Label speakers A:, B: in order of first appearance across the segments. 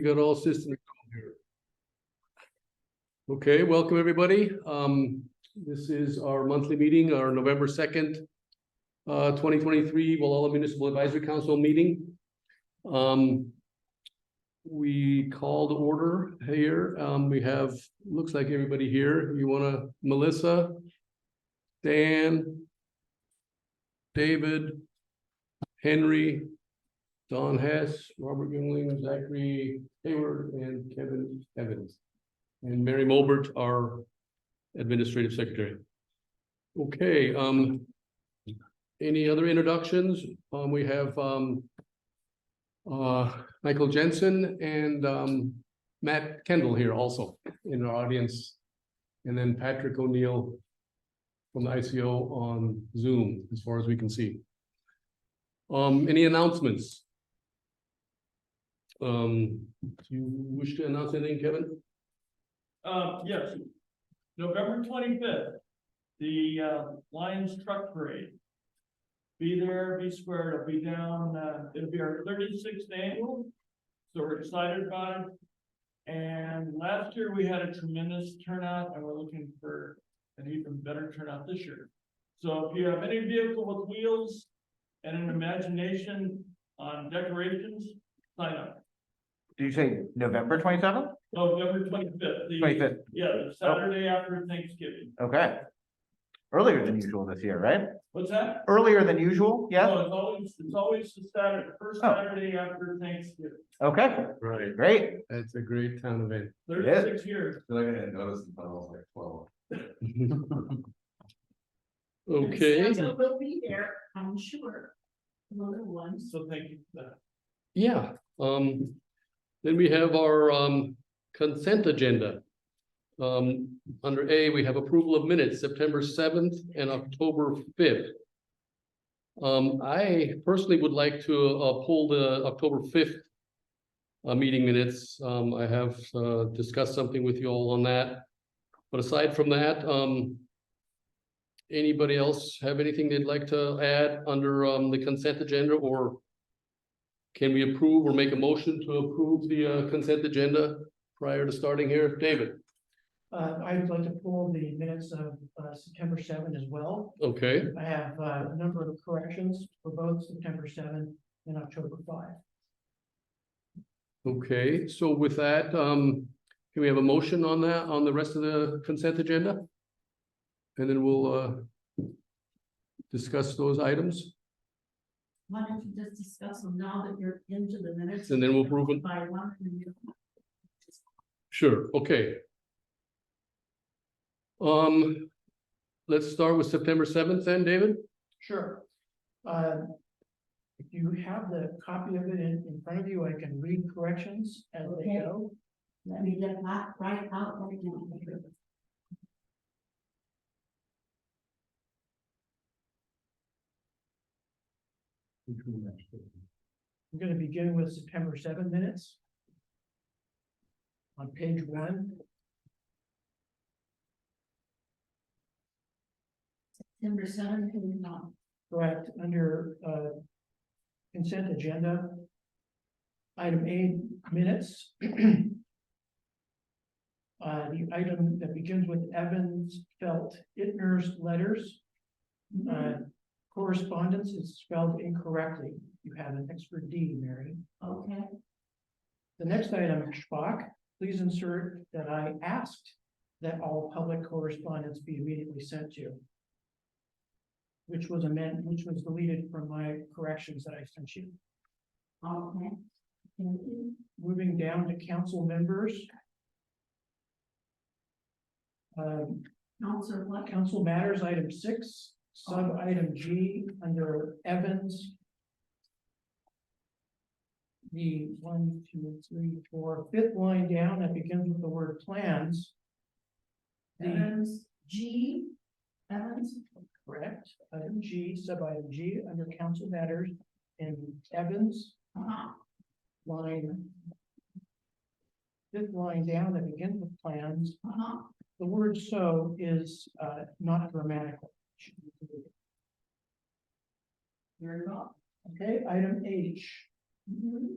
A: We got all systems here. Okay, welcome everybody. This is our monthly meeting, our November 2nd, 2023 Walla Municipal Advisory Council meeting. We call to order here. We have, looks like everybody here. You want to, Melissa, Dan, David, Henry, Don Hess, Robert Gimling, Zachary Hayward, and Kevin Evans. And Mary Mulbert, our administrative secretary. Okay, any other introductions? We have Michael Jensen and Matt Kendall here also in our audience. And then Patrick O'Neill from the ICO on Zoom, as far as we can see. Any announcements? Do you wish to announce anything, Kevin?
B: Yes, November 25th, the Lions Truck Parade. Be there, be square. It'll be down. It'll be our 36th annual, so we're excited about it. And last year we had a tremendous turnout, and we're looking for an even better turnout this year. So if you have any vehicle with wheels and an imagination on decorations, sign up.
C: Did you say November 27th?
B: November 25th.
C: 25th.
B: Yeah, the Saturday after Thanksgiving.
C: Okay. Earlier than usual this year, right?
B: What's that?
C: Earlier than usual, yeah?
B: No, it's always the Saturday, first Saturday after Thanksgiving.
C: Okay,
A: Right.
C: great.
A: That's a great town event.
B: 36 years.
D: I didn't notice until I was like 12.
A: Okay,
E: So we'll be there, I'm sure. The little ones.
B: So thank you for that.
A: yeah. Then we have our consent agenda. Under A, we have approval of minutes, September 7th and October 5th. I personally would like to pull the October 5th meeting minutes. I have discussed something with you all on that. But aside from that, anybody else have anything they'd like to add under the consent agenda, or can we approve or make a motion to approve the consent agenda prior to starting here? David?
F: I would like to pull the minutes of September 7 as well.
A: Okay,
F: I have a number of corrections for both September 7 and October 5.
A: okay. So with that, can we have a motion on that, on the rest of the consent agenda? And then we'll discuss those items.
E: Why don't you just discuss them now that you're into the minutes?
A: And then we'll prove them.
E: By one. And you-
A: Sure, okay. Let's start with September 7th then, David?
F: Sure. If you have the copy of it in front of you, I can read corrections as they
E: Okay.
F: go.
E: Let me get that right out right now.
F: I'm going to begin with September 7 minutes. On page 1.
E: September 7th and not.
F: Correct, under consent agenda. Item A, minutes. The item that begins with Evans, Felt, Ittner's letters. Correspondence is spelled incorrectly. You have an extra D, Mary.
E: Okay,
F: The next item, Schbach, please insert that I asked that all public correspondence be immediately sent to. Which was deleted from my corrections that I sent you.
E: okay. Thank you.
F: Moving down to council members.
E: Counselor what?
F: Council matters, item 6, sub item G under Evans. The 1, 2, 3, 4, 5th line down that begins with the word plans.
E: Evans, G, Evans.
F: Correct, item G, sub item G under council matters in Evans, line. 5th line down that begins with plans. The word so is not grammatical.
E: Very well.
F: Okay, item H.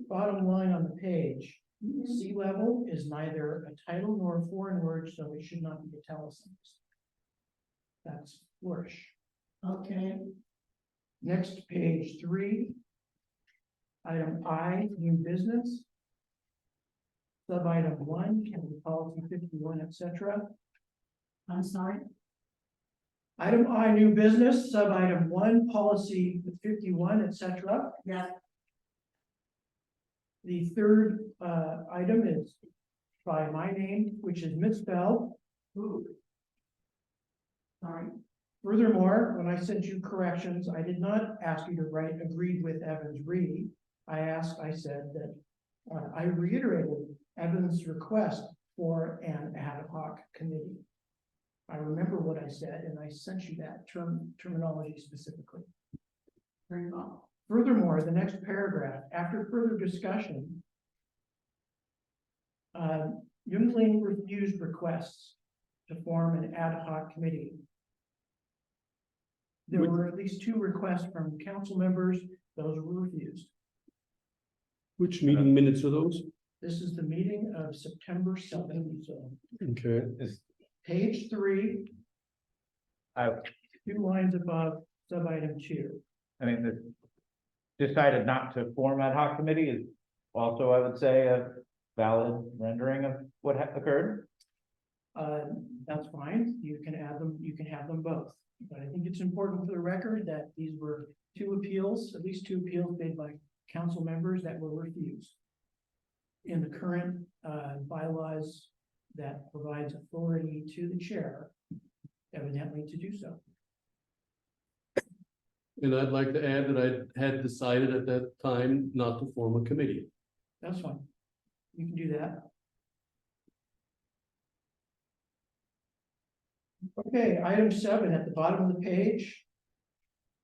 F: Bottom line on the page, Sea level is neither a title nor a foreign word, so it should not be italicized. That's flourish.
E: Okay,
F: Next, page 3. Item I, new business. Sub-item 1, county policy 51, etc.
E: I'm sorry.
F: Item I, new business, sub-item 1, policy 51, etc.
E: Yeah,
F: The third item is by my name, which is misspelled.
E: ooh. Sorry.
F: Furthermore, when I sent you corrections, I did not ask you to write agreed with Evans Reed. I said that I reiterated Evans' request for an ad hoc committee. I remember what I said, and I sent you that terminology specifically.
E: Very well.
F: Furthermore, the next paragraph, after further discussion, Jungling refused requests to form an ad hoc committee. There were at least 2 requests from council members, those were refused.
A: Which meeting minutes are those?
F: This is the meeting of September 7th, so
A: Okay,
F: page 3,
C: I
F: 2 lines above, sub-item 2.
C: I mean, the decided not to form ad hoc committee is also, I would say, a valid rendering of what occurred.
F: That's fine, you can add them, you can have them both. But I think it's important for the record that these were 2 appeals, at least 2 appeals made by council members that were refused. In the current bylaws that provides authority to the chair, evidently to do so.
A: and I'd like to add that I had decided at that time not to form a committee.
F: That's fine. You can do that. Okay, item 7 at the bottom of the page,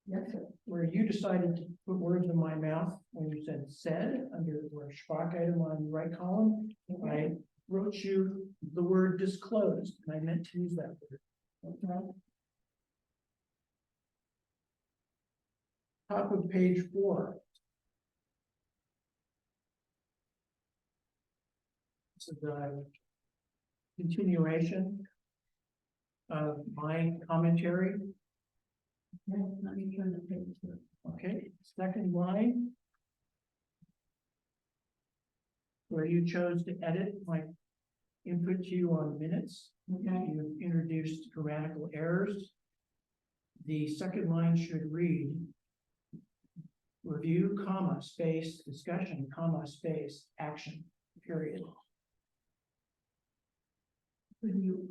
E: Yes, sir.
F: where you decided to put words in my mouth when you said under where Schwach item on the right column, I wrote you the word disclosed, and I meant to use that word.
E: Okay.
F: Top of page 4. This is a continuation of my commentary.
E: Okay, let me turn the page here.
F: Okay, second line. Where you chose to edit my input to you on minutes.
E: Okay,
F: You introduced grammatical errors. The second line should read. Review, comma, space, discussion, comma, space, action, period.
E: could you,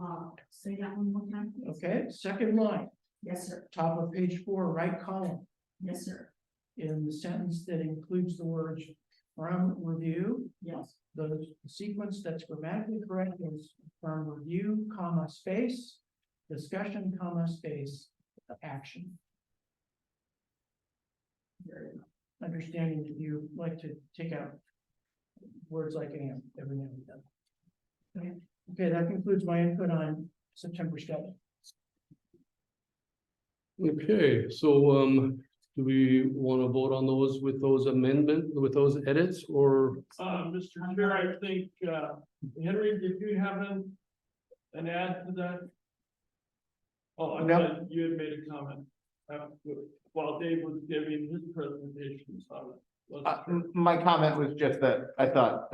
E: say that one more time, please?
F: Okay, second line,
E: Yes, sir.
F: top of page 4, right column.
E: Yes, sir.
F: In the sentence that includes the words from review,
E: Yes.
F: the sequence that's grammatically correct is from review, comma, space, discussion, comma, space, action.
E: Very well.
F: Understanding that you like to take out words like "and" every now and then.
E: Okay.
F: Okay, that concludes my input on September 7th.
A: Okay, so, do we want to vote on those with those amendments, with those edits, or?
B: Mr. Chair, I think, Henry, did you have an add to that? Oh, I
C: No.
B: thought you had made a comment, while Dave was giving his presentation, so.
C: My comment was just that I thought,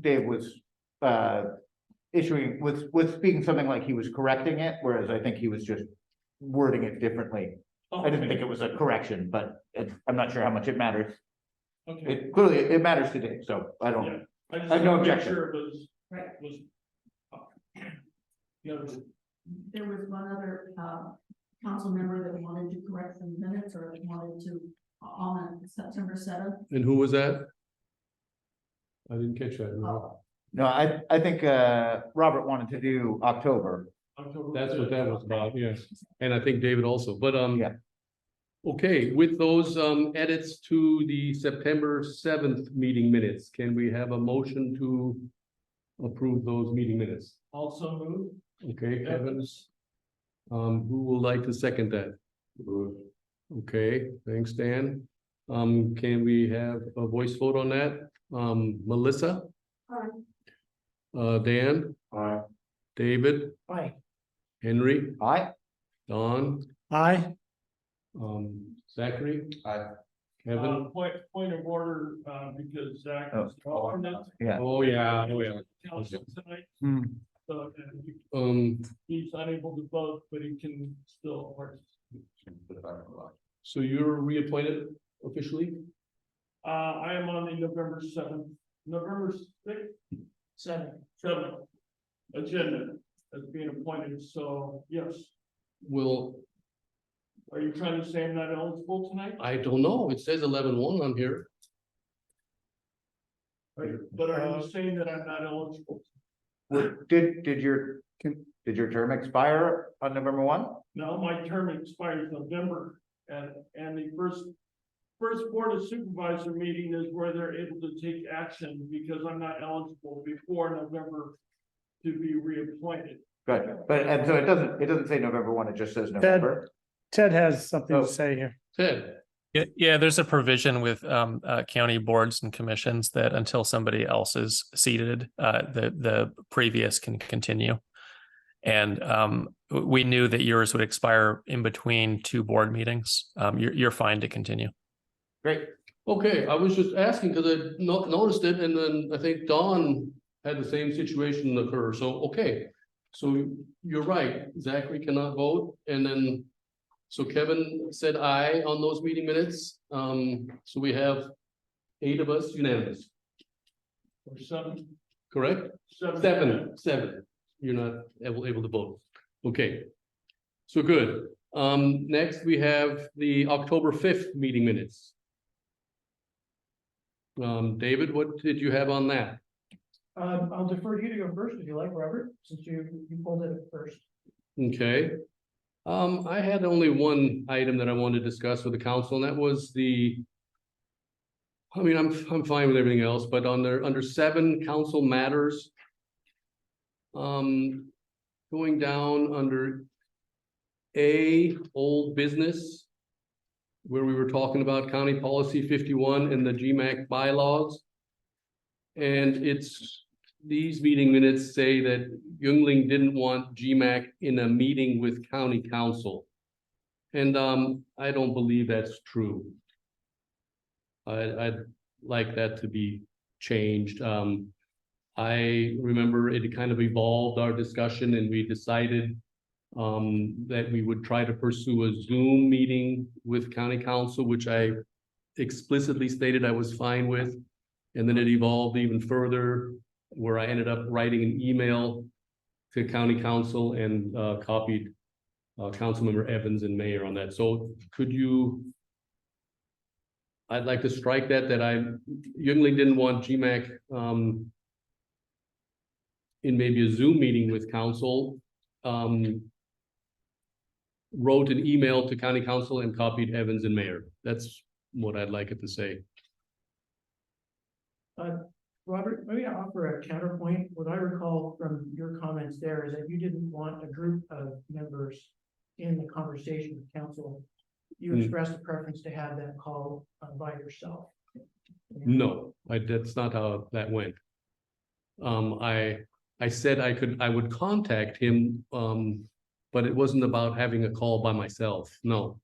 C: Dave was, was speaking something like he was correcting it, whereas I think he was just wording it differently. I didn't think it was a correction, but I'm not sure how much it matters.
B: Okay,
C: It clearly, it matters to Dave, so I don't,
B: yeah. I just
C: I have no
B: wanted to make
C: objection.
B: sure it was,
E: Right.
B: you know,
E: There was one other, council member that wanted to correct some minutes or wanted to, on September 7th.
A: And who was that? I didn't catch that. No.
C: no, I think, Robert wanted to do October.
B: October.
A: That's what
B: 5th.
A: that was about, yes. And I think David also, but,
C: Yeah.
A: okay, with those, edits to the September 7th meeting minutes, can we have a motion to approve those meeting minutes?
B: Also moved.
A: Okay, Evans. Who would like to second that? Okay, thanks, Dan. Can we have a voice vote on that? Melissa, Dan,
D: Aye.
A: David,
F: Aye.
A: Henry,
C: Aye.
A: Don,
F: Aye.
A: Zachary,
D: Aye.
A: Kevin.
B: Point of order, because Zach
C: Oh.
B: is the alternate
C: Yeah.
A: Oh, yeah, oh, yeah.
B: council tonight,
C: Hmm.
B: so he's unable to vote, but he can still participate.
A: So you're reappointed officially?
B: I am on the November 6th, 7th agenda as being appointed, so yes.
A: Well,
B: Are you trying to say I'm not eligible tonight?
A: I don't know. It says 11-1 on here.
B: But are you saying that I'm not eligible?
C: Did your term expire on November 1?
B: No, my term expires November, and the first Board of Supervisor meeting is where they're able to take action, because I'm not eligible before November to be reappointed.
C: Good, but, and so it doesn't say November 1, it just says November.
G: Ted has something
C: Oh.
G: to say here.
A: Ted,
H: Yeah, there's a provision with county boards and commissions that until somebody else is seated, the previous can continue. And we knew that yours would expire in between two board meetings. You're fine to continue.
C: Great.
A: okay, I was just asking because I noticed it, and then I think Dawn had the same situation occur, so, okay. So you're right, Zachary cannot vote, and then, so Kevin said aye on those meeting minutes. So we have 8 of us unanimous,
B: Or 7.
A: correct? 7. You're not able to vote. Okay. So good. Next we have the October 5th meeting minutes. David, what did you have on that?
F: I'll defer to you to go first if you like, Robert, since you pulled it first.
A: Okay. I had only one item that I wanted to discuss with the council, and that was I mean, I'm fine with everything else, but under 7 council matters. Going down under A, old business, where we were talking about County Policy 51 and the GMAC bylaws. And these meeting minutes say that Youngling didn't want GMAC in a meeting with county council. And I don't believe that's true. I'd like that to be changed. I remember it kind of evolved our discussion, and we decided that we would try to pursue a Zoom meeting with county council, which I explicitly stated I was fine with. And then it evolved even further, where I ended up writing an email to county council and copied Councilmember Evans and Mayor on that. So could you? I'd like to strike that Youngling didn't want GMAC in maybe a Zoom meeting with council. Wrote an email to county council and copied Evans and Mayor. That's what I'd like it to say.
F: Robert, maybe I offer a counterpoint. What I recall from your comments there is that you didn't want a group of members in the conversation with council. You expressed a preference to have that call by yourself.
A: No, that's not how that went. I said I would contact him, but it wasn't about having a call by myself. No.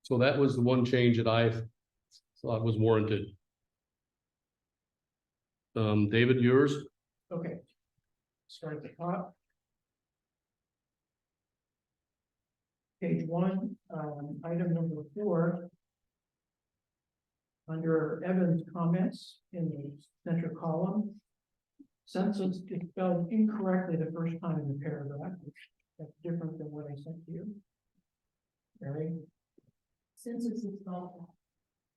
A: So that was the one change that I thought was warranted. David, yours?
F: Okay. Start at the top. Page 1, item number 4. Under Evans' comments in the center column, census is spelled incorrectly the first time in the paragraph. That's different than what I sent to you. Mary?
E: Census is spelled.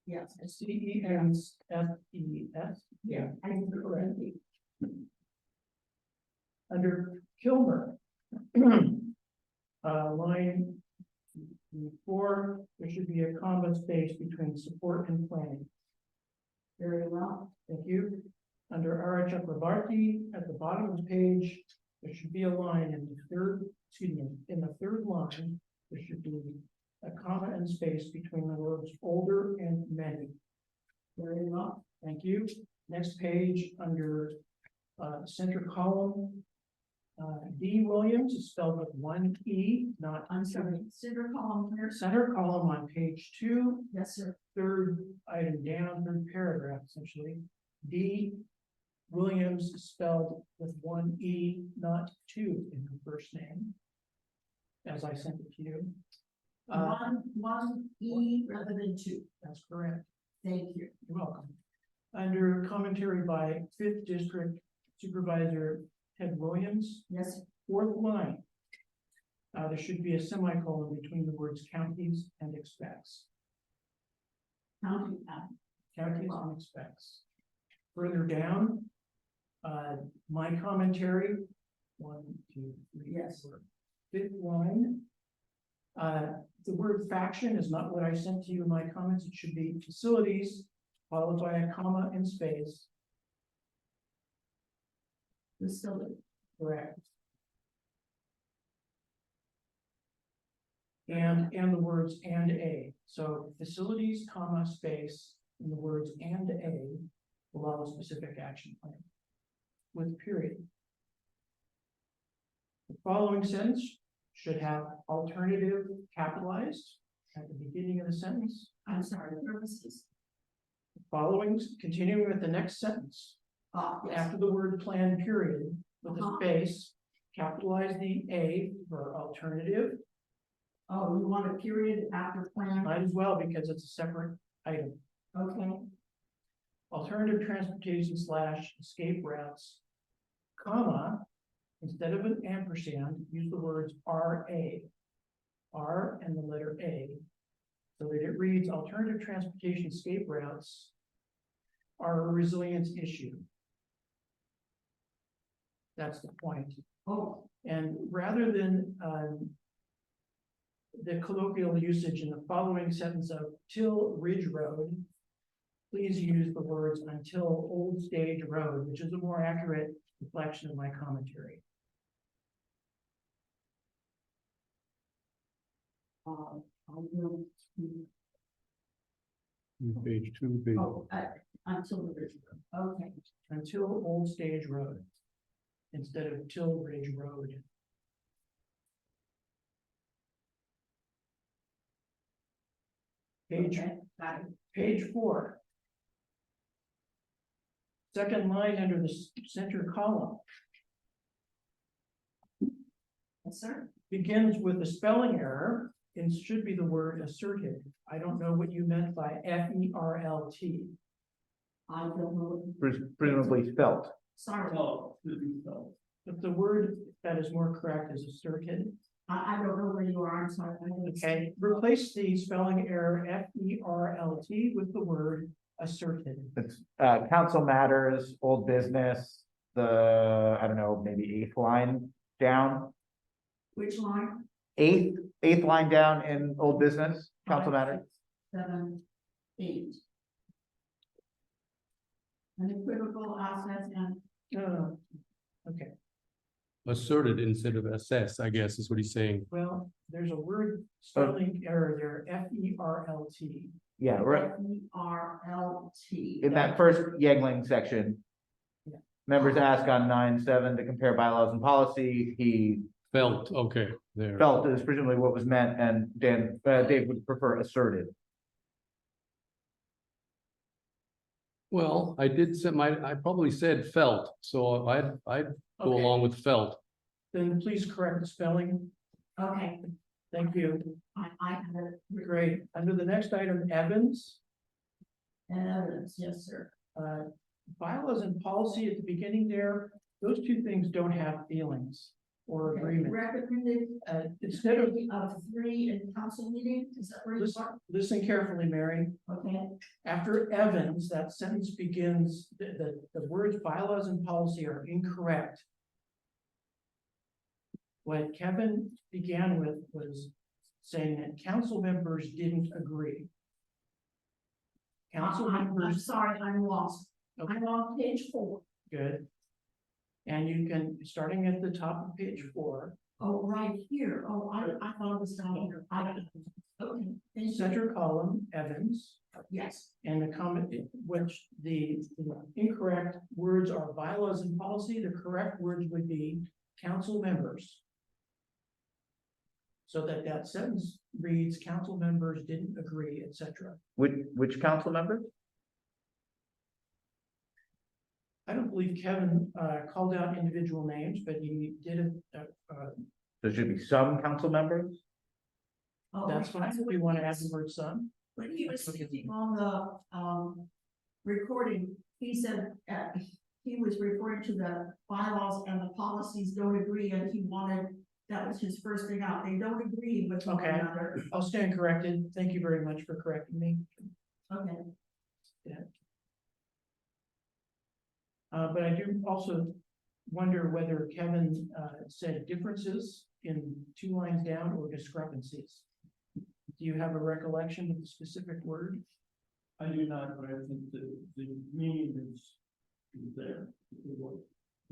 E: Yes.
F: CENSFES.
E: Yeah. I think correct.
F: Under Kilmer, line 4, there should be a comma space between support and planning.
E: Very well.
F: Thank you. Under R. Chakrabarti, at the bottom of the page, there should be a line in the third line, there should be a comma and space between the words older and many.
E: Very well.
F: Thank you. Next page under center column. D Williams is spelled with one E, not
E: I'm sorry, center column here.
F: center column on page 2,
E: Yes, sir.
F: third item down, third paragraph essentially. D Williams is spelled with one E, not two in her first name. As I sent it to you.
E: One E rather than two.
F: That's correct.
E: Thank you.
F: You're welcome. Under commentary by 5th District Supervisor Ted Williams,
E: Yes,
F: 4th line. There should be a semicolon between the words counties and expects.
E: county,
F: Counties and expects. Further down, my commentary, 1, 2, 3,
E: Yes.
F: 4, 5th line. The word faction is not what I sent to you in my comments. It should be facilities, followed by a comma and space.
E: facility.
F: Correct. And the words and a. So facilities, comma, space, and the words and a allow a specific action plan with period. The following sentence should have alternative capitalized at the beginning of the sentence.
E: I'm sorry, purposes.
F: Following, continuing with the next sentence.
E: Yes.
F: After the word plan period with a
E: Uh-huh.
F: space, capitalize the A for alternative.
E: Oh, you want a period after plan?
F: Might as well because it's a separate item.
E: Okay,
F: Alternative transportation / escape routes, comma, instead of an ampersand, use the words RA. R and the letter A. So that it reads alternative transportation escape routes are a resilience issue. That's the point.
E: oh,
F: And rather than the colloquial usage in the following sentence of till Ridge Road, please use the words until Old Stage Road, which is a more accurate reflection of my commentary.
E: I will,
A: Page 2, page.
E: until the original, okay.
F: Until Old Stage Road, instead of till Ridge Road. Page
E: Okay, got it.
F: Page 4. Second line under the center column
E: Yes, sir.
F: begins with a spelling error. It should be the word asserted. I don't know what you meant by FERLT.
E: I don't know.
C: Presumably spelt.
E: Sorry,
B: Oh, to be so.
F: But the word that is more correct is asserted.
E: I don't know where you are, I'm sorry. I don't see.
F: Okay, replace the spelling error FERLT with the word asserted.
C: It's council matters, old business, the, I don't know, maybe 8th line down.
E: Which line?
C: Eighth line down in old business, council
E: 5,
C: matters.
E: 6, 7, 8. Unequivocal assets and
F: Okay,
A: Asserted instead of assess, I guess is what he's saying.
F: well, there's a word spelling error there, FERLT.
C: Yeah, right.
E: FERLT.
C: In that first Yangling section.
F: Yeah.
C: Members ask on 9.7 to compare bylaws and policy. He
A: Felt, okay, there.
C: felt is presumably what was meant, and Dave would prefer asserted.
A: Well, I did set I probably said felt, so I'd go
F: Okay.
A: along with felt.
F: Then please correct the spelling.
E: Okay,
F: Thank you.
E: I have it.
F: Great. Under the next item, Evans,
E: And evidence, yes, sir.
F: bylaws and policy at the beginning there, those two things don't have feelings or
E: Okay,
F: agreement.
E: recommended
F: Instead of,
E: of 3 in council meeting, is that where you are?
F: listen carefully, Mary.
E: Okay,
F: After Evans, that sentence begins, the words bylaws and policy are incorrect. What Kevin began with was saying that council members didn't agree. Council
E: I'm
F: members,
E: sorry, I'm lost.
F: Okay.
E: I'm on page 4.
F: good. And you can, starting at the top of page 4,
E: Oh, right here. Oh, I thought it was down here. Okay, thank you.
F: Center column, Evans,
E: Yes,
F: and the comment, which the incorrect words are bylaws and policy, the correct words would be council members. So that sentence reads, council members didn't agree, etc.
C: Which council members?
F: I don't believe Kevin called out individual names, but he did
C: There should be some council members.
E: oh,
F: that's fine, if you want to add the word some.
E: when he was speaking on the, recording, he said, he was referring to the bylaws and the policies don't agree, and he wanted, that was his first thing out, they don't agree with one
F: Okay.
E: another.
F: I'll stand corrected. Thank you very much for correcting me.
E: Okay,
F: But I do also wonder whether Kevin said differences in 2 lines down or discrepancies. Do you have a recollection of the specific word?
B: I do not, but I think the meaning is there.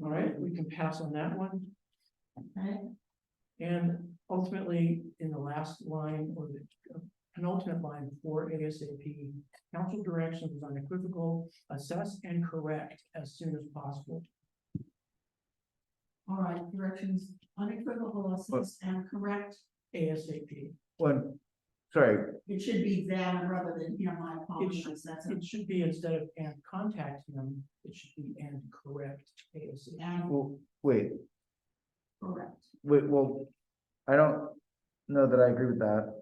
F: All right, we can pass on that one.
E: okay,
F: And ultimately, in the last line or the penultimate line for ASAP, council direction was unequivocal, assess and correct as soon as possible.
E: all right, directions, unequivocal, assess and correct,
F: ASAP.
C: When, sorry,
E: it should be them rather than him, I apologize, that's
F: It should be instead of and contact him, it should be and correct ASAP.
E: and
C: well, wait,
E: correct.
C: well, I don't know that I agree with that.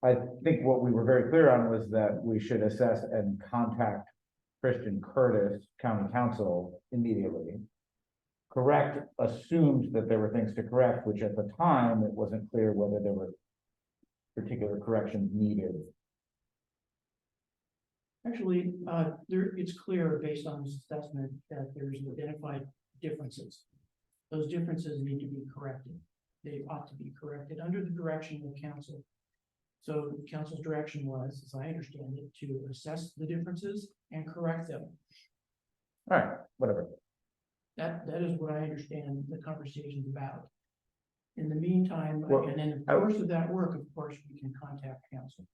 C: I think what we were very clear on was that we should assess and contact Christian Curtis, County Council, immediately. Correct assumed that there were things to correct, which at the time, it wasn't clear whether there were particular corrections needed.
F: Actually, it's clear based on this assessment that there's identified differences. Those differences need to be corrected. They ought to be corrected under the direction of council. So the council's direction was, as I understand it, to assess the differences and correct them.
C: All right, whatever.
F: That is what I understand the conversation's about. In the meantime,
C: Well,
F: and in the course of that work, of course, we can contact council.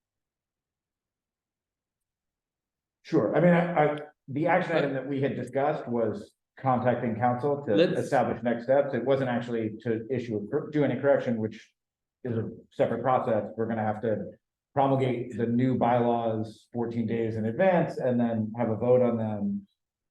C: Sure, I mean, the action item that we had discussed was contacting council to
A: Let's-
C: establish next steps. It wasn't actually to do any correction, which is a separate process. We're gonna have to promulgate the new bylaws 14 days in advance and then have a vote on them.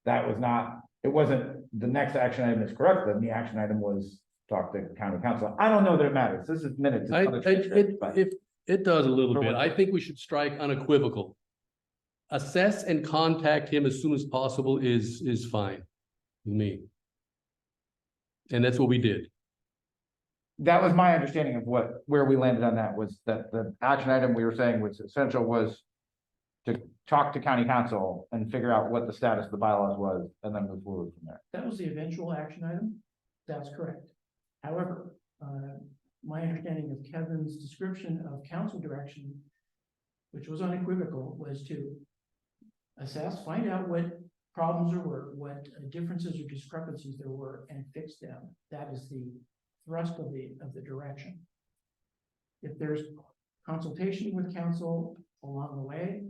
C: That was not, it wasn't, the next action item is correct, then the action item was talk to county council. I don't know that it matters. This is minutes. it's not a transcript, but-
A: It does a little
C: For
A: bit.
C: what?
A: I think we should strike unequivocal. Assess and contact him as soon as possible is fine with me. And that's what we did.
C: That was my understanding of where we landed on that, was that the action item we were saying was essential was to talk to county council and figure out what the status of the bylaws was, and then move forward from there.
F: That was the eventual action item. That's correct. However, my understanding of Kevin's description of council direction, which was unequivocal, was to assess, find out what problems there were, what differences or discrepancies there were, and fix them. That is the thrust of the direction. If there's consultation with council along the way,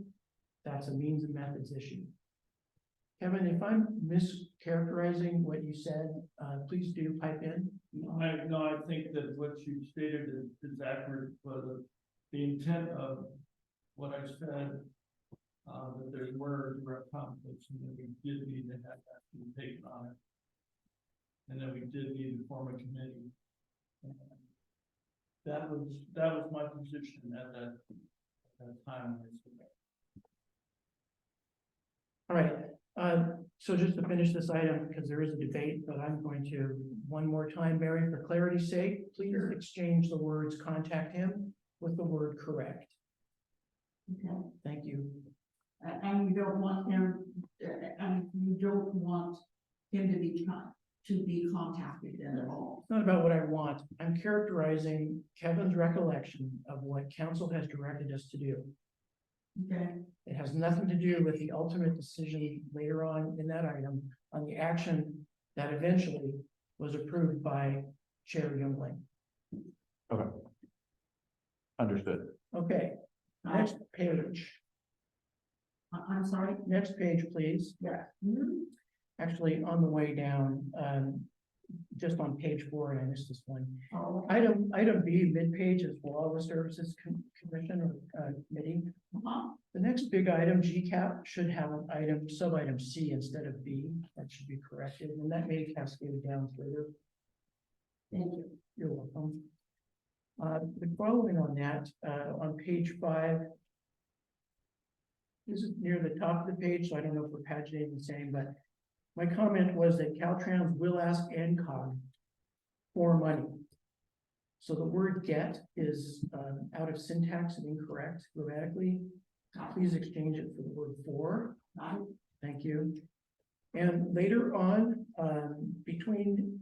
F: that's a means and methods issue. Kevin, if I'm mischaracterizing what you said, please do pipe in.
B: I think that what you stated is accurate, but the intent of what I said, that there were direct conflicts, and that we did need to have that be taken on it. And then we did need to form a committee. And that was my position at that time.
F: All right, so just to finish this item, because there is a debate, but I'm going to, one more time, Mary, for clarity's sake, please exchange the words contact him with the word correct.
E: Okay,
F: Thank you.
E: and you don't want him, and you don't want him to be contacted at all.
F: It's not about what I want. I'm characterizing Kevin's recollection of what council has directed us to do.
E: Okay,
F: It has nothing to do with the ultimate decision later on in that item on the action that eventually was approved by Chair Youngling.
C: Understood.
F: Okay, next page,
E: I'm sorry,
F: next page, please.
E: yeah.
F: Actually, on the way down, just on page 4, and I missed this one.
E: Oh,
F: Item B, mid-page is Wildlife Services Commission or committee.
E: uh-huh.
F: The next big item, GCAP, should have an item, sub-item C instead of B. That should be corrected, and that may cascade down further.
E: Thank you.
F: You're welcome. The following on that, on page 5. This is near the top of the page, so I don't know if we're paginating the same, but my comment was that Caltrans will ask NCOG for money. So the word get is out of syntax and incorrect grammatically. Please exchange it for the word for. Thank you. And later on, between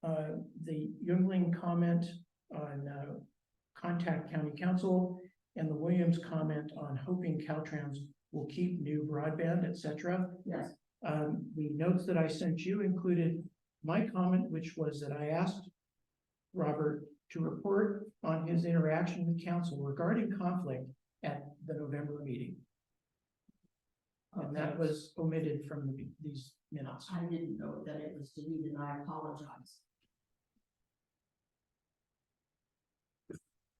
F: the Youngling comment on contact county council and the Williams comment on hoping Caltrans will keep new broadband, etc.
E: Yes,
F: The notes that I sent you included my comment, which was that I asked Robert to report on his interaction with council regarding conflict at the November meeting. And that was omitted from these minutes.
E: I didn't know that it was deleted, I apologize.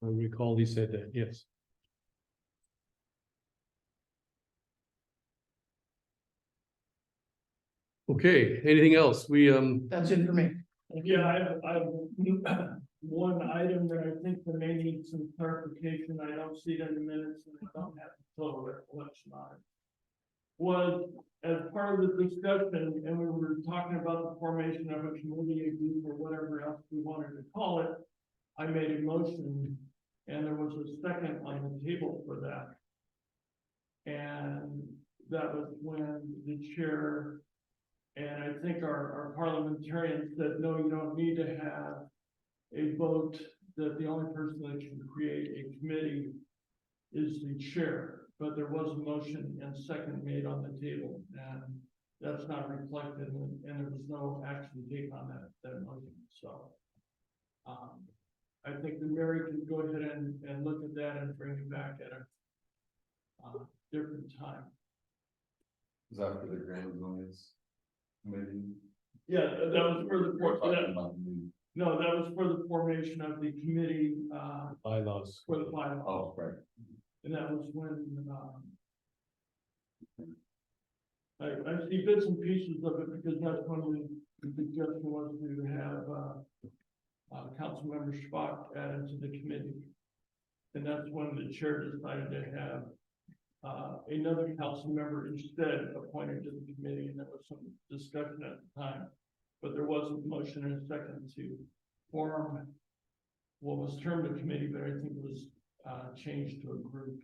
A: I recall he said that, yes. Okay, anything else? We,
F: That's it for me. Thank you.
B: Yeah, I have one item that I think that may need some clarification. I don't see it in the minutes and I don't have total recollection on it. Was as part of the discussion, and we were talking about the formation of a committee, a group, or whatever else we wanted to call it. I made a motion and there was a second on the table for that. And that was when the chair and I think our parliamentarian said, no, you don't need to have a vote, that the only person that can create a committee is the chair. But there was a motion and second made on the table, and that's not reflected, and there was no action taken on that motion. So I think the mayor can go ahead and look at that and bring it back at a different time.
D: Is that for the grand noise? Maybe.
B: Yeah, that was for the
D: We're talking
B: that,
D: about the-
B: no, that was for the formation of the committee
A: bylaws.
B: for the bylaws.
D: Oh, right.
B: And that was when I see bits and pieces of it because that's when the suggestion was to have Councilmember Schwab added to the committee. And that's when the chair decided to have another council member instead appointed to the committee, and there was some discussion at the time. But there was a motion and a second to form what was termed a committee, but I think it was changed to a group.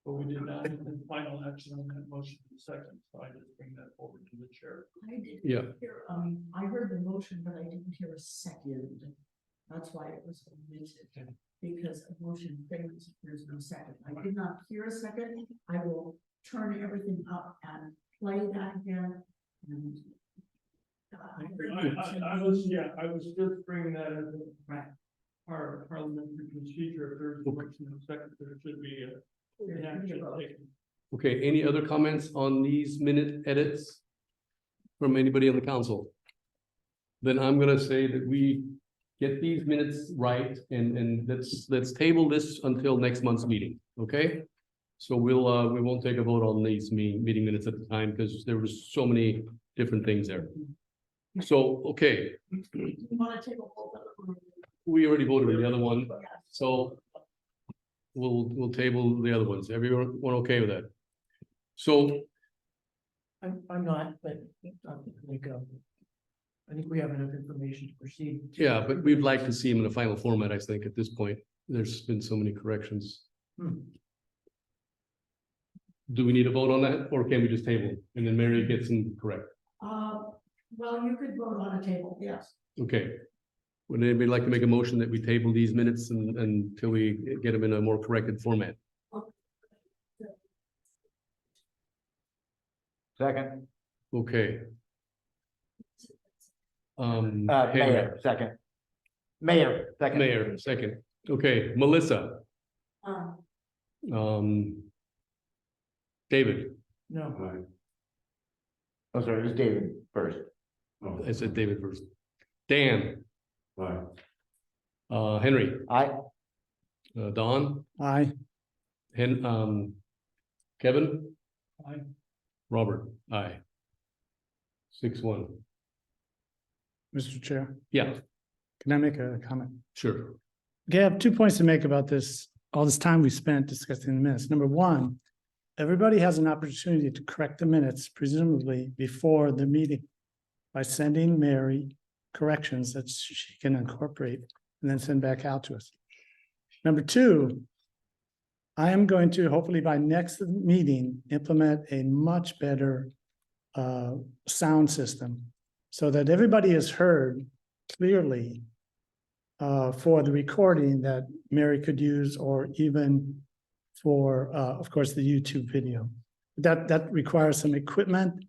B: But we did not have the final action on that motion in a second, so I just bring that forward to the chair.
E: I didn't
A: Yeah.
E: hear, I heard the motion, but I didn't hear a second. That's why it was omitted, because a motion fails if there's no second. I did not hear a second. I will turn everything up and play that again. And
B: I was just bringing that as a
E: Right.
B: part of parliamentary procedure. If there's a motion and a second, there should be an action taken.
A: Okay, any other comments on these minute edits from anybody on the council? Then I'm gonna say that we get these minutes right and let's table this until next month's meeting, okay? So we won't take a vote on these meeting minutes at the time because there was so many different things there. So, okay,
E: you want to take a whole other.
A: we already voted on the other one, so we'll table the other ones. Everyone okay with that? So,
F: I'm not, but I think we have enough information to proceed.
A: yeah, but we'd like to see them in the final format, I think, at this point. There's been so many corrections. Do we need a vote on that, or can we just table and then Mary gets them correct?
E: Well, you could vote on a table, yes.
A: Okay. Would anybody like to make a motion that we table these minutes until we get them in a more corrected format?
C: Second.
A: Okay. Hager.
C: Mayor, second. Mayor, second.
A: Mayor, second. Okay, Melissa, David,
F: No,
D: Aye.
C: Oh, sorry, it was David first.
D: Oh,
A: I said David first. Dan,
D: aye.
A: Henry,
C: Aye.
A: Don,
F: aye.
A: Kevin,
F: Aye.
A: Robert, aye. 6-1.
G: Mr. Chair,
A: Yeah,
G: can I make a comment?
A: sure.
G: Okay, I have 2 points to make about this, all this time we spent discussing the minutes. Number one, everybody has an opportunity to correct the minutes presumably before the meeting by sending Mary corrections that she can incorporate and then send back out to us. Number two, I am going to hopefully by next meeting, implement a much better sound system so that everybody is heard clearly for the recording that Mary could use, or even for, of course, the YouTube video. That requires some equipment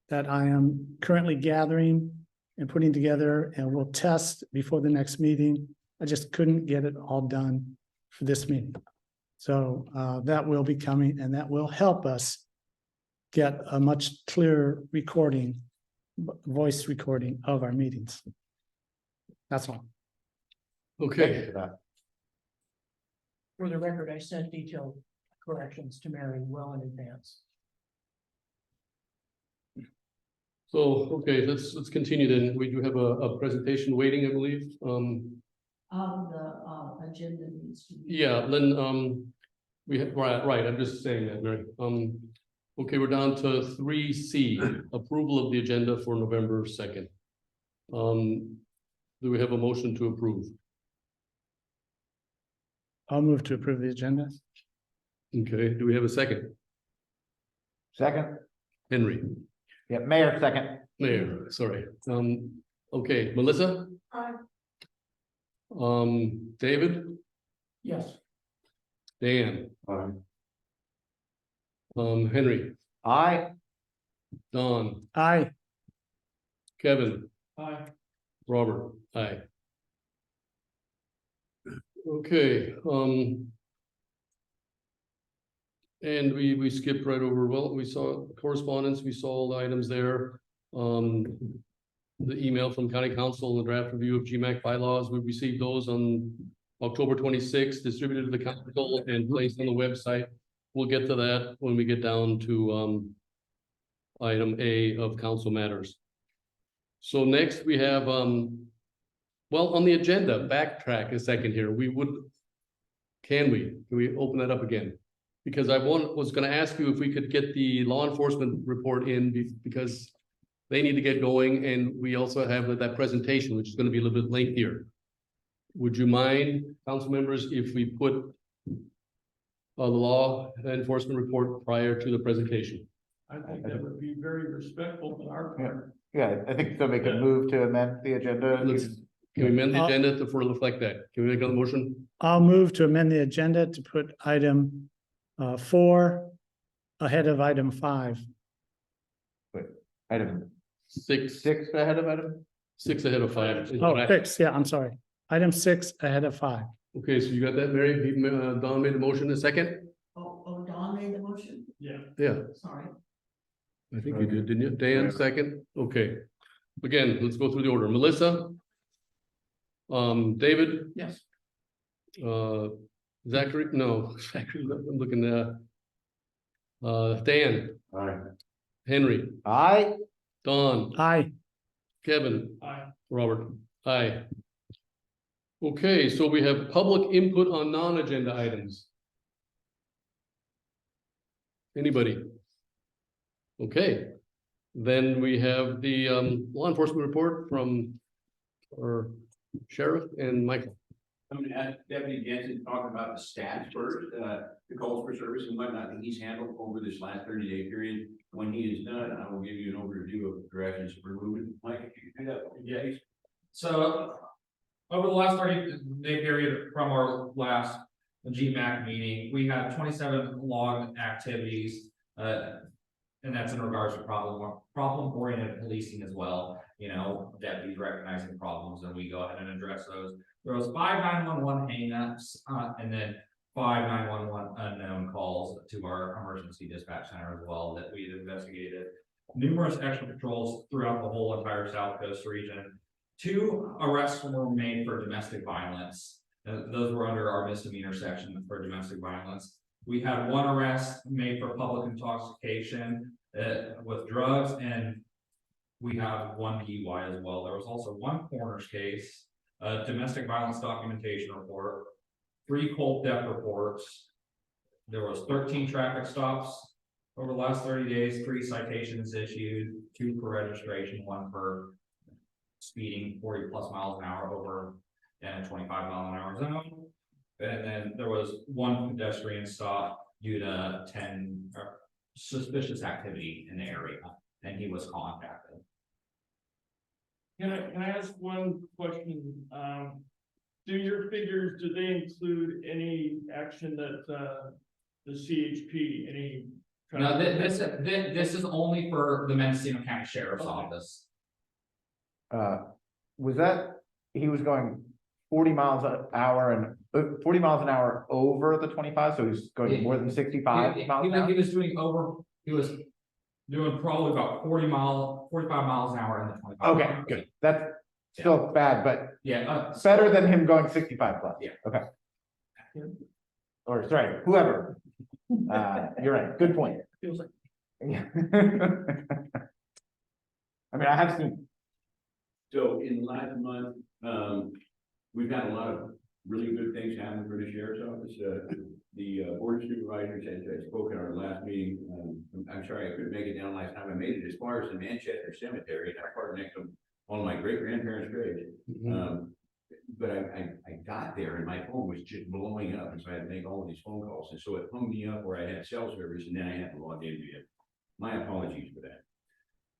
G: that I am currently gathering and putting together, and we'll test before the next meeting. I just couldn't get it all done for this meeting. So that will be coming, and that will help us get a much clearer recording, voice recording of our meetings. That's all.
C: Thank you
A: Okay,
C: for that.
F: For the record, I sent detailed corrections to Mary well in advance.
A: so, okay, let's continue then. We do have a presentation waiting, I believe.
E: The agenda needs to be.
A: Yeah, then, we have, right, I'm just saying that, Mary. Okay, we're down to 3C, approval of the agenda for November 2nd. Do we have a motion to approve?
G: I'll move to approve the agenda.
A: Okay, do we have a second?
C: Second.
A: Henry,
C: Yeah, Mayor, second.
A: Mayor, sorry. Okay, Melissa?
E: Aye.
A: David,
F: Yes,
A: Dan,
D: Aye.
A: Henry,
C: Aye.
A: Don,
G: Aye.
A: Kevin,
F: aye.
A: Robert, aye. Okay, and we skipped right over, well, we saw correspondence, we saw all the items there. The email from county council, the draft review of GMAC bylaws, we received those on October 26th, distributed to the council and placed on the website. We'll get to that when we get down to item A of council matters. So next we have, well, on the agenda, backtrack a second here. Can we open that up again? Because was gonna ask you if we could get the law enforcement report in because they need to get going, and we also have that presentation, which is gonna be a little bit lengthier. Would you mind, council members, if we put the law enforcement report prior to the presentation?
B: I think that would be very respectful on our part.
C: Yeah, I think somebody could move to amend the agenda.
A: Can we amend the agenda to reflect that? Can we make a motion?
G: I'll move to amend the agenda to put item 4 ahead of item 5.
C: Item
A: 6
C: 6 ahead of item.
A: ahead of 5. is
G: Oh,
A: what I-
G: 6, yeah, I'm sorry. Item 6 ahead of 5.
A: Okay, so you got that, Mary? Don made the motion, a second?
E: Don made the motion,
B: Yeah.
A: Yeah,
E: sorry.
A: I think you did, didn't you? Dan, second? Okay. Again, let's go through the order. Melissa? David?
F: Yes,
A: Zachary? No, Zachary, I'm looking at Dan,
D: Aye.
A: Henry,
C: Aye.
A: Don,
G: Aye.
A: Kevin,
B: Aye.
A: Robert, aye. Okay, so we have public input on non-agenda items. Anybody? Okay, then we have the law enforcement report from our sheriff and Michael.
I: I'm gonna add Deputy Jensen talking about the stats first, the calls for service and whatnot that he's handled over this last 30-day period. When he is done, I will give you an overview of the directions we're moving. Mike, if you can do that.
J: Yeah, so over the last 30-day period from our last GMAC meeting, we had 27 logged activities. and that's in regards to problem oriented policing as well. You know, deputies recognizing problems and we go ahead and address those. There was 5 911 hangups, and then 5 911 unknown calls to our emergency dispatch center as well that we investigated. Numerous extra patrols throughout the whole entire South Coast region. 2 arrests were made for domestic violence. Those were under our misdemeanor section for domestic violence. We had 1 arrest made for public intoxication with drugs, and we have 1 DUI as well. There was also 1 coroner's case, a domestic violence documentation report, 3 cold death reports. There was 13 traffic stops over the last 30 days, 3 citations issued, 2 for registration, 1 for speeding 40+ miles an hour over in a 25-mile-an-hour zone. And then there was 1 pedestrian stop due to 10 suspicious activity in the area, and he was contacted.
B: Can I ask one question? Do your figures, do they include any action that, the CHP, any?
J: No, this is only for the Mendocino County Sheriff's Office.
C: Was that, he was going 40 miles an hour and 40 miles an hour over the 25, so he's going more than 65 miles an hour?
J: He was doing probably about 45 miles an hour in the 25.
C: Okay, good. That's still bad, but
J: Yeah.
C: better than him going 65 plus.
J: Yeah.
C: Okay. Or sorry, whoever. You're right. Good point.
F: Feels like.
C: Yeah. I mean, I have seen.
I: So in the last month, we've had a lot of really good things happen for the sheriff's office. The board of supervisors, as I spoke at our last meeting, I'm sorry I couldn't make it down last time. I made it as far as the Manchester Cemetery, and I parked next to one of my great grandparents' graves. But I got there and my phone was just blowing up, and so I had to make all of these phone calls, and so it hung me up where I had cell service, and then I had to log in again. My apologies for that.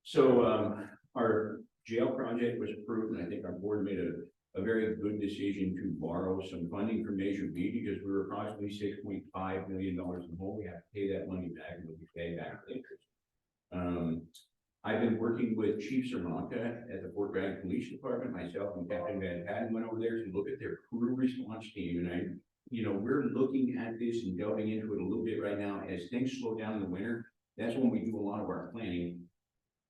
I: So our jail project was approved, and I think our board made a very good decision to borrow some funding from Measure B, because we were approximately $6.5 million in the hole. We have to pay that money back, and we'll be paying back the interest. I've been working with Chief Sermonka at the Fort Bragg Police Department. Myself and Captain Van Patten went over there to look at their crew response team, and we're looking at this and delving into it a little bit right now. As things slow down in the winter, that's when we do a lot of our planning.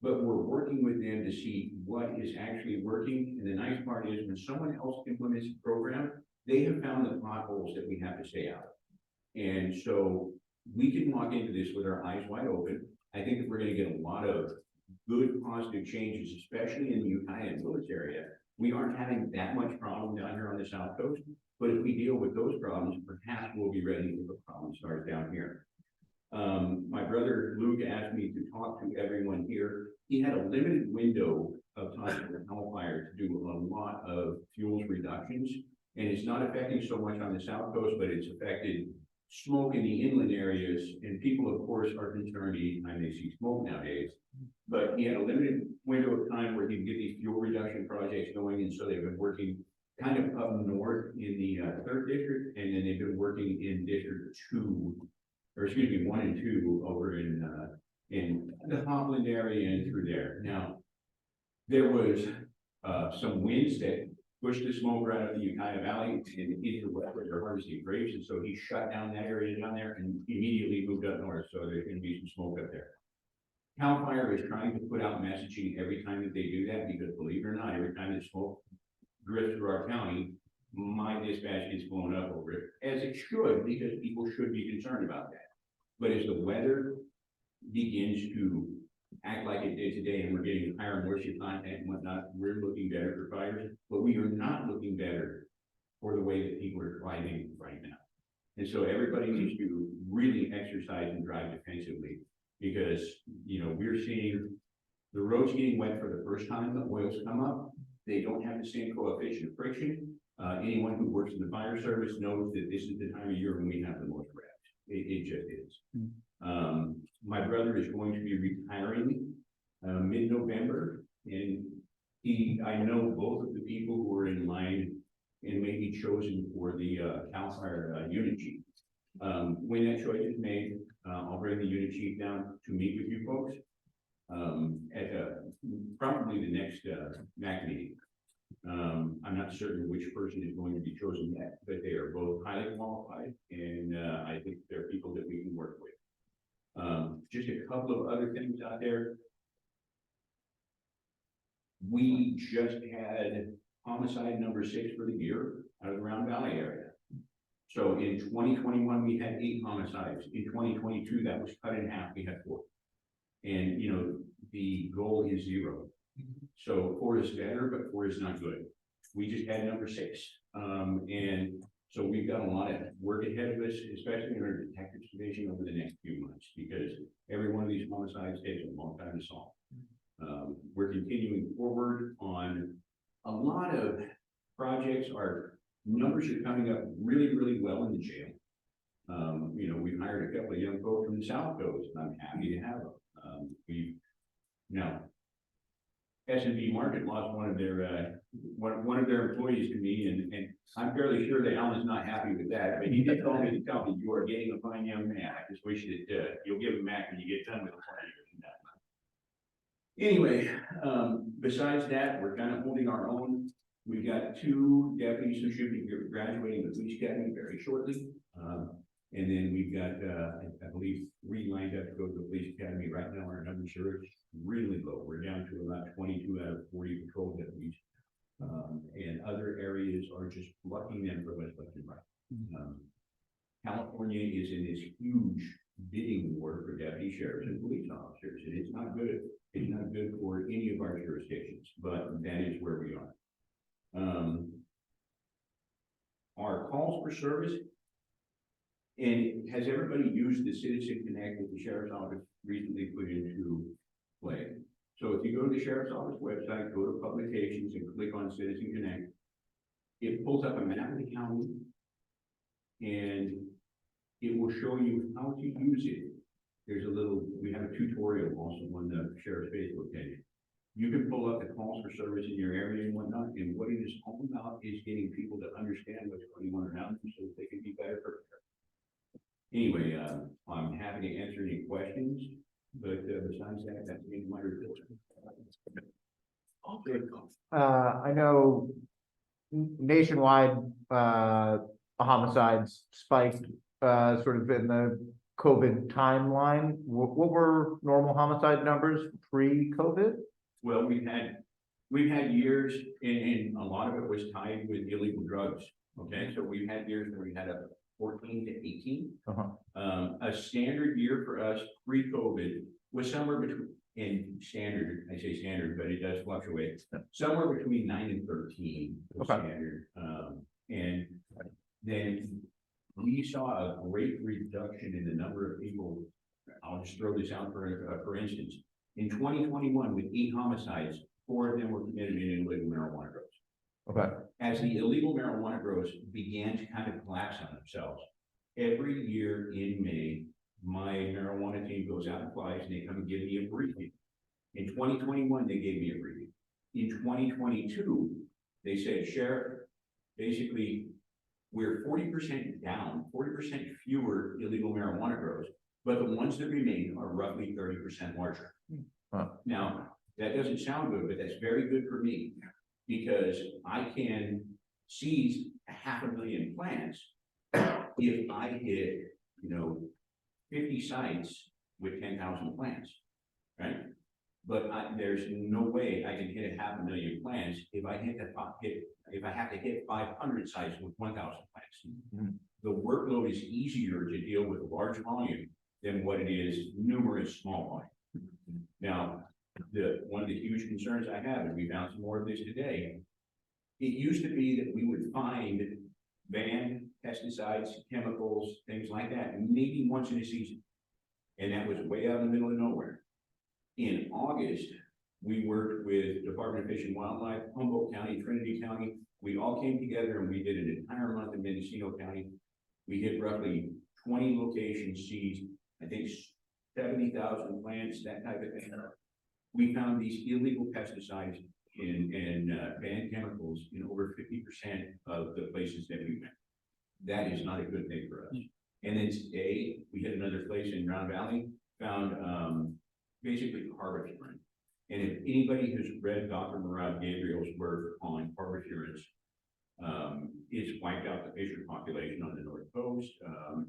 I: But we're working with them to see what is actually working. And the nice part is when someone else implements a program, they have found the potholes that we have to stay out of. And so we can walk into this with our eyes wide open. I think that we're going to get a lot of good positive changes, especially in the Ukiah and Willis area. We aren't having that much problem down here on the South Coast, but if we deal with those problems, perhaps we'll be ready if the problem starts down here. My brother Luke asked me to talk to everyone here. He had a limited window of time for Cal Fire to do a lot of fuels reductions, and it's not affecting so much on the South Coast, but it's affected smoke in the inland areas, and people, of course, are concerned anytime they see smoke nowadays. But he had a limited window of time where he could get these fuel reduction projects going, and so they've been working kind of up north in the 3rd district, and then they've been working in District 2, or excuse me, 1 and 2 over in the Hopland area and through there. Now, there was some winds that pushed the smoke right out of the Ukiah Valley and into where they're harvesting grapes, and so he shut down that area down there and immediately moved up north, so there's going to be some smoke up there. Cal Fire is trying to put out messaging every time that they do that, because believe it or not, every time the smoke drifts through our county, my dispatch gets blown up over it, as it should, because people should be concerned about that. But as the weather begins to act like it did today, and we're getting higher moisture content and whatnot, we're looking better for fires, but we are not looking better for the way that people are driving right now. And so everybody needs to really exercise and drive defensively, because, we're seeing the roads getting wet for the first time, the oils come up, they don't have the same coefficient of friction. Anyone who works in the fire service knows that this is the time of year when we have the most wrecks. It just is. My brother is going to be retiring mid-November, and I know both of the people who are in line and may be chosen for the Cal Fire unit chief. When that choice is made, I'll bring the unit chief down to meet with you folks. At probably the next MAC meeting. I'm not certain which person is going to be chosen yet, but they are both highly qualified, and I think they're people that we can work with. Just a couple of other things out there. We just had homicide number 6 for the year out of the Round Valley area. So in 2021, we had 8 homicides. In 2022, that was cut in half. We had 4. And, you know, the goal is 0. So 4 is better, but 4 is not good. We just had number 6. And so we've got a lot of work ahead of us, especially in our detectives division over the next few months, because every one of these homicides takes a long time to solve. We're continuing forward on a lot of projects. Our numbers are coming up really, really well in the jail. You know, we've hired a couple of young folks from the South Coast, and I'm happy to have them. We've now S&B Market lost one of their employees to me, and I'm fairly sure that Alan's not happy with that. But he did tell me you are getting a fine young man. I just wish that you'll give him back when you get done with the 20 years. Anyway, besides that, we're kind of holding our own. We've got 2 deputies who should be graduating the police academy very shortly. And then we've got, I believe, 3 lined up to go to the police academy. Right now, our numbers are really low. We're down to about 22 out of 40 patrol deputies. And other areas are just blocking them from us left and right. California is in this huge bidding war for deputy sheriffs and police officers, and it's not good. It's not good for any of our jurisdictions, but that is where we are. Our calls for service, and has everybody used the Citizen Connect that the Sheriff's Office recently put into play? So if you go to the Sheriff's Office website, go to Publications and click on Citizen Connect, it pulls up a map of the county, and it will show you how to use it. There's we have a tutorial also on the Sheriff's Facebook page. You can pull up the calls for service in your area and whatnot, and what it is all about is getting people to understand what's going on around them so that they can be better prepared. Anyway, I'm happy to answer any questions, but besides that, that's the end of my report.
C: I know nationwide, homicides spiked, sort of in the COVID timeline. What were normal homicide numbers pre-COVID?
I: Well, we've had years, and a lot of it was tied with illegal drugs. Okay, so we've had years where we had a 14 to 18. A standard year for us pre-COVID was somewhere between, in standard, I say standard, but it does fluctuate, somewhere between 9 and 13 was standard. And then we saw a great reduction in the number of people. I'll just throw this out for instance. In 2021, with 8 homicides, 4 of them were committed in illegal marijuana grows. As the illegal marijuana grows began to kind of collapse on themselves, every year in May, my marijuana team goes out and flies, and they come and give me a briefing. In 2021, they gave me a briefing. In 2022, they said, Sheriff, basically, we're 40% down, 40% fewer illegal marijuana grows, but the ones that remain are roughly 30% larger. Now, that doesn't sound good, but that's very good for me, because I can seize 500,000 plants if I hit, 50 sites with 10,000 plants, right? But there's no way I can hit 500,000 plants if I have to hit 500 sites with 1,000 plants. The workload is easier to deal with a large volume than what it is numerous small volume. Now, one of the huge concerns I have, and we found some more of this today, it used to be that we would find banned pesticides, chemicals, things like that, maybe once in a season. And that was way out in the middle of nowhere. In August, we worked with Department of Fish and Wildlife, Humboldt County, Trinity County. We all came together and we did an entire month in Mendocino County. We hit roughly 20 locations, seized, I think 70,000 plants, that type of thing. We found these illegal pesticides and banned chemicals in over 50% of the places that we went. That is not a good thing for us. And then today, we had another place in Round Valley, found, basically carbofuran. And if anybody has read Dr. Murad Gabriel's work on carbofuran, it's wiped out the fisher population on the North Coast,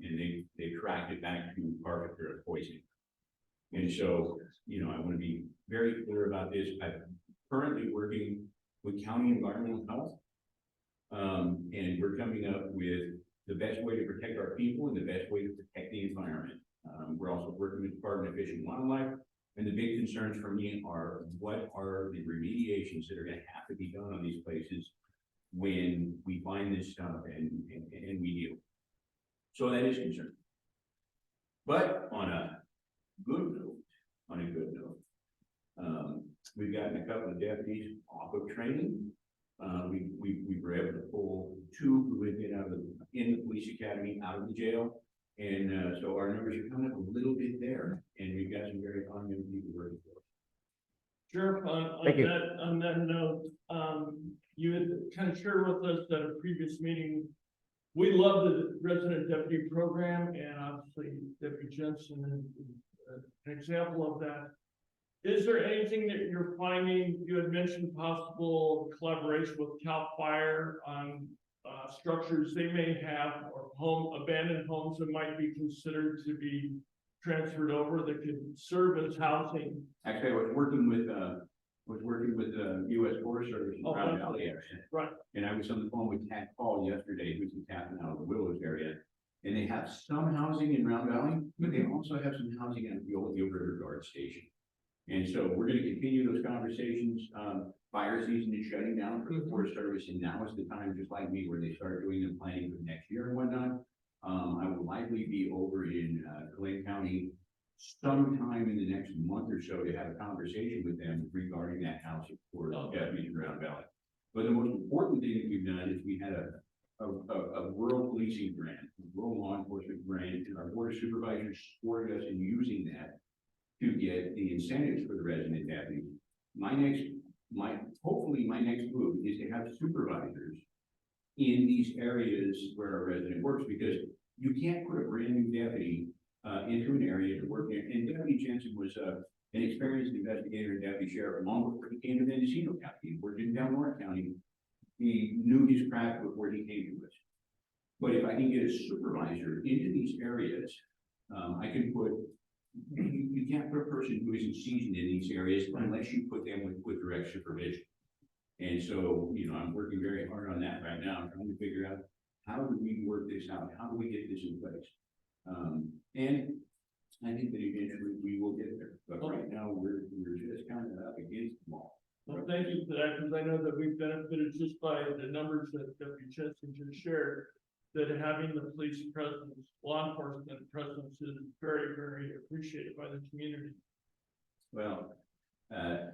I: and they tracked it back to carbofuran poisoning. And so, I want to be very clear about this. I'm currently working with county environmental health. And we're coming up with the best way to protect our people and the best way to protect the environment. We're also working with the Department of Fish and Wildlife. And the big concerns for me are, what are the remediations that are going to have to be done on these places when we find this stuff and we deal. So that is concerning. But on a good note, we've gotten a couple of deputies off of training. We were able to pull 2 who had been in the police academy out of the jail. And so our numbers are coming up a little bit there, and we've got some very fine young people working for us.
B: Sheriff,
C: Thank you.
B: on that note, you had kind of shared with us at a previous meeting, we love the resident deputy program, and obviously Deputy Jensen is an example of that. Is there anything that you're finding? You had mentioned possible collaboration with CAL FIRE on structures they may have, or abandoned homes that might be considered to be transferred over that could serve as housing.
I: Actually, I was working with the U.S. Forest Service in Round Valley area.
B: Right.
I: And I was on the phone with Cat Paul yesterday, who's the captain out of the Willows area. And they have some housing in Round Valley, but they also have some housing at the old River Guard Station. And so we're going to continue those conversations. Fire season is shutting down for the Forest Service, and now is the time, just like me, where they start doing the planning for next year and whatnot. I will likely be over in Clayton County sometime in the next month or so to have a conversation with them regarding that housing for deputies in Round Valley. But the most important thing that we've done is we had a rural policing grant, a rural law enforcement grant, and our board of supervisors supported us in using that to get the incentives for the resident deputies. Hopefully my next move is to have supervisors in these areas where a resident works, because you can't put a brand new deputy into an area to work in. And Deputy Jensen was an experienced investigator and deputy sheriff long before he came to Mendocino County. He worked in Del Norte County. He knew his craft before he came to us. But if I can get a supervisor into these areas, I can put. You can't put a person who isn't seasoned in these areas unless you put them with direct supervision. And so, I'm working very hard on that right now, trying to figure out how do we work this out? How do we get this in place? And I think that eventually we will get there. But right now we're just kind of up against the wall.
B: Well, thank you for that, because I know that we've benefited just by the numbers that Deputy Jensen just shared, that having the police presence, law enforcement presence is very, very appreciated by the community.
I: Well, I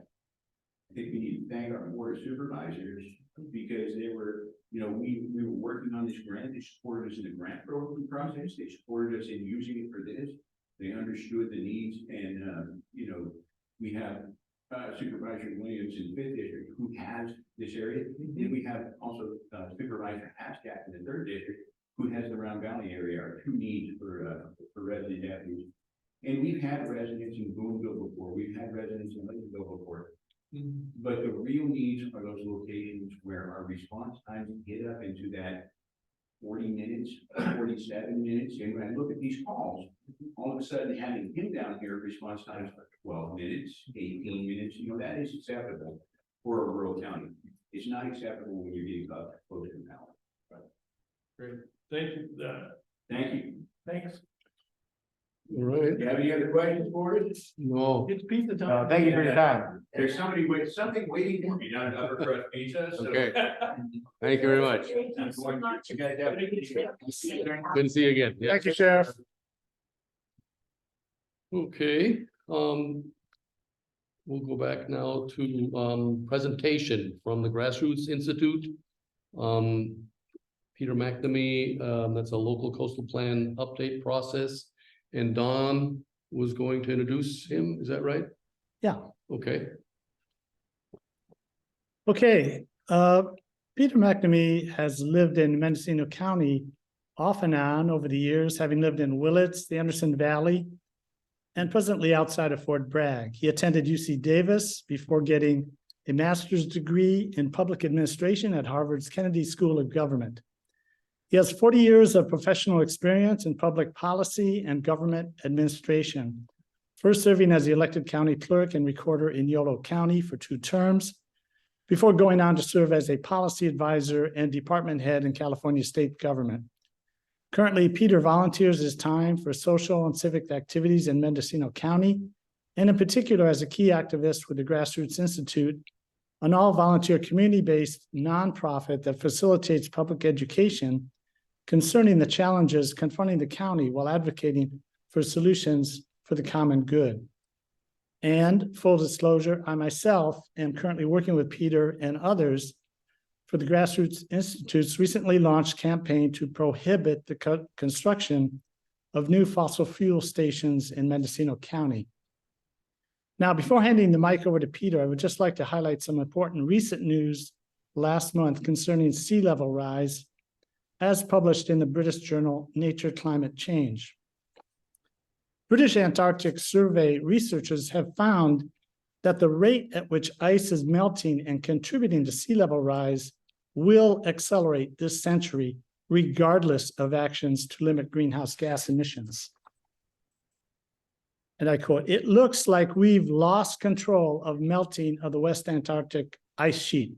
I: think we need to thank our board of supervisors, because they were, we were working on this grant. They supported us in the grant program process. They supported us in using it for this. They understood the needs, and we have Supervisor Williams in the 5th district who has this area. And we have also Supervisor Hashtag in the 3rd district who has the Round Valley area, are 2 needs for resident deputies. And we've had residents in Boonville before. We've had residents in Lakeville before. But the real needs are those locations where our response times get up into that 40 minutes, 47 minutes. And when I look at these calls, all of a sudden having him down here, response times are 12 minutes, 18 minutes, that is acceptable for a rural county. It's not acceptable when you're getting up close to an hour. Right.
B: Great. Thank you for that.
I: Thank you.
F: Thanks.
A: All right.
I: You have any other questions for us?
A: No.
F: It's pizza time.
C: Thank you for your time.
I: There's something waiting for me down at Upper Crust Pizza. So.
A: Okay. Thank you very much.
E: Thank you so much.
I: You guys have
A: Good to see you again. Yeah.
G: Thank you, Sheriff.
A: Okay, we'll go back now to presentation from the Grassroots Institute. Peter McNamee, that's a local coastal plan update process. And Don was going to introduce him, is that right?
G: Yeah.
A: Okay.
G: Okay, Peter McNamee has lived in Mendocino County off and on over the years, having lived in Willits, the Anderson Valley, and presently outside of Fort Bragg. He attended UC Davis before getting a master's degree in public administration at Harvard's Kennedy School of Government. He has 40 years of professional experience in public policy and government administration, first serving as the elected county clerk and recorder in Yolo County for 2 terms, before going on to serve as a policy advisor and department head in California state government. Currently, Peter volunteers his time for social and civic activities in Mendocino County, and in particular as a key activist with the Grassroots Institute, an all-volunteer community-based nonprofit that facilitates public education concerning the challenges confronting the county while advocating for solutions for the common good. And full disclosure, I myself am currently working with Peter and others for the Grassroots Institute's recently launched campaign to prohibit the construction of new fossil fuel stations in Mendocino County. Now, before handing the mic over to Peter, I would just like to highlight some important recent news last month concerning sea level rise, as published in the British journal Nature Climate Change. British Antarctic Survey researchers have found that the rate at which ice is melting and contributing to sea level rise will accelerate this century, regardless of actions to limit greenhouse gas emissions. And I quote, "It looks like we've lost control of melting of the West Antarctic ice sheet,"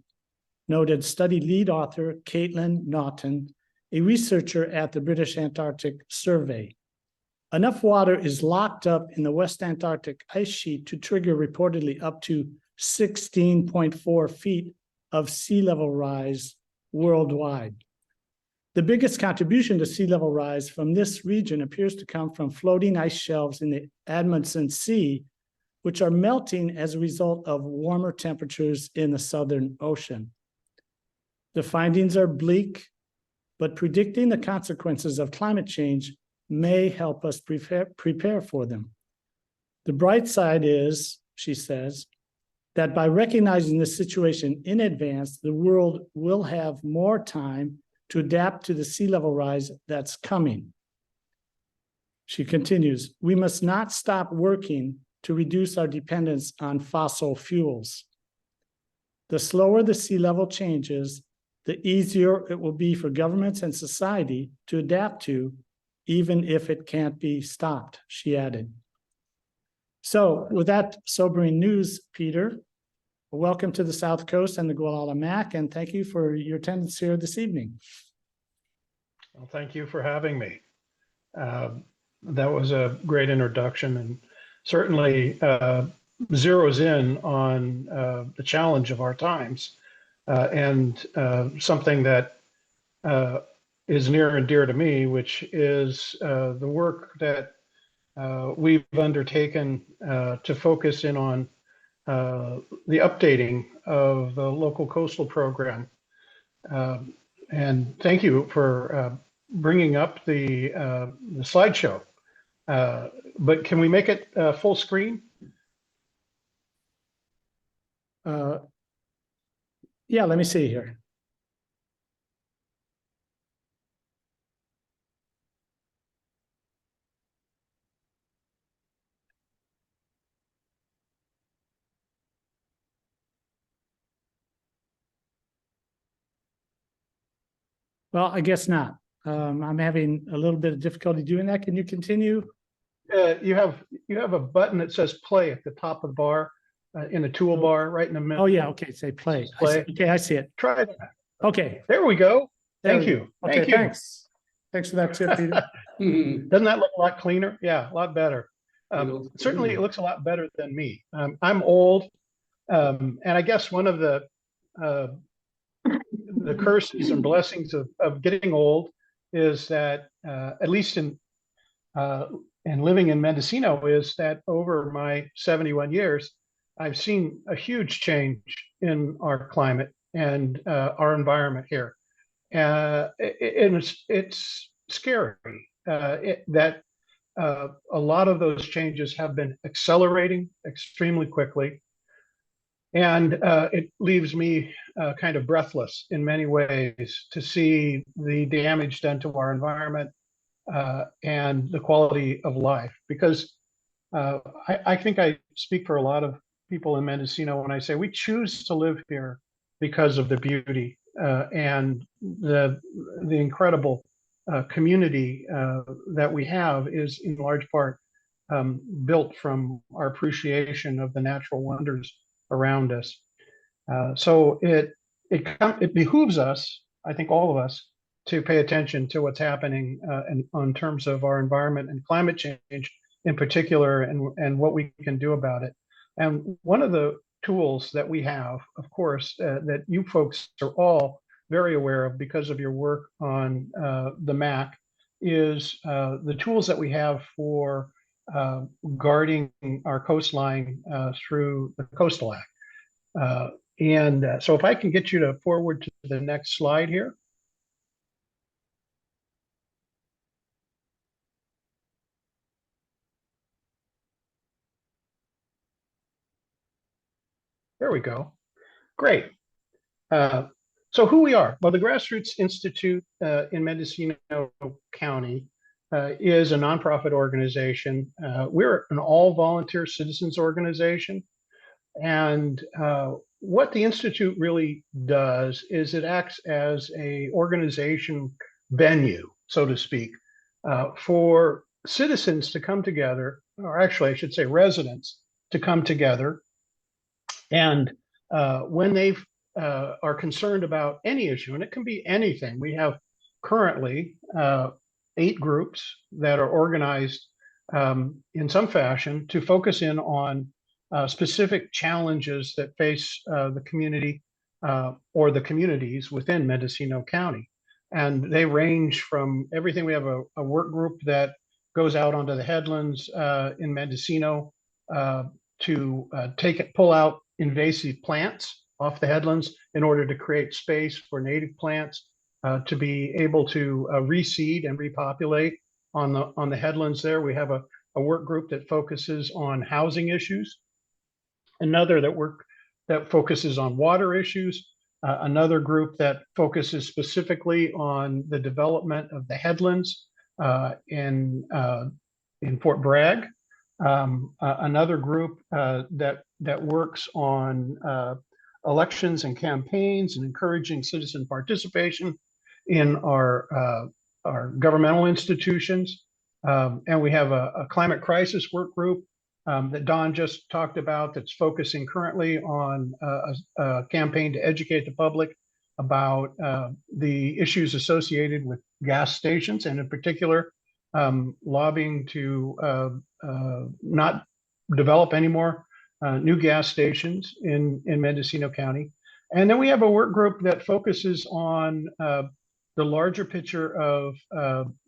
G: noted study lead author Caitlin Naughton, a researcher at the British Antarctic Survey. Enough water is locked up in the West Antarctic ice sheet to trigger reportedly up to 16.4 feet of sea level rise worldwide. The biggest contribution to sea level rise from this region appears to come from floating ice shelves in the Amundsen Sea, which are melting as a result of warmer temperatures in the Southern Ocean. The findings are bleak, but predicting the consequences of climate change may help us prepare for them. The bright side is, she says, that by recognizing the situation in advance, the world will have more time to adapt to the sea level rise that's coming. She continues, "We must not stop working to reduce our dependence on fossil fuels. The slower the sea level changes, the easier it will be for governments and society to adapt to, even if it can't be stopped," she added. So with that sobering news, Peter, welcome to the South Coast and the Gualala Mac, and thank you for your attendance here this evening.
K: Well, thank you for having me. That was a great introduction and certainly zeroes in on the challenge of our times and something that is near and dear to me, which is the work that we've undertaken to focus in on the updating of the local coastal program. And thank you for bringing up the slideshow. But can we make it full screen?
G: Yeah, let me see here. Well, I guess not. I'm having a little bit of difficulty doing that. Can you continue?
K: You have a button that says play at the top of the bar in the toolbar right in the middle.
G: Oh, yeah. Okay. Say play.
K: Play.
G: Okay. I see it.
K: Try that.
G: Okay.
K: There we go.
G: There
K: Thank
G: we
K: you.
G: go. Okay.
K: Thank you.
G: Thanks. Thanks for that tip, Peter.
K: Doesn't that look a lot cleaner? Yeah, a lot better. Certainly it looks a lot better than me. I'm old. And I guess one of the curses and blessings of getting old is that, at least in living in Mendocino, is that over my 71 years, I've seen a huge change in our climate and our environment here. And it's scary that a lot of those changes have been accelerating extremely quickly. And it leaves me kind of breathless in many ways to see the damage done to our environment and the quality of life. Because I think I speak for a lot of people in Mendocino when I say we choose to live here because of the beauty and the incredible community that we have is in large part built from our appreciation of the natural wonders around us. So it behooves us, I think all of us, to pay attention to what's happening in terms of our environment and climate change in particular, and what we can do about it. And one of the tools that we have, of course, that you folks are all very aware of because of your work on the MAC, is the tools that we have for guarding our coastline through the Coastal Act. So if I can get you to forward to the next slide here. There we go. Great. So who we are? Well, the Grassroots Institute in Mendocino County is a nonprofit organization. We're an all-volunteer citizens organization. And what the Institute really does is it acts as a organization venue, so to speak, for citizens to come together, or actually I should say residents to come together. And when they are concerned about any issue, and it can be anything, we have currently 8 groups that are organized in some fashion to focus in on specific challenges that face the community or the communities within Mendocino County. And they range from everything. We have a work group that goes out onto the headlands in Mendocino to pull out invasive plants off the headlands in order to create space for native plants to be able to reseed and repopulate on the headlands there. We have a work group that focuses on housing issues, another that focuses on water issues, another group that focuses specifically on the development of the headlands in Fort Bragg, another group that works on elections and campaigns and encouraging citizen participation in our governmental institutions. And we have a climate crisis work group that Don just talked about that's focusing currently on a campaign to educate the public about the issues associated with gas stations, and in particular, lobbying to not develop any more new gas stations in Mendocino County. And then we have a work group that focuses on the larger picture of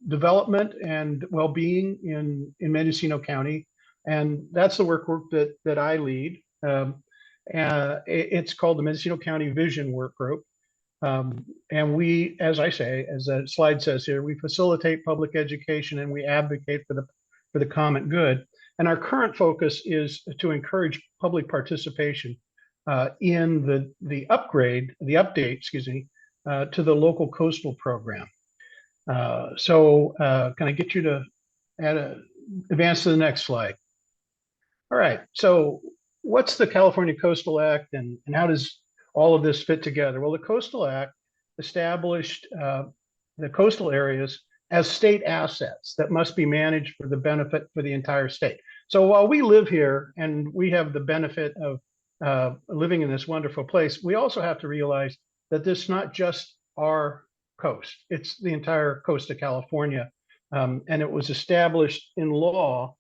K: development and well-being in Mendocino County. And that's the work group that I lead. It's called the Mendocino County Vision Work Group. And we, as I say, as the slide says here, we facilitate public education and we advocate for the common good. And our current focus is to encourage public participation in the update, to the local coastal program. So can I get you to advance to the next slide? All right, so what's the California Coastal Act and how does all of this fit together? Well, the Coastal Act established the coastal areas as state assets that must be managed for the benefit for the entire state. So while we live here and we have the benefit of living in this wonderful place, we also have to realize that this is not just our coast, it's the entire coast of California. And it was established in law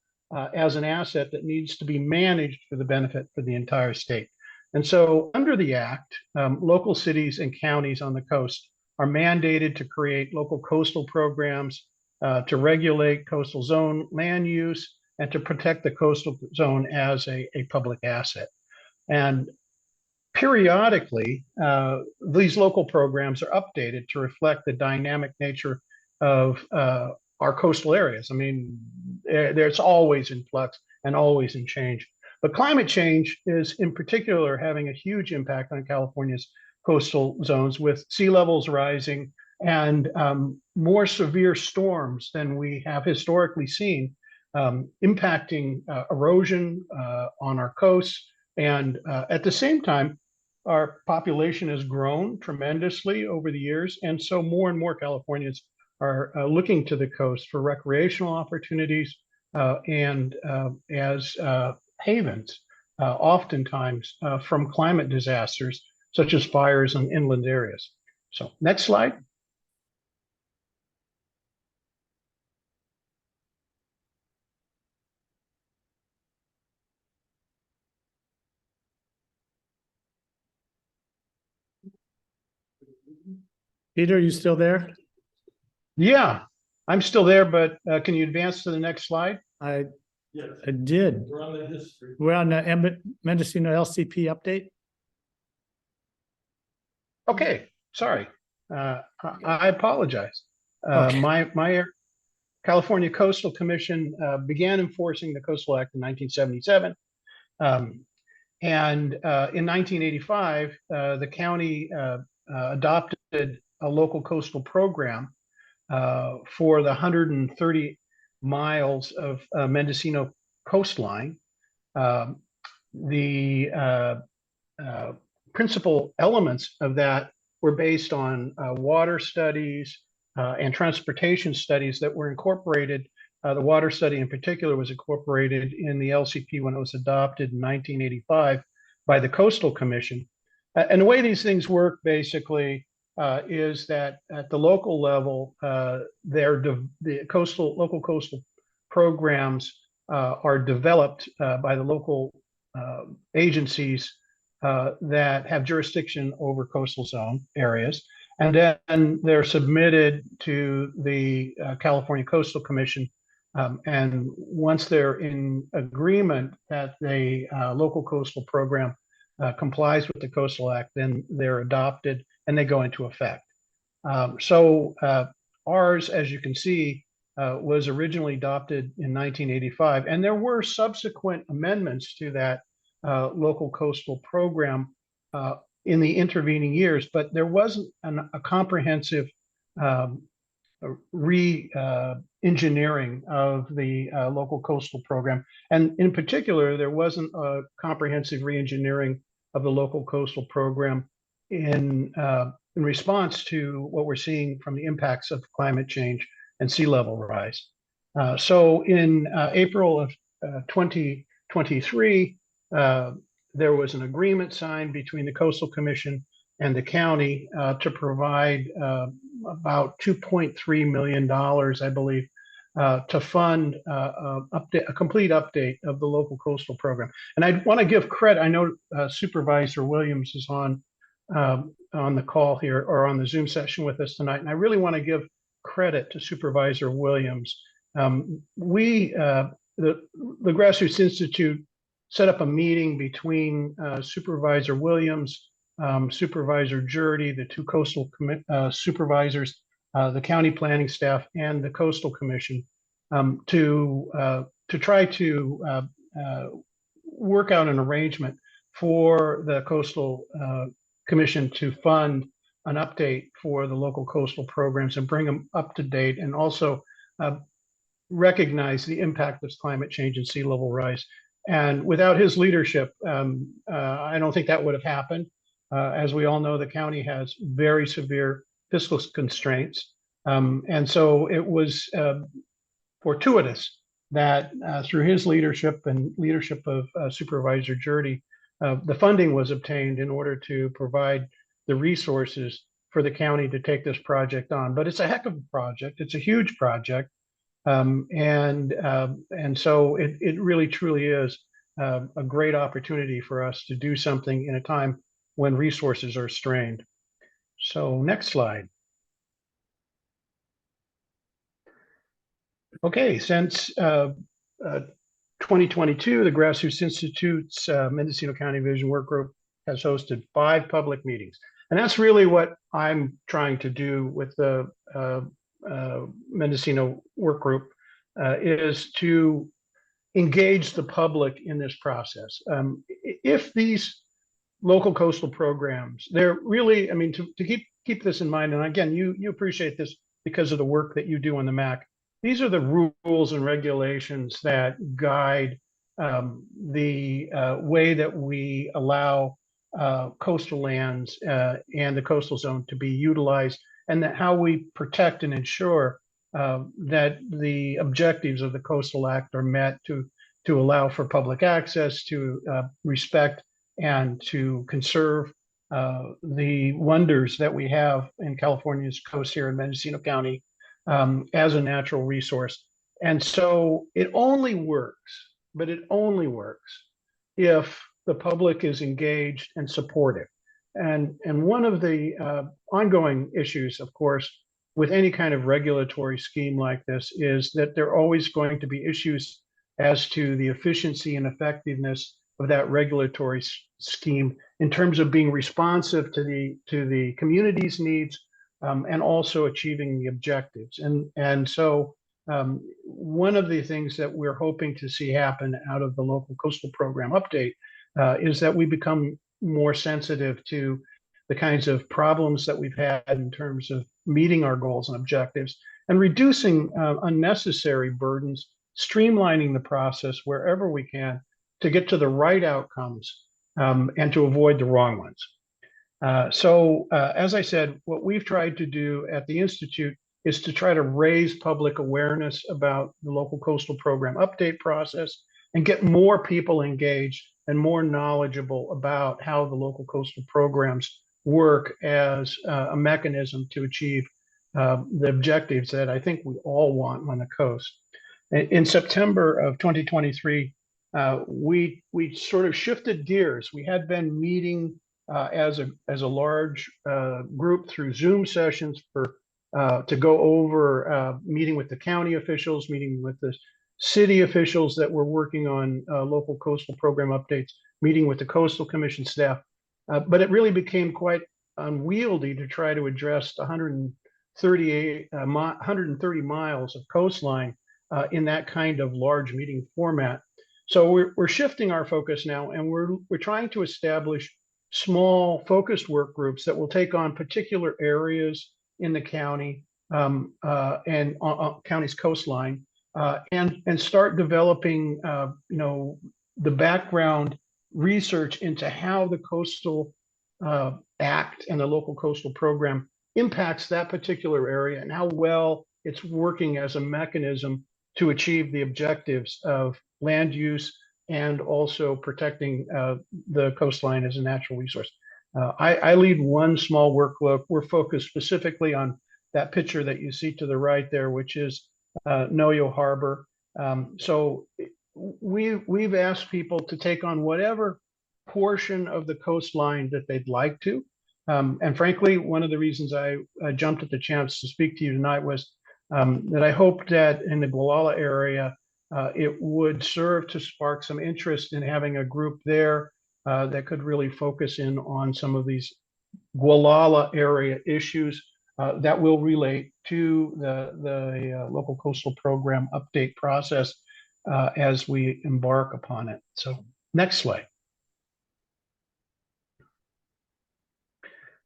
K: as an asset that needs to be managed for the benefit for the entire state. And so under the act, local cities and counties on the coast are mandated to create local coastal programs to regulate coastal zone land use and to protect the coastal zone as a public asset. And periodically, these local programs are updated to reflect the dynamic nature of our coastal areas. I mean, there's always in flux and always in change. But climate change is in particular having a huge impact on California's coastal zones, with sea levels rising and more severe storms than we have historically seen, impacting erosion on our coasts. And at the same time, our population has grown tremendously over the years. And so more and more Californians are looking to the coast for recreational opportunities and as havens, oftentimes from climate disasters, such as fires in inland areas. So next slide.
G: Peter, are you still there?
K: Yeah, I'm still there, but can you advance to the next slide?
G: I
B: Yes,
G: did.
B: we're on the history.
G: We're on the Mendocino LCP update.
K: Okay, sorry. I apologize.
G: Okay.
K: My California Coastal Commission began enforcing the Coastal Act in 1977. And in 1985, the county adopted a local coastal program for the 130 miles of Mendocino coastline. The principal elements of that were based on water studies and transportation studies that were incorporated. The water study in particular was incorporated in the LCP when it was adopted in 1985 by the Coastal Commission. And the way these things work basically is that at the local level, the local coastal programs are developed by the local agencies that have jurisdiction over coastal zone areas. And then they're submitted to the California Coastal Commission. And once they're in agreement that the local coastal program complies with the Coastal Act, then they're adopted and they go into effect. So ours, as you can see, was originally adopted in 1985, and there were subsequent amendments to that local coastal program in the intervening years, but there wasn't a comprehensive re-engineering of the local coastal program. And in particular, there wasn't a comprehensive re-engineering of the local coastal program in response to what we're seeing from the impacts of climate change and sea level rise. So in April of 2023, there was an agreement signed between the Coastal Commission and the county to provide about $2.3 million, I believe, to fund a complete update of the local coastal program. And I want to give credit. I know Supervisor Williams is on the call here or on the Zoom session with us tonight, and I really want to give credit to Supervisor Williams. The Grassroots Institute set up a meeting between Supervisor Williams, Supervisor Jurdy, the two coastal supervisors, the county planning staff, and the Coastal Commission to try to work out an arrangement for the Coastal Commission to fund an update for the local coastal programs and bring them up to date, and also recognize the impact of climate change and sea level rise. And without his leadership, I don't think that would have happened. As we all know, the county has very severe fiscal constraints. And so it was fortuitous that through his leadership and leadership of Supervisor Jurdy, the funding was obtained in order to provide the resources for the county to take this project on. But it's a heck of a project. It's a huge project. And so it really truly is a great opportunity for us to do something in a time when resources are strained. So next slide. Okay, since 2022, the Grassroots Institute's Mendocino County Vision Work Group has hosted 5 public meetings. And that's really what I'm trying to do with the Mendocino Work Group, is to engage the public in this process. If these local coastal programs, they're really, I mean, to keep this in mind, and again, you appreciate this because of the work that you do on the MAC. These are the rules and regulations that guide the way that we allow coastal lands and the coastal zone to be utilized, and that how we protect and ensure that the objectives of the Coastal Act are met to allow for public access, to respect and to conserve the wonders that we have in California's coast here in Mendocino County as a natural resource. And so it only works, but it only works if the public is engaged and supportive. And one of the ongoing issues, of course, with any kind of regulatory scheme like this is that there are always going to be issues as to the efficiency and effectiveness of that regulatory scheme in terms of being responsive to the community's needs and also achieving the objectives. And so one of the things that we're hoping to see happen out of the local coastal program update is that we become more sensitive to the kinds of problems that we've had in terms of meeting our goals and objectives and reducing unnecessary burdens, streamlining the process wherever we can to get to the right outcomes and to avoid the wrong ones. So as I said, what we've tried to do at the Institute is to try to raise public awareness about the local coastal program update process and get more people engaged and more knowledgeable about how the local coastal programs work as a mechanism to achieve the objectives that I think we all want on the coast. In September of 2023, we sort of shifted gears. We had been meeting as a large group through Zoom sessions to go over meeting with the county officials, meeting with the city officials that were working on local coastal program updates, meeting with the Coastal Commission staff. But it really became quite unwieldy to try to address the 130 miles of coastline in that kind of large meeting format. So we're shifting our focus now, and we're trying to establish small focused work groups that will take on particular areas in the county and on county's coastline, and start developing, the background research into how the Coastal Act and the local coastal program impacts that particular area and how well it's working as a mechanism to achieve the objectives of land use and also protecting the coastline as a natural resource. I lead one small work group. We're focused specifically on that picture that you see to the right there, which is Noyo Harbor. So we've asked people to take on whatever portion of the coastline that they'd like to. And frankly, one of the reasons I jumped at the chance to speak to you tonight was that I hoped that in the Gualala area, it would serve to spark some interest in having a group there that could really focus in on some of these Gualala area issues that will relate to the local coastal program update process as we embark upon it. So next slide.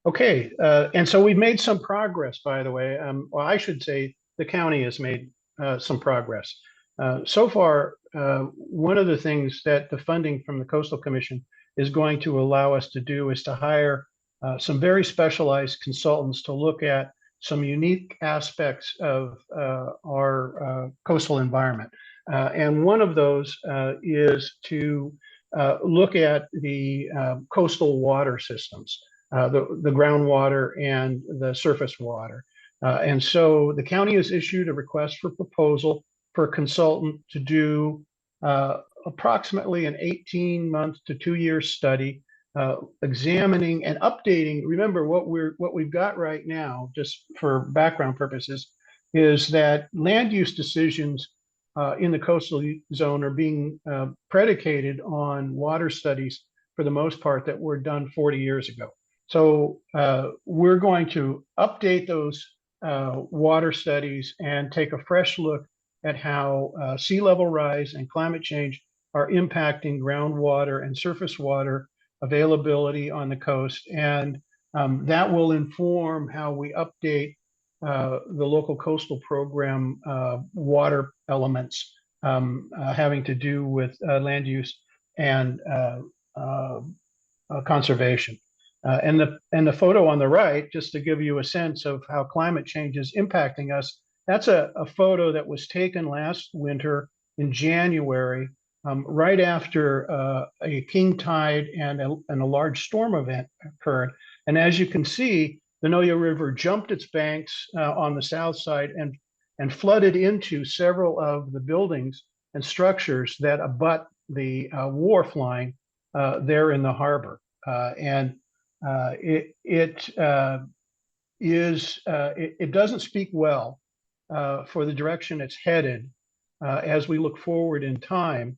K: Okay, and so we've made some progress, by the way. Well, I should say the county has made some progress. So far, one of the things that the funding from the Coastal Commission is going to allow us to do is to hire some very specialized consultants to look at some unique aspects of our coastal environment. And one of those is to look at the coastal water systems, the groundwater and the surface water. And so the county has issued a request for proposal for a consultant to do approximately an 18-month to 2-year study, examining and updating. Remember, what we've got right now, just for background purposes, is that land use decisions in the coastal zone are being predicated on water studies for the most part that were done 40 years ago. So we're going to update those water studies and take a fresh look at how sea level rise and climate change are impacting groundwater and surface water availability on the coast. And that will inform how we update the local coastal program water elements having to do with land use and conservation. And the photo on the right, just to give you a sense of how climate change is impacting us, that's a photo that was taken last winter in January, right after a king tide and a large storm event occurred. And as you can see, the Noyo River jumped its banks on the south side and flooded into several of the buildings and structures that abut the wharf line there in the harbor. It doesn't speak well for the direction it's headed as we look forward in time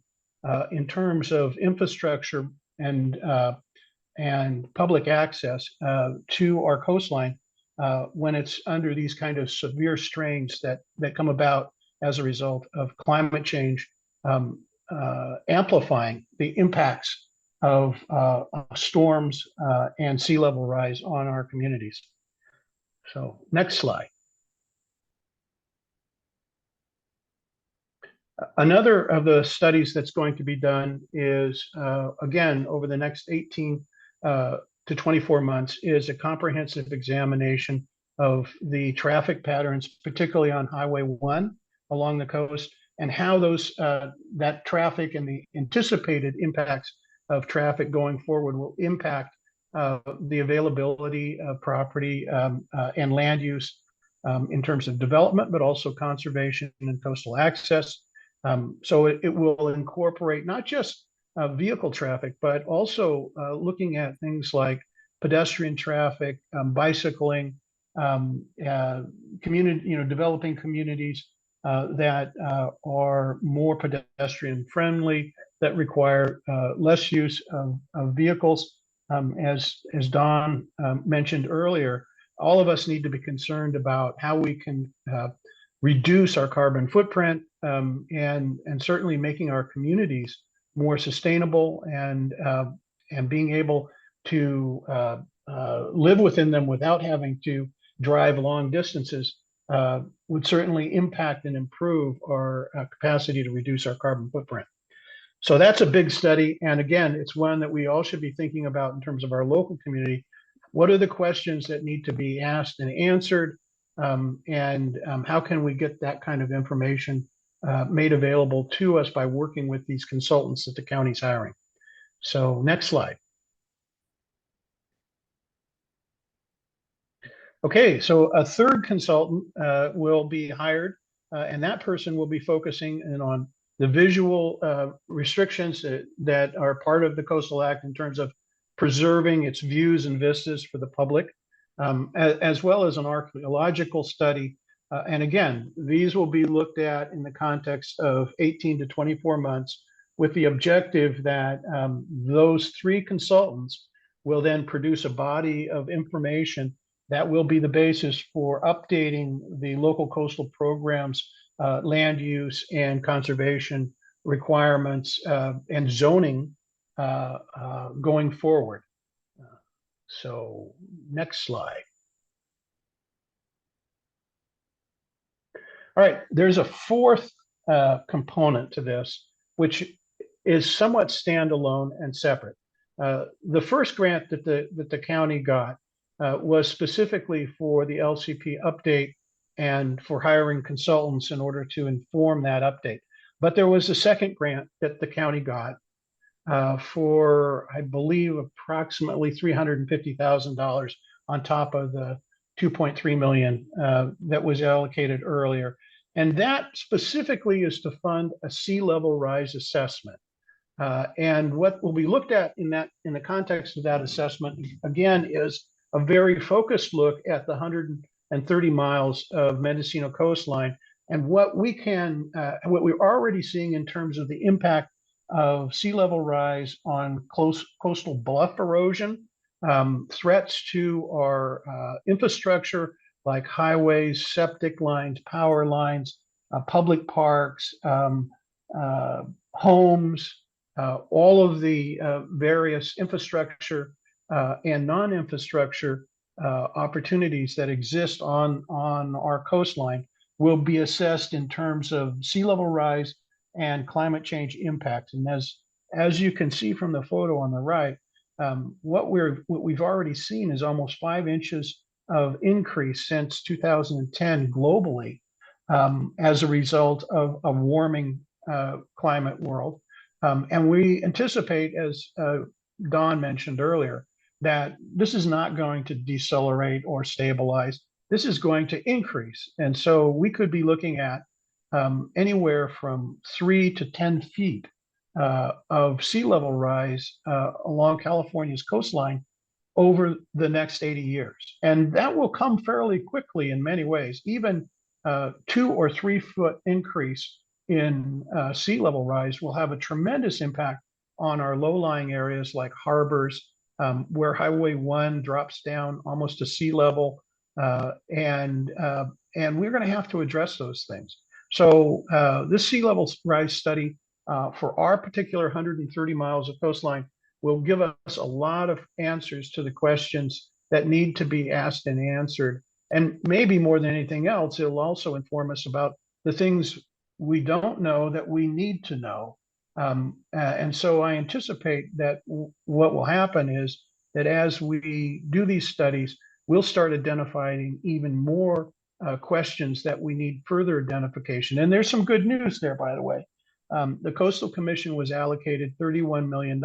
K: in terms of infrastructure and public access to our coastline when it's under these kind of severe strains that come about as a result of climate change amplifying the impacts of storms and sea level rise on our communities. So next slide. Another of the studies that's going to be done is, again, over the next 18 to 24 months, is a comprehensive examination of the traffic patterns, particularly on Highway 1 along the coast, and how those that traffic and the anticipated impacts of traffic going forward will impact the availability of property and land use in terms of development, but also conservation and coastal access. So it will incorporate not just vehicle traffic, but also looking at things like pedestrian traffic, bicycling, community, developing communities that are more pedestrian friendly, that require less use of vehicles. As Don mentioned earlier, all of us need to be concerned about how we can reduce our carbon footprint and certainly making our communities more sustainable and being able to live within them without having to drive long distances would certainly impact and improve our capacity to reduce our carbon footprint. So that's a big study. And again, it's one that we all should be thinking about in terms of our local community. What are the questions that need to be asked and answered? How can we get that kind of information made available to us by working with these consultants that the county's hiring? So next slide. Okay, so a third consultant will be hired, and that person will be focusing in on the visual restrictions that are part of the Coastal Act in terms of preserving its views and vistas for the public, as well as an archaeological study. And again, these will be looked at in the context of 18 to 24 months with the objective that those three consultants will then produce a body of information that will be the basis for updating the local coastal programs, land use and conservation requirements and zoning going forward. So next slide. All right, there's a fourth component to this, which is somewhat standalone and separate. The first grant that the county got was specifically for the LCP update and for hiring consultants in order to inform that update. But there was a second grant that the county got for, I believe, approximately $350,000 on top of the $2.3 million that was allocated earlier. And that specifically is to fund a sea level rise assessment. And what will be looked at in the context of that assessment, again, is a very focused look at the 130 miles of Mendocino coastline and what we're already seeing in terms of the impact of sea level rise on coastal bluff erosion, threats to our infrastructure like highways, septic lines, power lines, public parks, homes, all of the various infrastructure and non-infrastructure opportunities that exist on our coastline will be assessed in terms of sea level rise and climate change impacts. And as you can see from the photo on the right, what we've already seen is almost 5 inches of increase since 2010 globally, as a result of a warming climate world. And we anticipate, as Don mentioned earlier, that this is not going to decelerate or stabilize. This is going to increase. And so we could be looking at anywhere from 3 to 10 feet of sea level rise along California's coastline over the next 80 years. And that will come fairly quickly in many ways. Even 2 or 3 foot increase in sea level rise will have a tremendous impact on our low-lying areas like harbors, where Highway 1 drops down almost to sea level, and we're going to have to address those things. So this sea level rise study for our particular 130 miles of coastline will give us a lot of answers to the questions that need to be asked and answered. And maybe more than anything else, it'll also inform us about the things we don't know that we need to know. And so I anticipate that what will happen is that as we do these studies, we'll start identifying even more questions that we need further identification. And there's some good news there, by the way. The Coastal Commission was allocated $31 million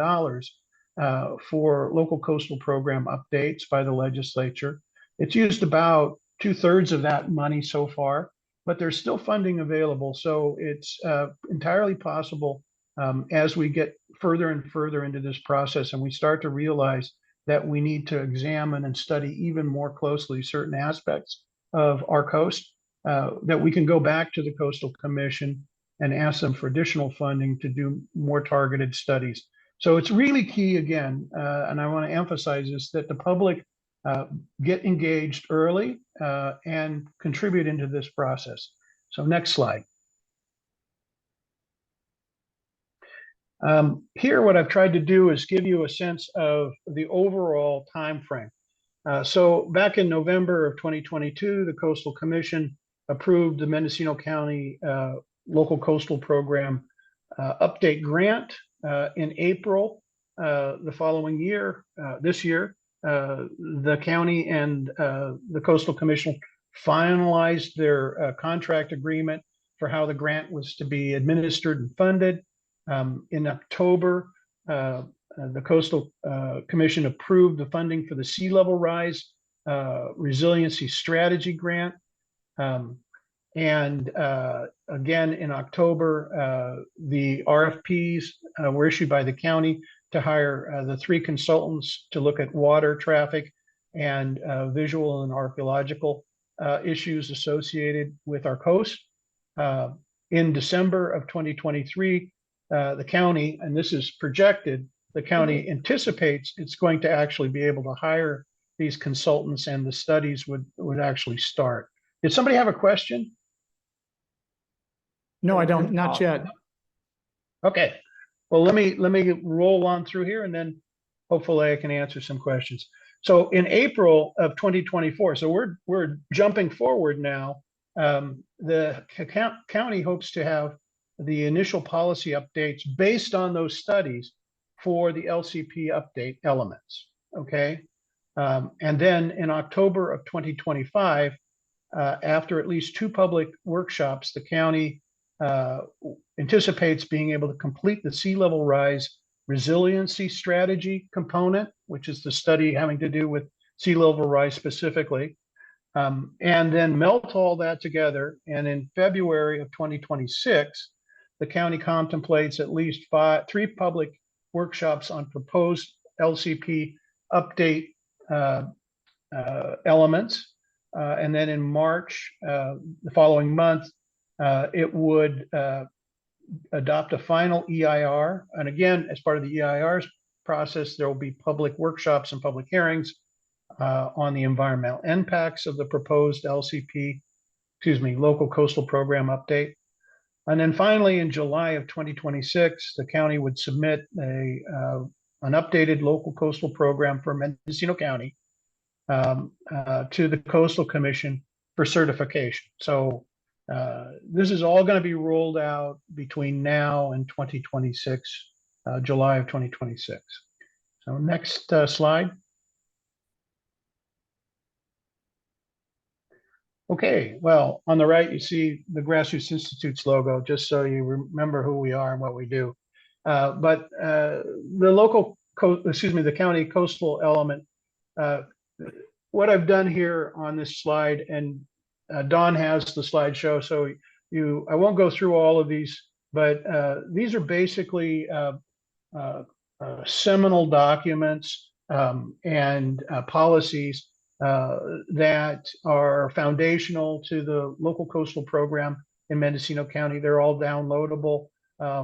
K: for local coastal program updates by the legislature. It's used about 2/3 of that money so far, but there's still funding available. So it's entirely possible, as we get further and further into this process and we start to realize that we need to examine and study even more closely certain aspects of our coast, that we can go back to the Coastal Commission and ask them for additional funding to do more targeted studies. So it's really key, again, and I want to emphasize this, that the public get engaged early and contribute into this process. So next slide. Here, what I've tried to do is give you a sense of the overall time frame. So back in November of 2022, the Coastal Commission approved the Mendocino County Local Coastal Program Update Grant. In April the following year, this year, the county and the Coastal Commission finalized their contract agreement for how the grant was to be administered and funded. In October, the Coastal Commission approved the funding for the Sea Level Rise Resiliency Strategy Grant. And again, in October, the RFPs were issued by the county to hire the 3 consultants to look at water traffic and visual and archaeological issues associated with our coast. In December of 2023, the county, and this is projected, the county anticipates it's going to actually be able to hire these consultants and the studies would actually start. Did somebody have a question?
G: No, I don't, not yet.
K: Okay, well, let me roll on through here and then hopefully I can answer some questions. So in April of 2024, so we're jumping forward now. The county hopes to have the initial policy updates based on those studies for the LCP update elements, okay? And then in October of 2025, after at least 2 public workshops, the county anticipates being able to complete the sea level rise resiliency strategy component, which is the study having to do with sea level rise specifically, and then melt all that together. And in February of 2026, the county contemplates at least 3 public workshops on proposed LCP update elements. And then in March, the following month, it would adopt a final EIR. And again, as part of the EIR's process, there will be public workshops and public hearings on the environmental impacts of the proposed LCP. local coastal program update. And then finally, in July of 2026, the county would submit an updated local coastal program for Mendocino County to the Coastal Commission for certification. So this is all going to be rolled out between now and 2026, July of 2026. So next slide. Okay, well, on the right, you see the Grassroots Institute's logo, just so you remember who we are and what we do. But the county coastal element, what I've done here on this slide, and Don has the slideshow, so I won't go through all of these, but these are basically seminal documents and policies that are foundational to the local coastal program in Mendocino County. They're all downloadable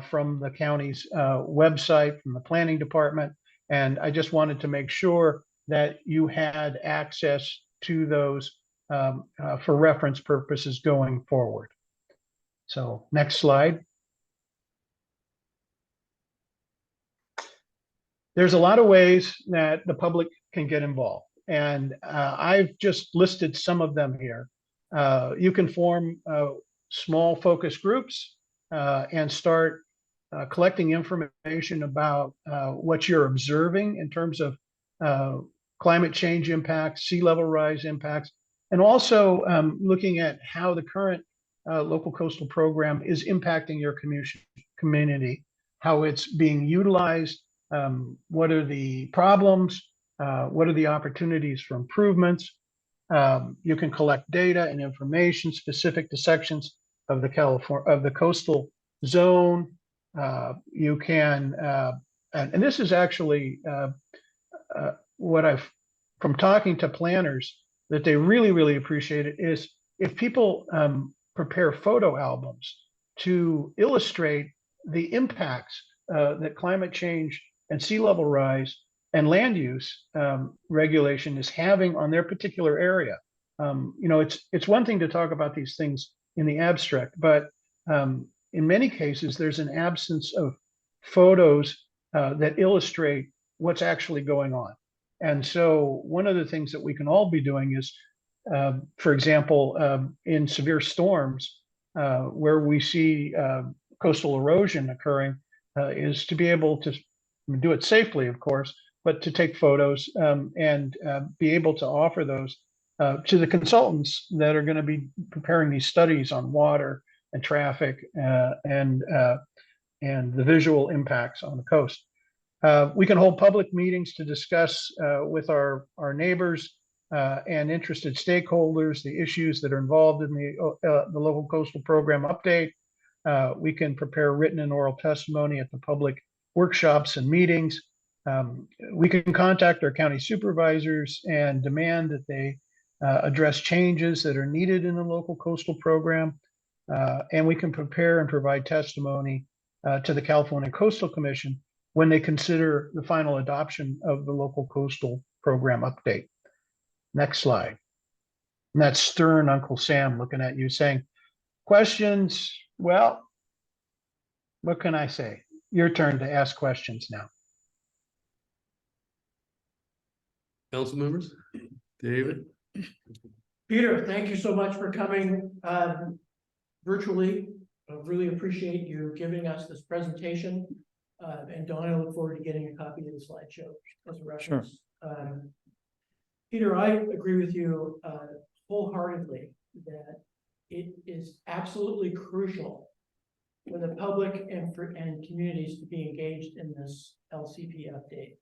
K: from the county's website, from the planning department. And I just wanted to make sure that you had access to those for reference purposes going forward. So next slide. There's a lot of ways that the public can get involved. And I've just listed some of them here. You can form small focus groups and start collecting information about what you're observing in terms of climate change impacts, sea level rise impacts, and also looking at how the current local coastal program is impacting your community, how it's being utilized, what are the problems, what are the opportunities for improvements. You can collect data and information specific to sections of the coastal zone. You can, and this is actually what from talking to planners, that they really appreciate it, is if people prepare photo albums to illustrate the impacts that climate change and sea level rise and land use regulation is having on their particular area. It's one thing to talk about these things in the abstract, but in many cases, there's an absence of photos that illustrate what's actually going on. And so one of the things that we can all be doing is, for example, in severe storms, where we see coastal erosion occurring, is to be able to do it safely, of course, but to take photos and be able to offer those to the consultants that are going to be preparing these studies on water and traffic and the visual impacts on the coast. We can hold public meetings to discuss with our neighbors and interested stakeholders the issues that are involved in the local coastal program update. We can prepare written and oral testimony at the public workshops and meetings. We can contact our county supervisors and demand that they address changes that are needed in the local coastal program. And we can prepare and provide testimony to the California Coastal Commission when they consider the final adoption of the local coastal program update. Next slide. And that's stern Uncle Sam looking at you saying, questions? Well, what can I say? Your turn to ask questions now.
A: Council members, David.
F: Peter, thank you so much for coming virtually. I really appreciate you giving us this presentation. And Don, I look forward to getting a copy of the slideshow as a reference. Sure. Peter, I agree with you wholeheartedly that it is absolutely crucial for the public and communities to be engaged in this LCP update.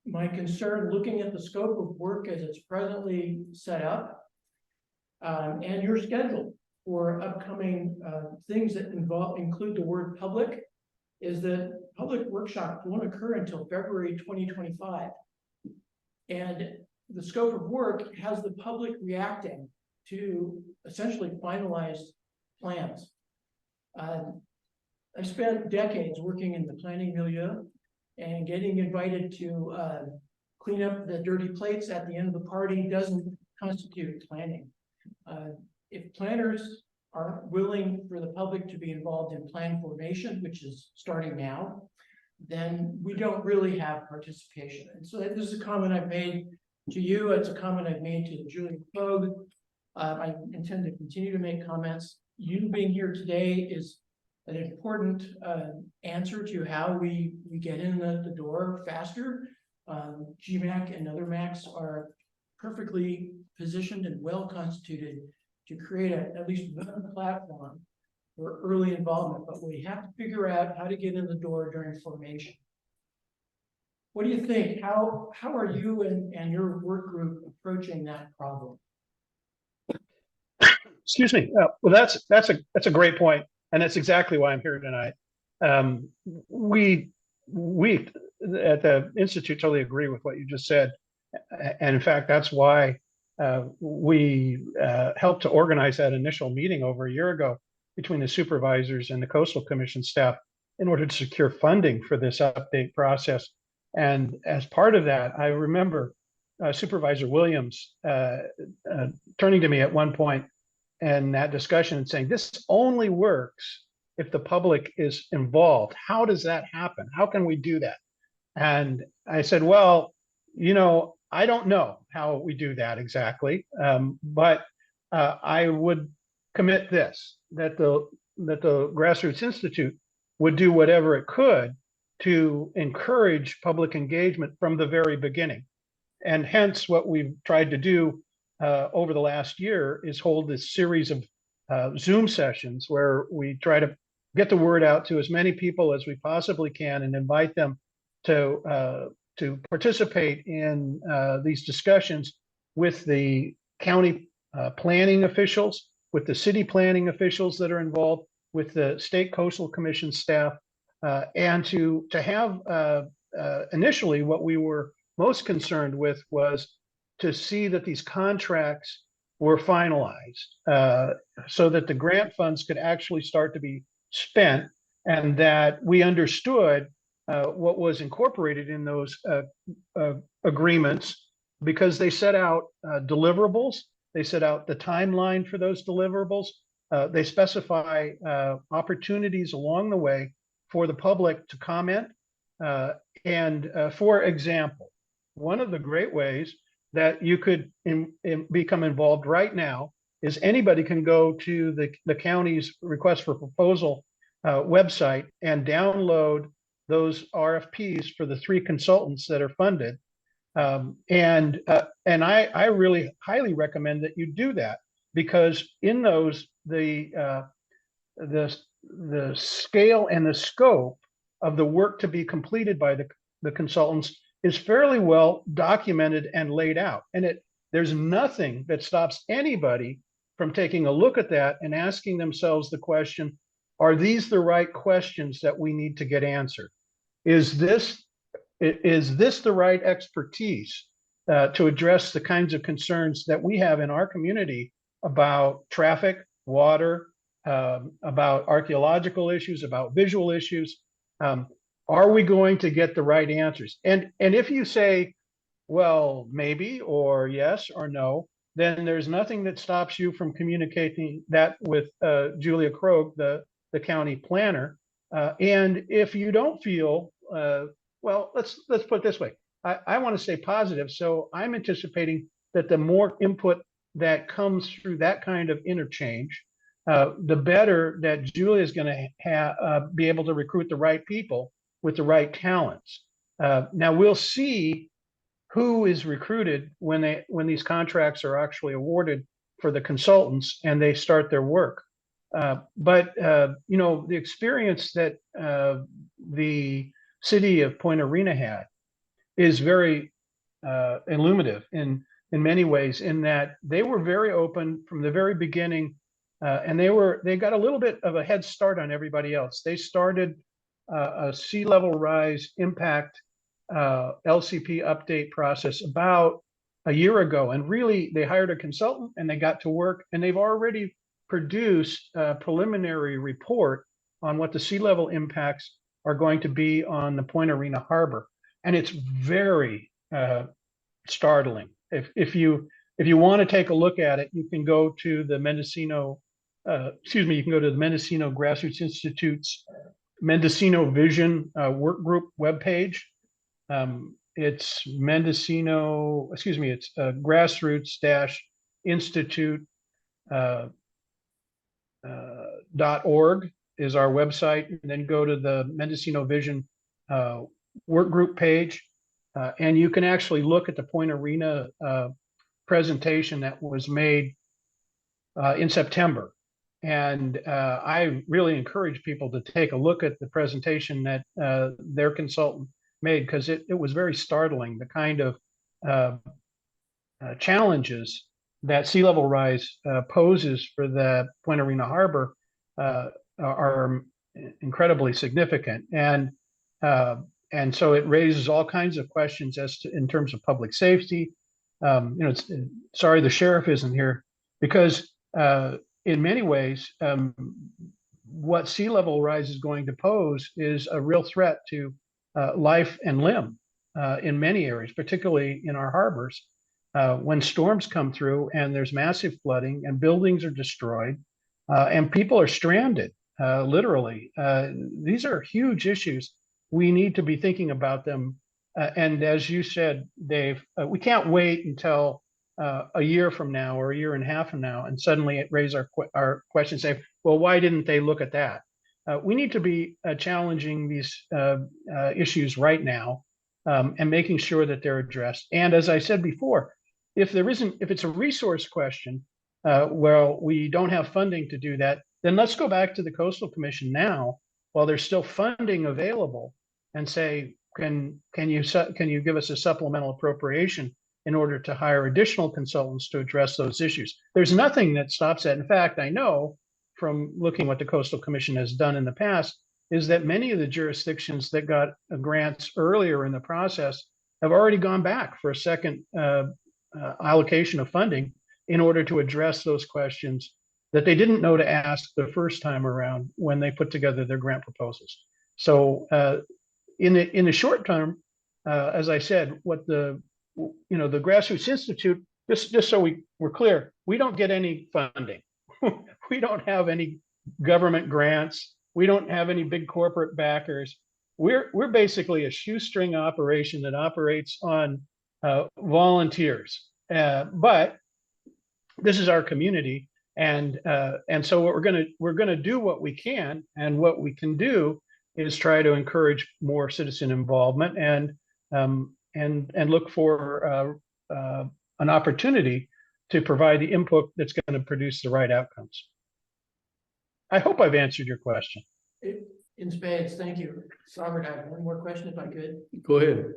F: My concern, looking at the scope of work as it's presently set up, and your schedule for upcoming things that include the word public, is that public workshops won't occur until February 2025. And the scope of work has the public reacting to essentially finalized plans. I spent decades working in the planning milieu and getting invited to clean up the dirty plates at the end of the party doesn't constitute planning. If planners are willing for the public to be involved in plan formation, which is starting now, then we don't really have participation. And so this is a comment I've made to you. It's a comment I've made to Julie Krogh. I intend to continue to make comments. You being here today is an important answer to how we get in the door faster. GMAC and other MACs are perfectly positioned and well constituted to create at least one platform for early involvement, but we have to figure out how to get in the door during formation. What do you think? How are you and your work group approaching that problem?
K: Excuse me. Well, that's a great point, and that's exactly why I'm here tonight. We at the Institute totally agree with what you just said, and in fact, that's why we helped to organize that initial meeting over a year ago between the supervisors and the Coastal Commission staff in order to secure funding for this update process. And as part of that, I remember Supervisor Williams turning to me at one point in that discussion and saying, this only works if the public is involved. How does that happen? How can we do that? And I said, well, you know, I don't know how we do that exactly, but I would commit this, that the Grassroots Institute would do whatever it could to encourage public engagement from the very beginning. And hence what we've tried to do over the last year is hold this series of Zoom sessions where we try to get the word out to as many people as we possibly can and invite them to participate in these discussions with the county planning officials, with the city planning officials that are involved, with the state coastal commission staff, and to have initially what we were most concerned with was to see that these contracts were finalized so that the grant funds could actually start to be spent, and that we understood what was incorporated in those agreements, because they set out deliverables, they set out the timeline for those deliverables, they specify opportunities along the way for the public to comment. And for example, one of the great ways that you could become involved right now is anybody can go to the county's request for proposal website and download those RFPs for the 3 consultants that are funded. And I really highly recommend that you do that, because in those, the scale and the scope of the work to be completed by the consultants is fairly well documented and laid out. And there's nothing that stops anybody from taking a look at that and asking themselves the question, are these the right questions that we need to get answered? Is this the right expertise to address the kinds of concerns that we have in our community about traffic, water, about archaeological issues, about visual issues? Are we going to get the right answers? And if you say, well, maybe, or yes, or no, then there's nothing that stops you from communicating that with Julia Krogh, the county planner. And if you don't feel, well, let's put it this way. I want to stay positive. So I'm anticipating that the more input that comes through that kind of interchange, the better that Julia is going to be able to recruit the right people with the right talents. Now we'll see who is recruited when these contracts are actually awarded for the consultants and they start their work. But you know, the experience that the city of Point Arena had is very illuminative in many ways, in that they were very open from the very beginning, and they got a little bit of a head start on everybody else. They started a sea level rise impact LCP update process about a year ago, and really they hired a consultant and they got to work, and they've already produced a preliminary report on what the sea level impacts are going to be on the Point Arena Harbor. And it's very startling. If you if you want to take a look at it, you can go to the Mendocino, you can go to the Mendocino Grassroots Institute's Mendocino Vision Work Group webpage. It's Mendocino, it's grassroots-institute .org is our website, and then go to the Mendocino Vision Work Group page. And you can actually look at the Point Arena presentation that was made in September. And I really encourage people to take a look at the presentation that their consultant made, because it was very startling, the kind of challenges that sea level rise poses for the Point Arena Harbor are incredibly significant. And so it raises all kinds of questions as to in terms of public safety. Sorry the sheriff isn't here, because in many ways, what sea level rise is going to pose is a real threat to life and limb in many areas, particularly in our harbors. When storms come through and there's massive flooding and buildings are destroyed and people are stranded, literally. These are huge issues. We need to be thinking about them. And as you said, Dave, we can't wait until a year from now or a year and a half from now and suddenly raise our question, say, well, why didn't they look at that? We need to be challenging these issues right now and making sure that they're addressed. And as I said before, if it's a resource question, well, we don't have funding to do that, then let's go back to the Coastal Commission now while there's still funding available and say, can you give us a supplemental appropriation in order to hire additional consultants to address those issues? There's nothing that stops that. In fact, I know from looking what the Coastal Commission has done in the past is that many of the jurisdictions that got grants earlier in the process have already gone back for a second allocation of funding in order to address those questions that they didn't know to ask the first time around when they put together their grant proposals. So in the short term, as I said, what the Grassroots Institute, just so we're clear, we don't get any funding. We don't have any government grants. We don't have any big corporate backers. We're basically a shoestring operation that operates on volunteers. But this is our community, and so what we're gonna do what we can, and what we can do is try to encourage more citizen involvement and look for an opportunity to provide the input that's going to produce the right outcomes. I hope I've answered your question.
F: In spades, thank you. Robert, I have one more question if I could.
A: Go ahead.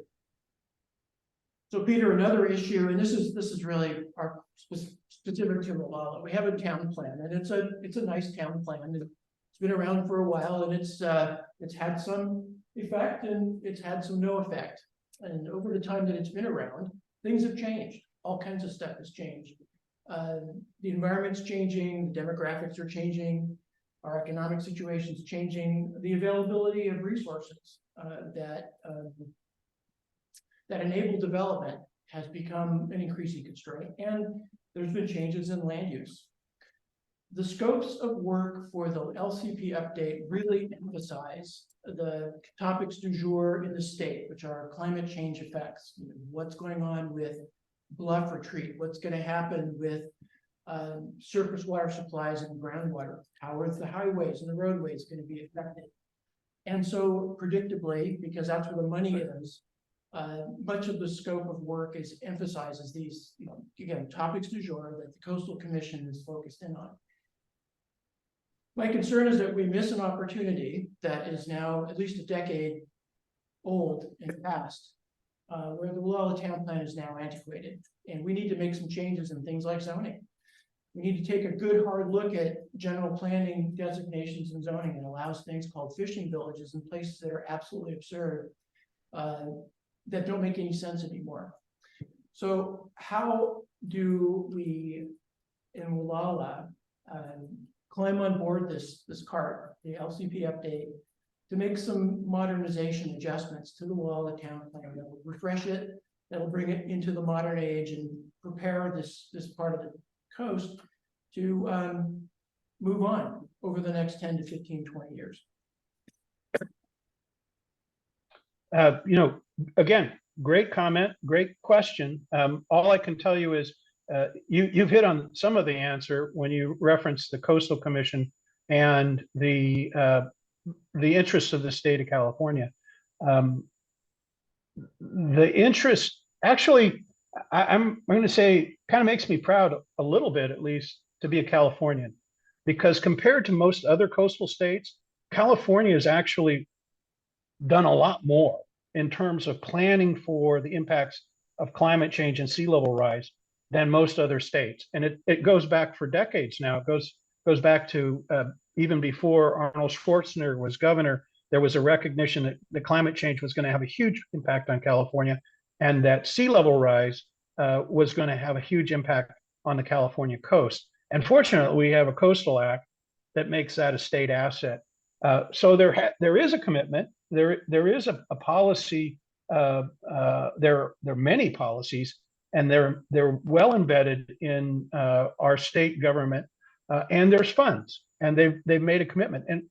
F: So Peter, another issue, and this is really our specific to Malala. We have a town plan, and it's a nice town plan. It's been around for a while, and it's had some effect and it's had some no effect. And over the time that it's been around, things have changed. All kinds of stuff has changed. The environment's changing, the demographics are changing, our economic situation's changing, the availability of resources that enable development has become an increasing constraint, and there's been changes in land use. The scopes of work for the LCP update really emphasize the topics du jour in the state, which are climate change effects, what's going on with bluff retreat, what's going to happen with surface water supplies and groundwater, how are the highways and the roadways going to be affected. And so predictably, because that's where the money is, much of the scope of work emphasizes these, again, topics du jour that the Coastal Commission is focused in on. My concern is that we miss an opportunity that is now at least a decade old and past, where the Malala Town Plan is now antiquated, and we need to make some changes in things like zoning. We need to take a good hard look at general planning designations and zoning that allows things called fishing villages in places that are absolutely absurd, that don't make any sense anymore. So how do we in Malala climb on board this cart, the LCP update, to make some modernization adjustments to the Malala Town Plan that will refresh it, that'll bring it into the modern age and prepare this part of the coast to move on over the next 10 to 15, 20 years.
K: Again, great comment, great question. All I can tell you is you've hit on some of the answer when you reference the Coastal Commission and the interests of the state of California. The interest, actually, I'm going to say, kind of makes me proud a little bit, at least, to be a Californian, because compared to most other coastal states, California has actually done a lot more in terms of planning for the impacts of climate change and sea level rise than most other states. And it goes back for decades now. It goes back to even before Arnold Schwarzenegger was governor. There was a recognition that the climate change was going to have a huge impact on California, and that sea level rise was going to have a huge impact on the California coast. And fortunately, we have a coastal act that makes that a state asset. So there is a commitment. There is a policy. There are many policies, and they're well embedded in our state government. And there's funds, and they've made a commitment. And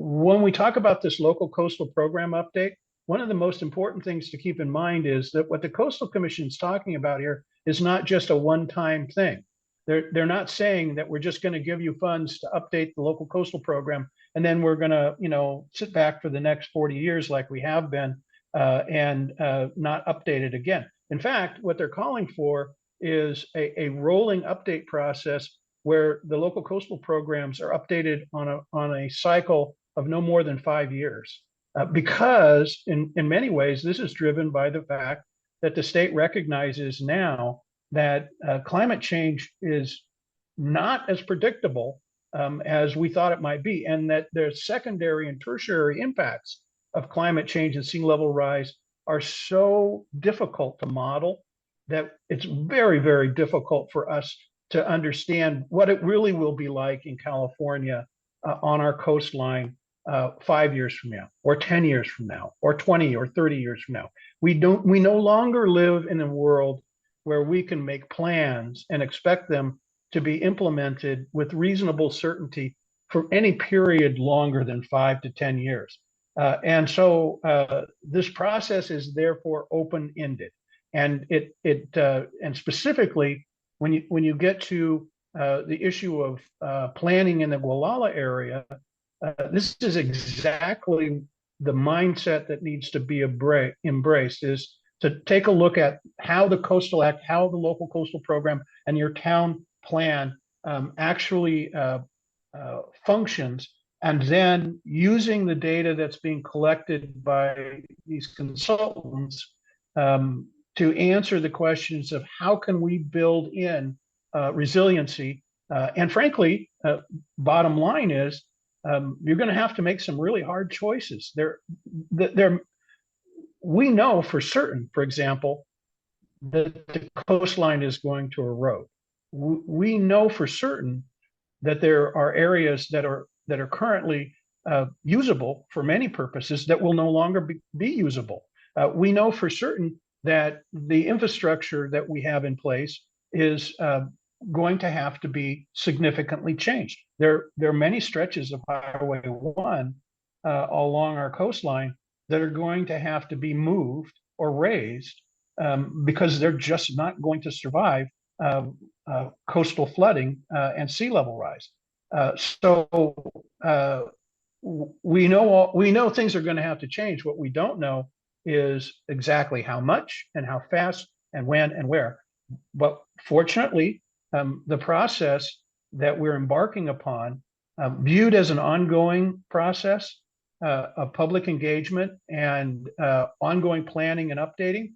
K: when we talk about this local coastal program update, one of the most important things to keep in mind is that what the Coastal Commission is talking about here is not just a one-time thing. They're not saying that we're just going to give you funds to update the local coastal program, and then we're going to, sit back for the next 40 years like we have been and not update it again. In fact, what they're calling for is a rolling update process where the local coastal programs are updated on a cycle of no more than 5 years. Because in many ways, this is driven by the fact that the state recognizes now that climate change is not as predictable as we thought it might be, and that there's secondary and tertiary impacts of climate change and sea level rise are so difficult to model that it's very, very difficult for us to understand what it really will be like in California on our coastline 5 years from now, or 10 years from now, or 20 or 30 years from now. We no longer live in a world where we can make plans and expect them to be implemented with reasonable certainty for any period longer than 5 to 10 years. And so this process is therefore open-ended. And and specifically, when you get to the issue of planning in the Gualala area, this is exactly the mindset that needs to be embraced, is to take a look at how the Coastal Act, how the local coastal program and your town plan actually functions, and then using the data that's being collected by these consultants to answer the questions of how can we build in resiliency. And frankly, bottom line is, you're going to have to make some really hard choices. We know for certain, for example, that the coastline is going to erode. We know for certain that there are areas that are currently usable for many purposes that will no longer be usable. We know for certain that the infrastructure that we have in place is going to have to be significantly changed. There are many stretches of Highway 1 along our coastline that are going to have to be moved or raised because they're just not going to survive coastal flooding and sea level rise. So we know things are going to have to change. What we don't know is exactly how much and how fast and when and where. But fortunately, the process that we're embarking upon, viewed as an ongoing process of public engagement and ongoing planning and updating,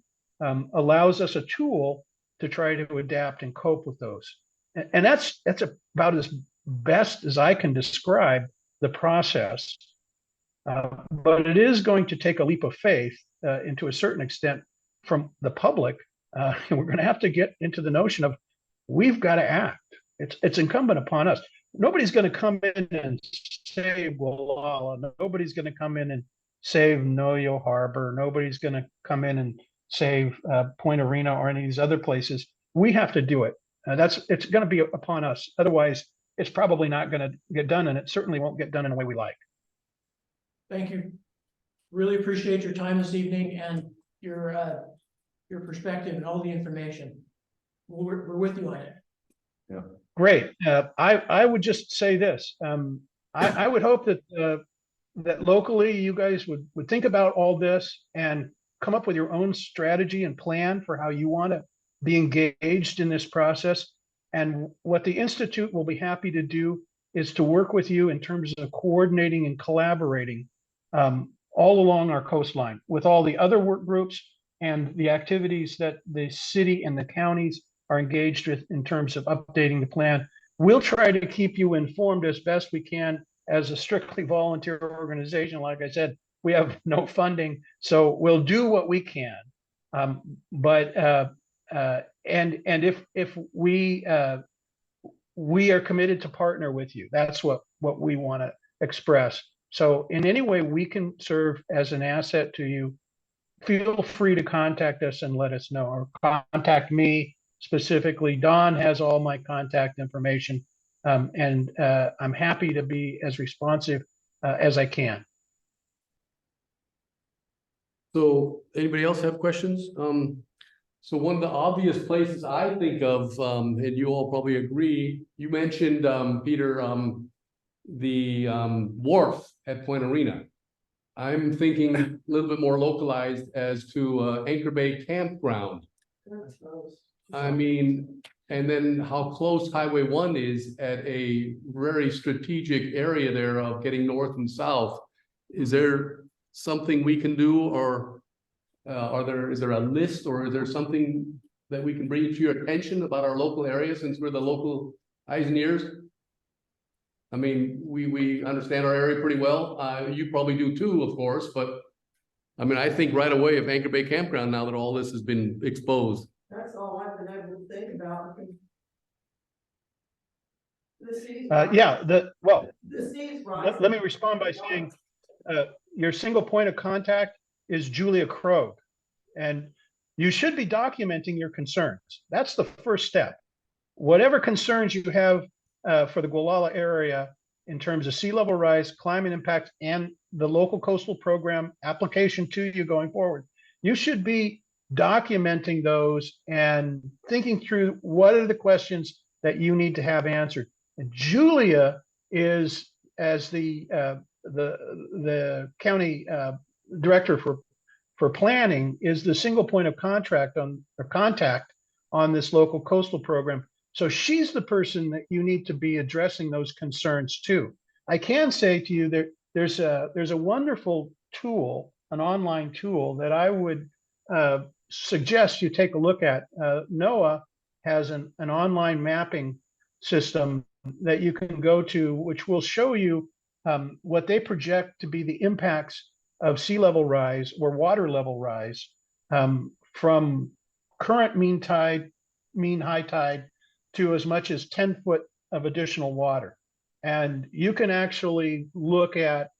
K: allows us a tool to try to adapt and cope with those. And that's about as best as I can describe the process. But it is going to take a leap of faith and to a certain extent from the public. And we're going to have to get into the notion of we've got to act. It's incumbent upon us. Nobody's going to come in and save Gualala. Nobody's going to come in and save Noyo Harbor. Nobody's going to come in and save Point Arena or any of these other places, we have to do it. It's going to be upon us. Otherwise, it's probably not going to get done, and it certainly won't get done in a way we like.
F: Thank you. Really appreciate your time this evening and your perspective and all the information. We're with you on it.
K: Great. I would just say this. I would hope that that locally you guys would think about all this and come up with your own strategy and plan for how you want to be engaged in this process. And what the Institute will be happy to do is to work with you in terms of coordinating and collaborating all along our coastline with all the other work groups and the activities that the city and the counties are engaged with in terms of updating the plan. We'll try to keep you informed as best we can as a strictly volunteer organization. Like I said, we have no funding, so we'll do what we can. If we are committed to partner with you, that's what we want to express. So in any way we can serve as an asset to you, feel free to contact us and let us know, or contact me specifically. Don has all my contact information, and I'm happy to be as responsive as I can.
A: So anybody else have questions? So one of the obvious places I think of, and you all probably agree, you mentioned, Peter, the wharf at Point Arena. I'm thinking a little bit more localized as to Anchor Bay Campground. I mean, and then how close Highway 1 is at a very strategic area there of getting north and south. Is there something we can do, or is there a list, or is there something that we can bring to your attention about our local area, since we're the local eyes and ears? I mean, we understand our area pretty well. You probably do too, of course, but I mean, I think right away of Anchor Bay Campground now that all this has been exposed.
E: That's all I've been able to think about.
K: Let me respond by saying your single point of contact is Julia Krogh, and you should be documenting your concerns. That's the first step. Whatever concerns you have for the Gualala area in terms of sea level rise, climate impact, and the local coastal program application to you going forward, you should be documenting those and thinking through what are the questions that you need to have answered. And Julia is, as the county director for planning, is the single point of contact on this local coastal program. So she's the person that you need to be addressing those concerns to. I can say to you that there's a wonderful tool, an online tool that I would suggest you take a look at. NOAA has an online mapping system that you can go to, which will show you what they project to be the impacts of sea level rise or water level rise from current mean high tide to as much as 10 foot of additional water. And you can actually look at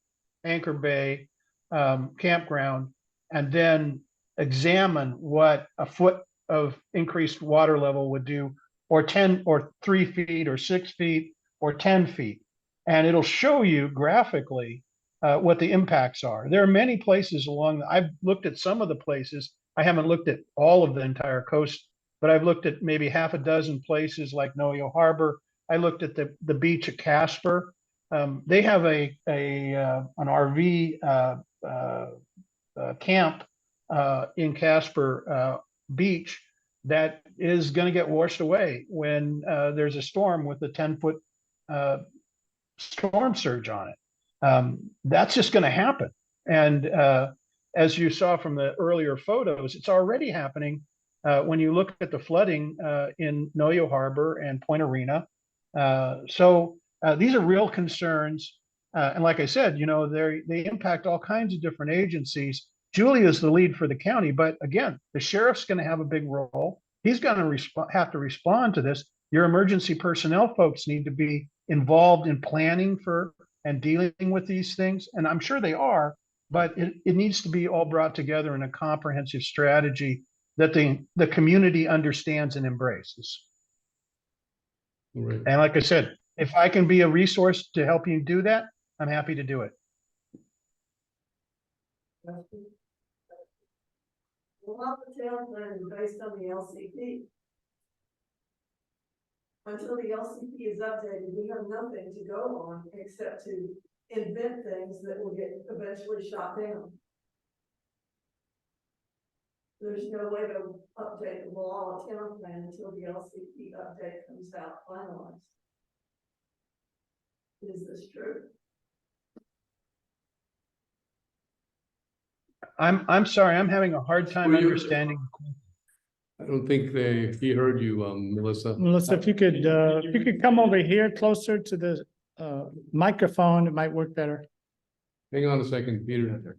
K: Anchor Bay Campground and then examine what a foot of increased water level would do, or 10 or 3 feet or 6 feet or 10 feet. And it'll show you graphically what the impacts are. There are many places I've looked at some of the places. I haven't looked at all of the entire coast, but I've looked at maybe half a dozen places like Noyo Harbor. I looked at the beach at Casper. They have an RV camp in Casper Beach that is going to get washed away when there's a storm with a 10-foot storm surge on it. That's just going to happen. And as you saw from the earlier photos, it's already happening when you look at the flooding in Noyo Harbor and Point Arena. So these are real concerns. And like I said, they impact all kinds of different agencies. Julia is the lead for the county, but again, the sheriff's going to have a big role. He's going to have to respond to this. Your emergency personnel folks need to be involved in planning for and dealing with these things. And I'm sure they are, but it needs to be all brought together in a comprehensive strategy that the community understands and embraces.
A: Right.
K: And like I said, if I can be a resource to help you do that, I'm happy to do it.
E: Well, the town plan is based on the LCP. Until the LCP is updated, we have nothing to go on except to invent things that will get eventually shot down. There's no way to update the law town plan until the LCP update comes out finalized. Is this true?
K: I'm sorry, I'm having a hard time
A: Were you-
K: understanding.
A: I don't think he heard you, Melissa.
G: Melissa, if you could come over here closer to the microphone, it might work better.
A: Hang on a second, Peter.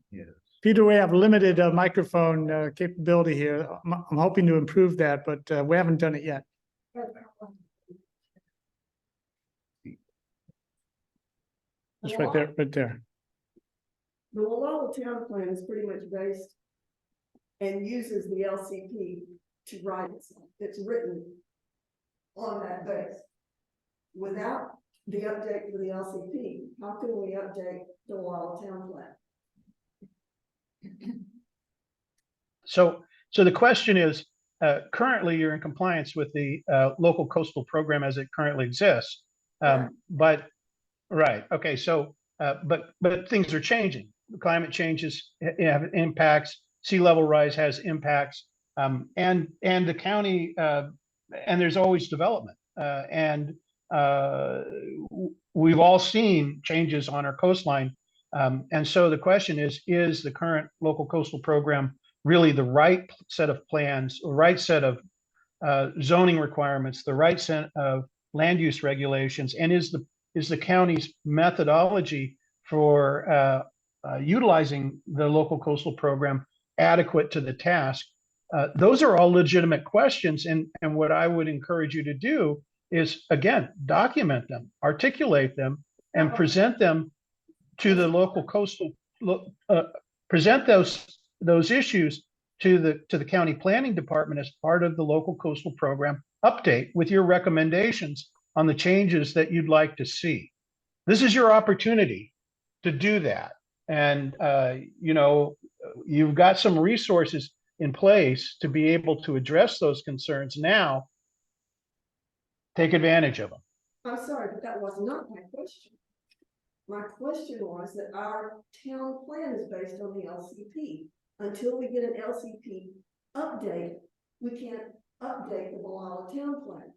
G: Peter, we have limited microphone capability here. I'm hoping to improve that, but we haven't done it yet. Just right there, right there.
E: The Wallowa town plan is pretty much based and uses the LCP to write itself. It's written on that base. Without the update for the LCP, how can we update the Wallowa town plan?
K: So the question is, currently you're in compliance with the local coastal program as it currently exists. But, right, okay, so, but things are changing. Climate changes have impacts, sea level rise has impacts, and the county, and there's always development. We've all seen changes on our coastline. And so the question is the current local coastal program really the right set of plans, the right set of zoning requirements, the right set of land use regulations, and is the county's methodology for utilizing the local coastal program adequate to the task? Those are all legitimate questions, and what I would encourage you to do is, again, document them, articulate them, and present them to the local coastal, present those issues to the county planning department as part of the local coastal program update with your recommendations on the changes that you'd like to see. This is your opportunity to do that. And, you know, you've got some resources in place to be able to address those concerns now. Take advantage of them.
E: I'm sorry, but that was not my question. My question was that our town plan is based on the LCP. Until we get an LCP update, we can't update the Wallowa town plan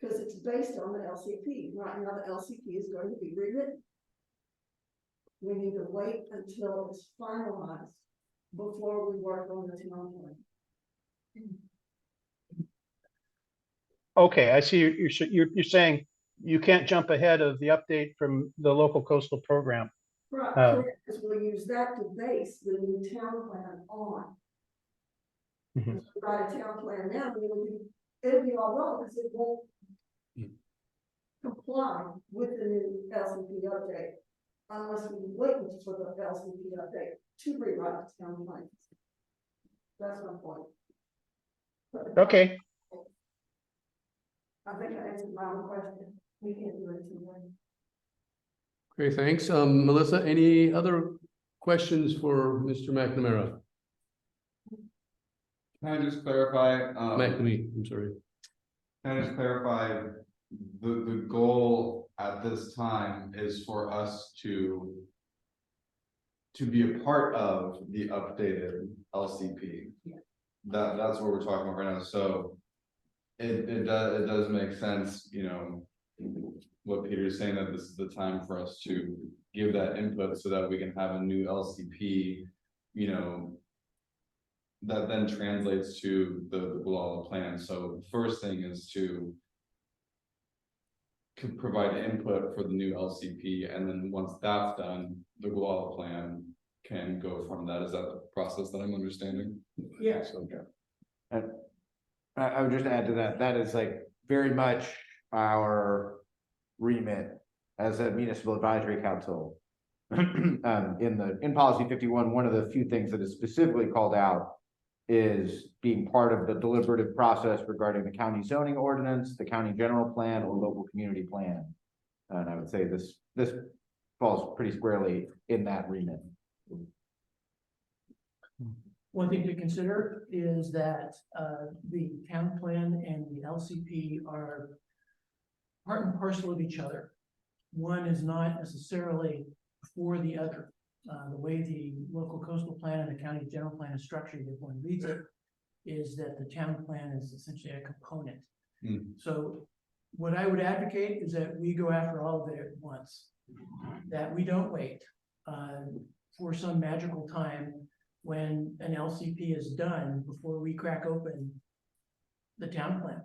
E: because it's based on the LCP. Right now, the LCP is going to be rewritten. We need to wait until it's finalized before we work on the town plan.
K: Okay, I see you're saying you can't jump ahead of the update from the local coastal program.
E: Right, because we'll use that to base the new town plan on. If we write a town plan now, it'll be all wrong because it won't comply with the new LCP update unless we wait for the LCP update to rewrite the town plan. That's my point.
K: Okay.
E: I think I answered my own question. We can't do it too late.
A: Okay, thanks. Melissa, any other questions for Mr. McNamara?
D: Can I just clarify?
A: McNamee, I'm sorry.
D: Can I just clarify, the goal at this time is for us to be a part of the updated LCP.
E: Yeah.
D: That's what we're talking about right now, so it does make sense, you know, what Peter's saying, that this is the time for us to give that input so that we can have a new LCP, you know, that then translates to the Wallowa plan. So the first thing is to provide input for the new LCP, and then once that's done, the Wallowa plan can go from that. Is that the process that I'm understanding?
E: Yes.
D: Okay.
C: I would just add to that, that is like very much our remit as a municipal advisory council. in policy 51, one of the few things that is specifically called out is being part of the deliberative process regarding the county zoning ordinance, the county general plan, or local community plan. And I would say this falls pretty squarely in that remit.
F: One thing to consider is that the town plan and the LCP are part and parcel of each other. One is not necessarily for the other. The way the local coastal plan and the county general plan is structured, if one reads it, is that the town plan is essentially a component. So what I would advocate is that we go after all of it at once, that we don't wait for some magical time when an LCP is done before we crack open the town plan.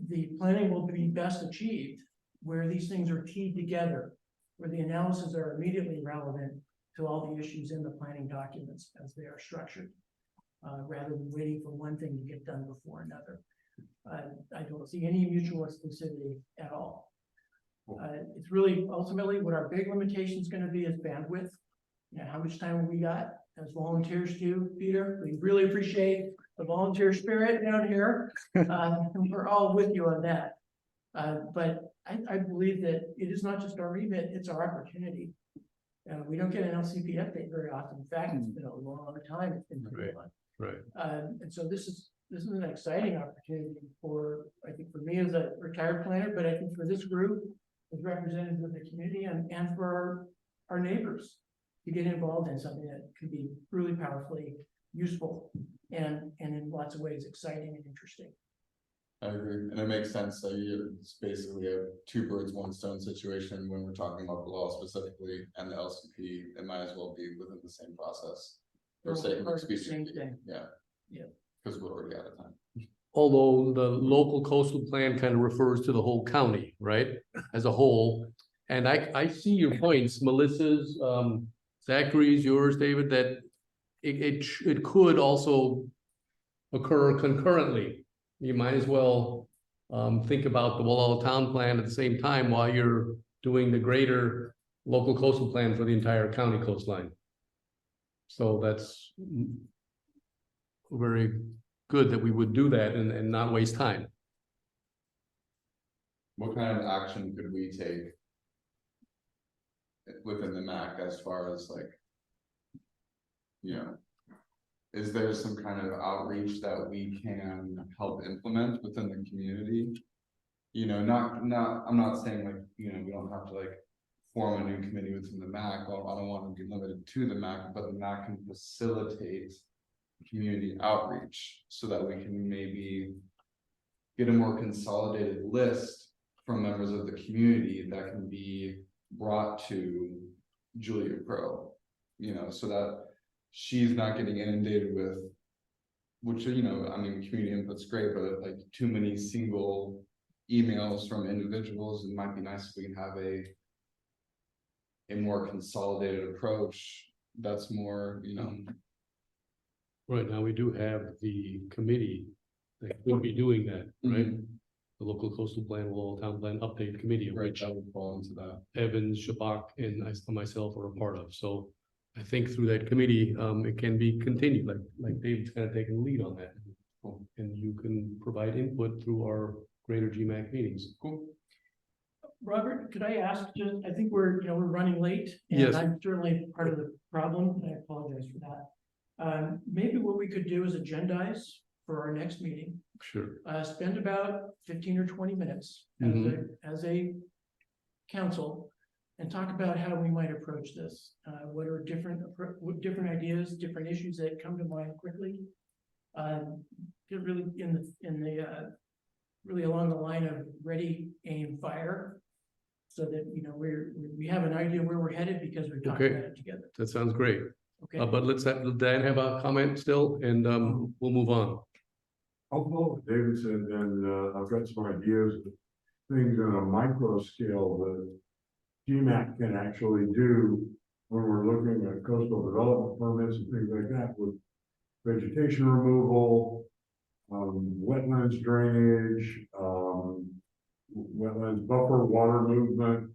F: The planning will be best achieved where these things are keyed together, where the analyses are immediately relevant to all the issues in the planning documents as they are structured, rather than waiting for one thing to get done before another. I don't see any mutual exclusivity at all. It's really ultimately what our big limitation is going to be is bandwidth. How much time have we got as volunteers too, Peter? We really appreciate the volunteer spirit down here. And we're all with you on that. But I believe that it is not just our remit, it's our opportunity. We don't get an LCP update very often. In fact, it's been a long time. It's been pretty long.
A: Right.
F: And so this is an exciting opportunity for, I think for me as a retired planner, but I think for this group as representatives of the community and for our neighbors to get involved in something that could be really powerfully useful and in lots of ways exciting and interesting.
D: I agree, and it makes sense that it's basically a two birds, one stone situation when we're talking about the law specifically and the LCP. It might as well be within the same process. For sake of expediency, yeah, because we're already out of time.
A: Although the local coastal plan kind of refers to the whole county, right, as a whole. And I see your points, Melissa's, Zachary's, yours, David, that it could also occur concurrently. You might as well think about the Walla Town plan at the same time while you're doing the greater local coastal plan for the entire county coastline. So that's very good that we would do that and not waste time.
D: What kind of action could we take within the MAC as far as like, is there some kind of outreach that we can help implement within the community? I'm not saying like, we don't have to like form a new committee within the MAC. I don't want to be limited to the MAC, but the MAC can facilitate community outreach so that we can maybe get a more consolidated list from members of the community that can be brought to Julia Crow, so that she's not getting inundated with, which, community input's great, but like too many single emails from individuals. It might be nice if we can have a more consolidated approach that's more,
A: Right now, we do have the committee that will be doing that, right? The local coastal plan, Walla Town plan update committee, of which
D: that would fall into that.
A: Evans, Shabak, and myself are a part of. So I think through that committee, it can be continued, like David's kind of taking the lead on that. And you can provide input through our greater GMAC meetings. Cool.
F: Robert, could I ask, I think we're running late, and
A: Yes.
F: I'm certainly part of the problem, and I apologize for that. Maybe what we could do is agendize for our next meeting,
A: Sure.
F: spend about 15 or 20 minutes as a council and talk about how we might approach this. What are different ideas, different issues that come to mind quickly? Get really really along the line of ready, aim, fire, so that we have an idea where we're headed because we're talking about it together.
A: That sounds great.
F: Okay.
A: But let Dan have a comment still, and we'll move on.
L: I'll follow what David said, and I've got some ideas of things on a micro scale that GMAC can actually do when we're looking at coastal development permits and things like that, with vegetation removal, wetlands drainage, wetlands buffer, water movement,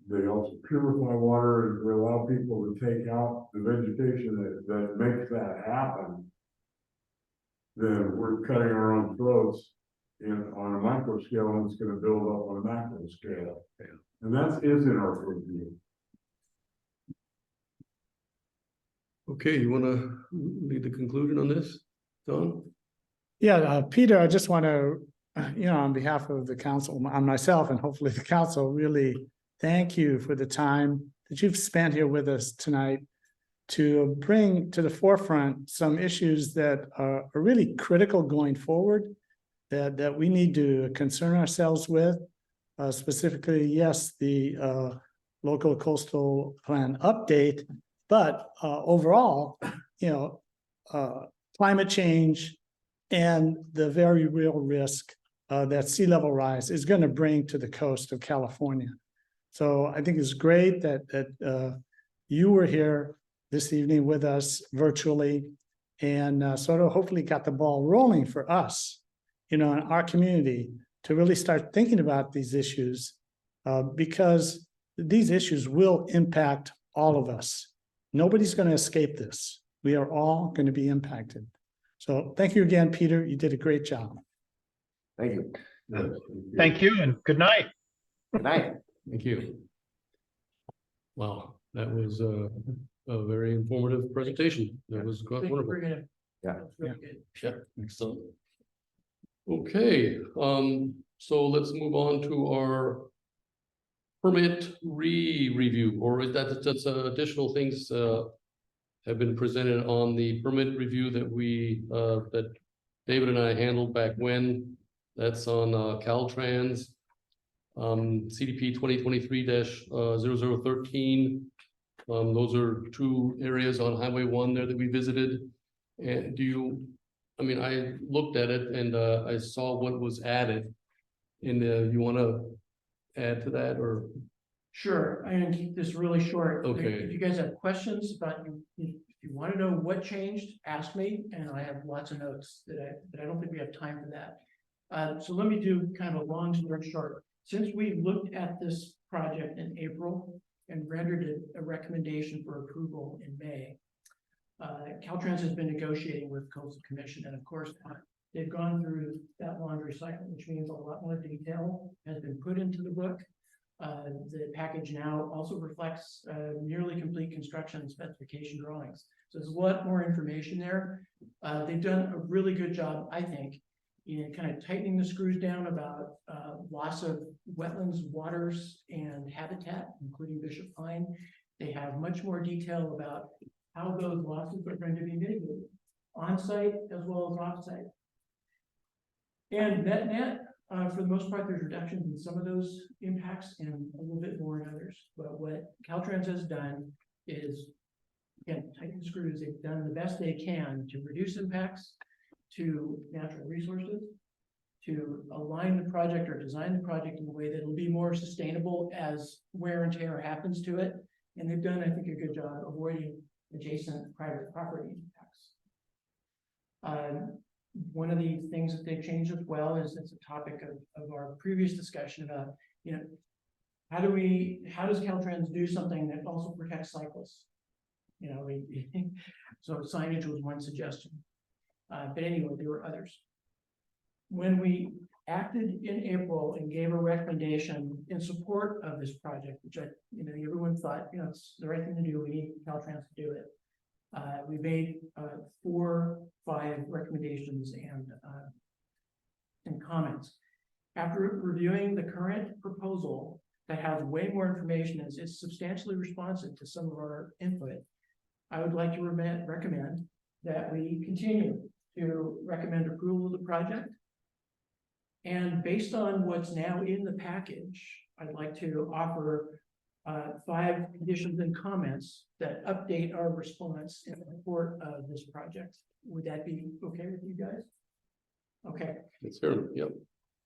L: they also purify water and we allow people to take out the vegetation that makes that happen, then we're cutting our own throats on a micro scale, and it's gonna build up on a macro scale. And that is in our purview.
A: Okay, you wanna lead the conclusion on this, Don?
G: Yeah, Peter, I just want to, on behalf of the council, on myself and hopefully the council, really thank you for the time that you've spent here with us tonight to bring to the forefront some issues that are really critical going forward, that we need to concern ourselves with. Specifically, yes, the local coastal plan update, but overall, climate change and the very real risk that sea level rise is going to bring to the coast of California. So I think it's great that you were here this evening with us virtually and sort of hopefully got the ball rolling for us, in our community to really start thinking about these issues because these issues will impact all of us. Nobody's going to escape this. We are all going to be impacted. So thank you again, Peter. You did a great job.
C: Thank you.
K: Thank you and good night.
C: Good night.
A: Thank you. Wow, that was a very informative presentation. That was quite wonderful.
C: Yeah.
A: Yeah, excellent. Okay, so let's move on to our permit review, or is that's additional things have been presented on the permit review that that David and I handled back when. That's on Caltrans, CDP 2023-0013. Those are two areas on Highway 1 there that we visited. And I looked at it and I saw what was added. And you want to add to that or?
F: Sure, I'm gonna keep this really short.
A: Okay.
F: If you guys have questions about, if you want to know what changed, ask me, and I have lots of notes that I don't think we have time for that. So let me do kind of a long story short. Since we looked at this project in April and rendered it a recommendation for approval in May, Caltrans has been negotiating with Coastal Commission, and of course, they've gone through that laundry cycle, which means a lot more detail has been put into the book. The package now also reflects nearly complete construction specification drawings. So there's a lot more information there. They've done a really good job, I think, in kind of tightening the screws down about loss of wetlands, waters, and habitat, including Bishop Pine. They have much more detail about how those losses are going to be mitigated on-site as well as off-site. And net, for the most part, there's reductions in some of those impacts and a little bit more in others. But what Caltrans has done is, again, tighten the screws. They've done the best they can to reduce impacts to natural resources, to align the project or design the project in a way that it'll be more sustainable as wear and tear happens to it. And they've done, I think, a good job avoiding adjacent private property impacts. One of the things that they've changed as well is it's a topic of our previous discussion about, how does Caltrans do something that also protects cyclists? So signage was one suggestion. But anyway, there were others. When we acted in April and gave a recommendation in support of this project, which everyone thought, it's the right thing to do. We need Caltrans to do it. We made 4-5 recommendations and comments. After reviewing the current proposal that has way more information and is substantially responsive to some of our input, I would like to recommend that we continue to recommend approval of the project. And based on what's now in the package, I'd like to offer 5 conditions and comments that update our response in support of this project. Would that be okay with you guys? Okay.
A: It's here, yep.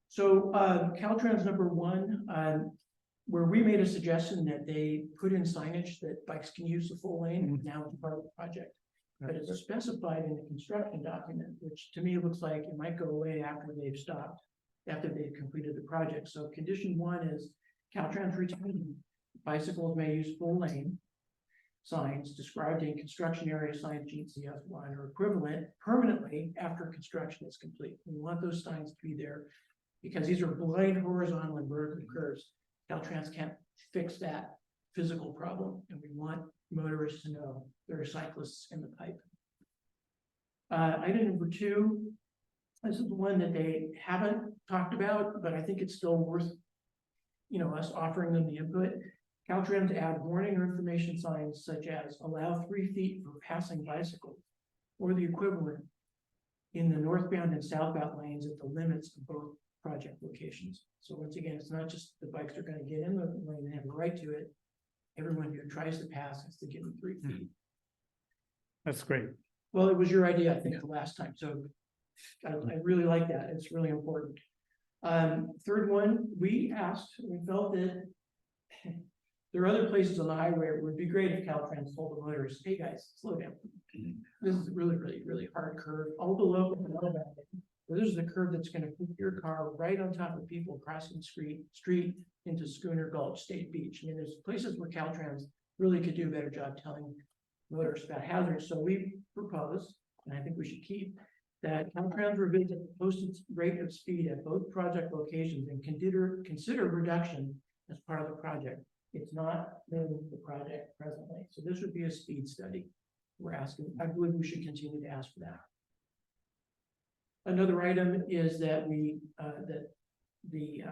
F: So Caltrans number 1, where we made a suggestion that they put in signage that bikes can use the full lane, now it's part of the project. But it's specified in the construction document, which to me looks like it might go away after they've stopped, after they've completed the project. So condition 1 is Caltrans retain bicycles may use full lane signs described in construction area sign sheet CS1 or equivalent permanently after construction is complete. We want those signs to be there because these are blind horizontal and vertical curves. Caltrans can't fix that physical problem, and we want motorists to know there are cyclists in the pipe. Item number 2, this is the one that they haven't talked about, but I think it's still worth, us offering them the input. Caltrans add warning or information signs such as allow 3 feet for passing bicycles or the equivalent in the northbound and southbound lanes at the limits of both project locations. So once again, it's not just the bikes are going to get in the lane and have a right to it. Everyone who tries to pass has to give them 3 feet.
G: That's great.
F: Well, it was your idea, I think, the last time, so I really like that. It's really important. Third one, we felt that there are other places on the highway where it would be great if Caltrans told the motorists, hey guys, slow down. This is a really, really, really hard curve. All the local know about it. This is the curve that's going to put your car right on top of people crossing the street into Schooner Gulch State Beach. I mean, there's places where Caltrans really could do a better job telling motorists about hazards. So we propose, and I think we should keep, that Caltrans revisit the posted rate of speed at both project locations and consider reduction as part of the project. It's not in the project presently. So this would be a speed study. We're asking, I believe we should continue to ask for that. Another item is that the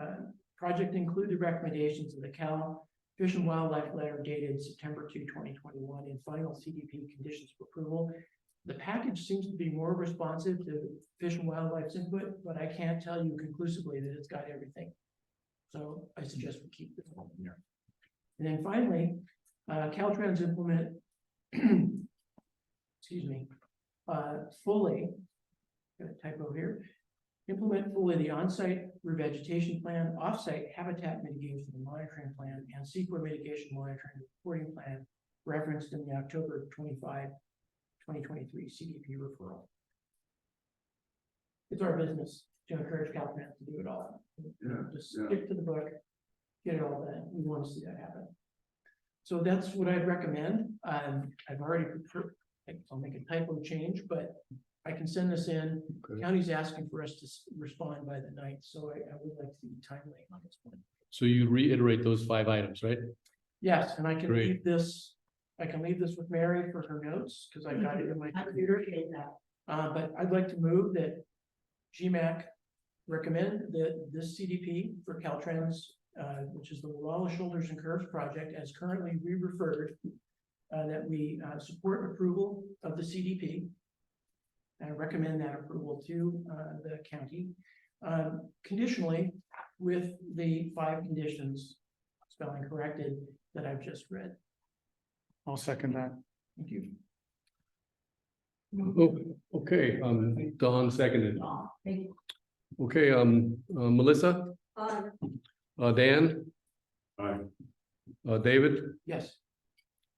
F: project include the recommendations of the Cal Fish and Wildlife letter dated September 2, 2021 in final CDP conditions for approval. The package seems to be more responsive to Fish and Wildlife's input, but I can't tell you conclusively that it's got everything. So I suggest we keep this one here. And then finally, Caltrans implement, excuse me, fully, got a typo here, implement fully the on-site revegetation plan, off-site habitat mitigation and monitoring plan, and CEQA mitigation monitoring and reporting plan referenced in the October 25, 2023 CDP referral. It's our business to encourage Caltrans to do it all. Just stick to the book, get it all done. We want to see that happen. So that's what I'd recommend. I've already prepared, I'll make a typo change, but I can send this in.
A: Okay.
F: County's asking for us to respond by the 9th, so I would like to be timely on this one.
A: So you reiterate those 5 items, right?
F: Yes, and I can
A: Great.
F: leave this. I can leave this with Mary for her notes because I've got it in my computer. But I'd like to move that GMAC recommend that this CDP for Caltrans, which is the Walla Shoulders and Curves project, as currently re-referred, that we support approval of the CDP. I recommend that approval to the county, conditionally with the 5 conditions, spelling corrected, that I've just read.
G: I'll second that.
F: Thank you.
A: Oh, okay, Don seconded.
E: Thank you.
A: Okay, Melissa, Dan, David,
F: Yes.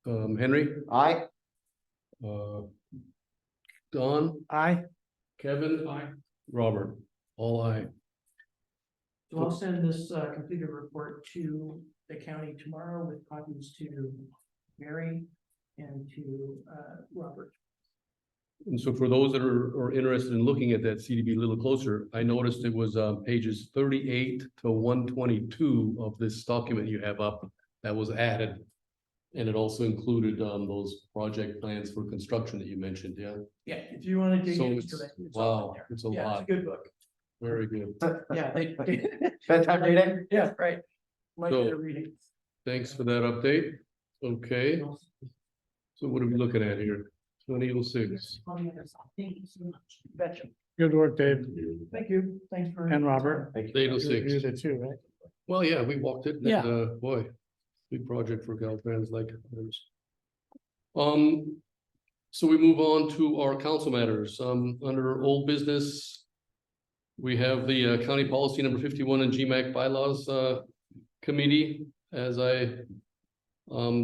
A: Henry,
C: Aye.
A: Don,
G: Aye.
A: Kevin, Robert, all aye.
F: So I'll send this completed report to the county tomorrow with copies to Mary and to Robert.
A: And so for those that are interested in looking at that CDB a little closer, I noticed it was pages 38 to 122 of this document you have up that was added. And it also included those project plans for construction that you mentioned, yeah?
F: Yeah, if you want to dig
A: So
F: into
A: it's,
F: it. It's all in
A: wow,
F: there.
A: it's a
F: Yeah,
A: lot.
F: it's a good book.
A: Very good.
F: Yeah,
C: Bedtime reading?
F: yeah, right. Like
A: So-
F: they're reading.
A: Thanks for that update. Okay, so what are we looking at here? 2006.
E: On the other side. Thank you so much.
F: Betcha.
G: Good work, Dave.
F: Thank you. Thanks for.
G: And Robert.
C: Thank you.
A: 806.
G: You did it too, right?
A: Well, yeah, we walked it.
G: Yeah.
A: Boy, big project for Caltrans like others. So we move on to our council matters. Under old business, we have the county policy number 51 and GMAC bylaws committee, as I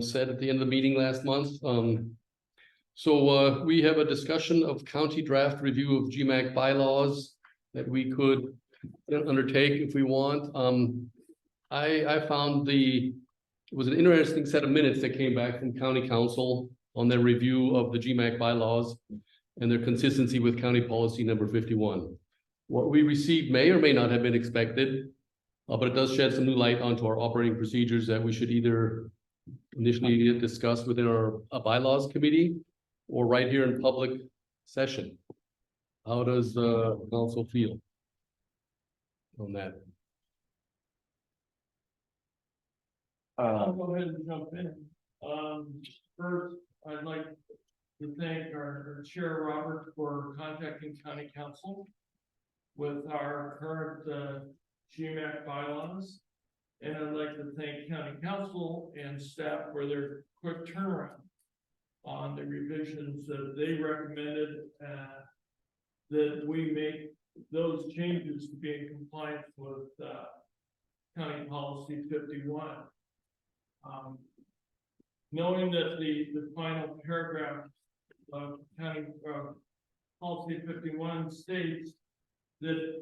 A: said at the end of the meeting last month. So we have a discussion of county draft review of GMAC bylaws that we could undertake if we want. I found the it was an interesting set of minutes that came back from county council on their review of the GMAC bylaws and their consistency with county policy number 51. What we received may or may not have been expected, but it does shed some new light onto our operating procedures that we should either initially discuss within our bylaws committee or right here in public session. How does the council feel on that?
B: I'll go ahead and jump in. First, I'd like to thank our Chair Robert for contacting county council with our current GMAC bylaws. And I'd like to thank county council and staff for their quick turnaround on the revisions that they recommended, that we make those changes to be in compliance with county policy 51. Knowing that the final paragraph of county policy 51 states that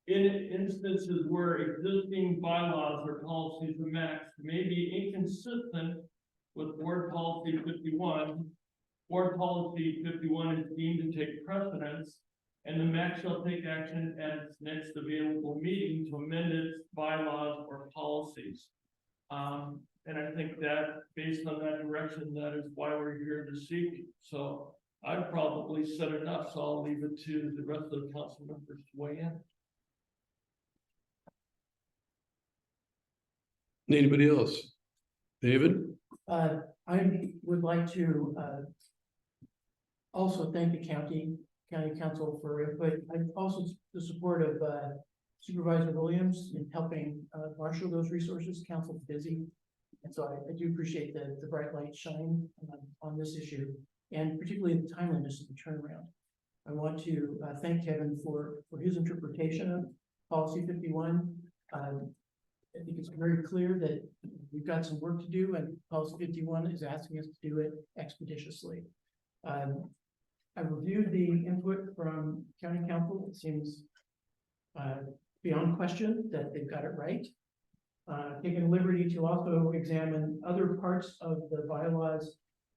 B: in instances where existing bylaws or policies or MACs may be inconsistent with board policy 51, board policy 51 is deemed to take precedence, and the MAC shall take action at its next available meeting to amend its bylaws or policies. And I think that based on that direction, that is why we're here this evening. So I've probably said enough, so I'll leave it to the rest of the council members to weigh in.
A: Anybody else? David?
F: I would like to also thank the county council for input. I'm also the support of Supervisor Williams in helping marshal those resources. Council's busy. And so I do appreciate the bright light shine on this issue, and particularly the timeliness of the turnaround. I want to thank Kevin for his interpretation of policy 51. I think it's very clear that we've got some work to do, and policy 51 is asking us to do it expeditiously. I reviewed the input from county council. It seems beyond question that they've got it right. Taken liberty to also examine other parts of the bylaws,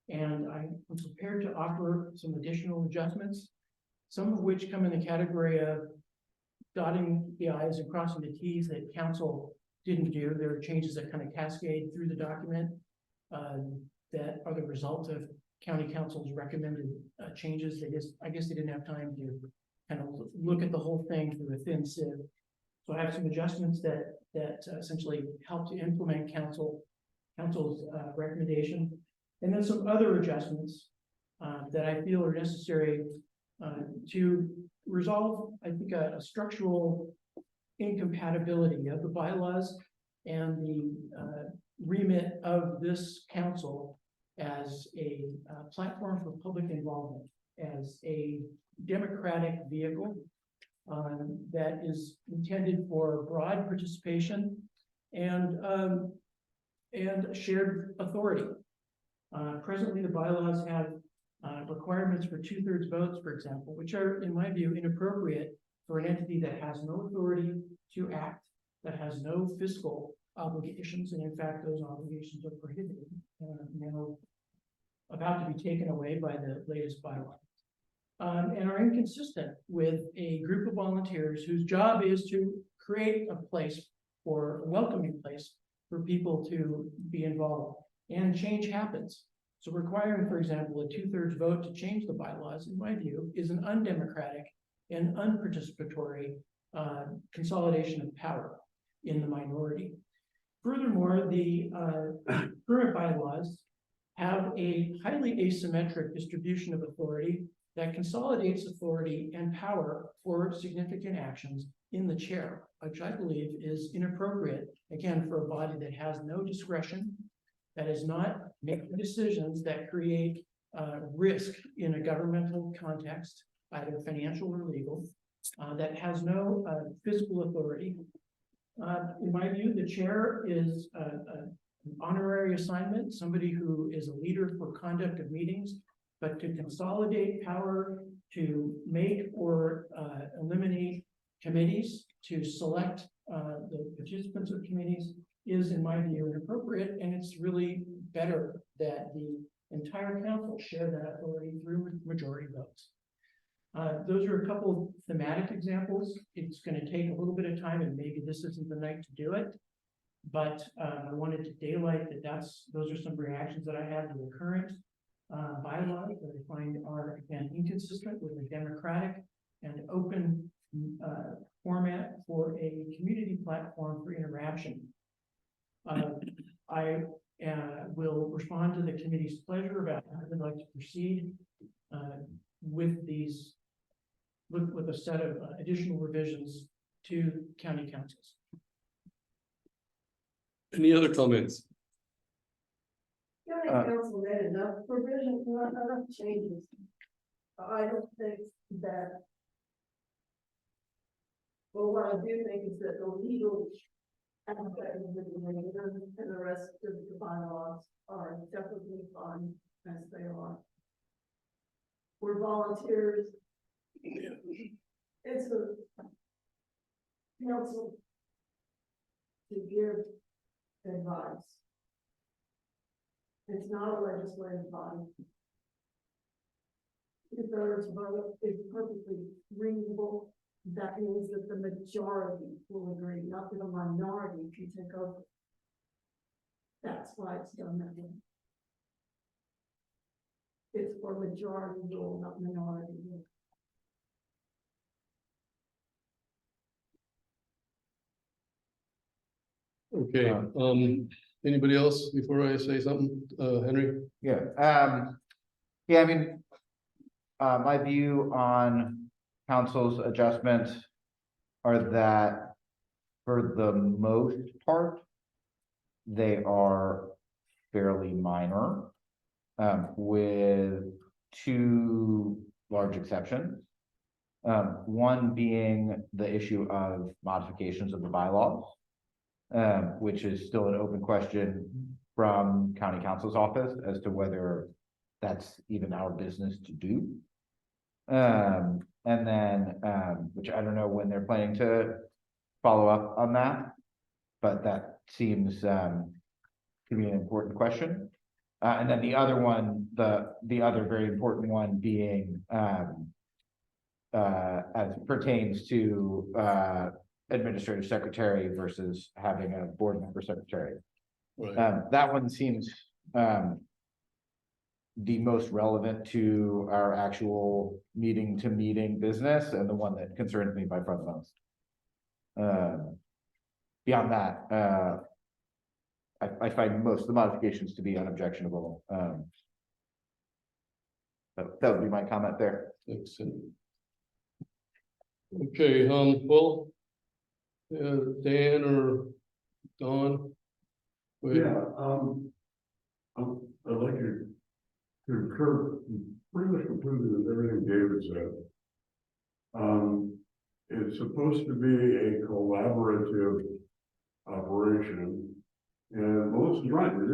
F: and I was prepared to offer some additional adjustments, some of which come in the category of dotting the i's and crossing the t's that council didn't do. There are changes that kind of cascade through the document that are the result of county council's recommended changes. I guess they didn't have time to kind of look at the whole thing through a thin sieve. So I have some adjustments that essentially help to implement council's recommendation, and then some other adjustments that I feel are necessary to resolve, I think, a structural incompatibility of the bylaws and the remit of this council as a platform for public involvement, as a democratic vehicle that is intended for broad participation and shared authority. Presently, the bylaws have requirements for 2/3 votes, for example, which are, in my view, inappropriate for an entity that has no authority to act, that has no fiscal obligations, and in fact, those obligations are prohibited, now about to be taken away by the latest bylaw. And are inconsistent with a group of volunteers whose job is to create a place for a welcoming place for people to be involved. And change happens. So requiring, for example, a 2/3 vote to change the bylaws, in my view, is an undemocratic and unparticipatory consolidation of power in the minority. Furthermore, the current bylaws have a highly asymmetric distribution of authority that consolidates authority and power for significant actions in the chair, which I believe is inappropriate, again, for a body that has no discretion, that is not making decisions that create risk in a governmental context, either financial or legal, that has no fiscal authority. In my view, the chair is an honorary assignment, somebody who is a leader for conduct of meetings, but to consolidate power, to make or eliminate committees, to select the participants of committees, is, in my view, inappropriate, and it's really better that the entire council share that authority through majority votes. Those are a couple of thematic examples. It's gonna take a little bit of time, and maybe this isn't the night to do it. But I wanted to daylight that those are some reactions that I have to the current bylaws that I find are, again, inconsistent with a democratic and open format for a community platform for interaction. I will respond to the committee's pleasure about how they'd like to proceed with these, with a set of additional revisions to county councils.
A: Any other comments?
E: County council made enough provisions, not enough changes. I don't think that. Well, what I do think is that the legal aspect of the domain and the rest of the bylaws are definitely fine as they are. We're volunteers. It's a council to give advice. It's not a legislative body. If there is vote is perfectly reasonable, that means that the majority will agree, not that a minority can take over. That's why it's done that way. It's for majority rule, not minority rule.
A: Okay, anybody else before I say something, Henry?
C: Yeah, I mean, my view on council's adjustments are that for the most part, they are fairly minor, with two large exceptions. One being the issue of modifications of the bylaws, which is still an open question from county council's office as to whether that's even our business to do. And then, which I don't know when they're planning to follow up on that, but that seems to be an important question. And then the other one, the other very important one being as pertains to administrative secretary versus having a board member secretary.
A: Right.
C: That one seems the most relevant to our actual meeting to meeting business, and the one that concerns me by far the most. Beyond that, I find most of the modifications to be unobjectionable. That would be my comment there.
A: Thanks. Okay, well, Dan or Don?
L: Yeah, I'd like to concur pretty much completely with everything David said. It's supposed to be a collaborative operation, and Melissa's right, it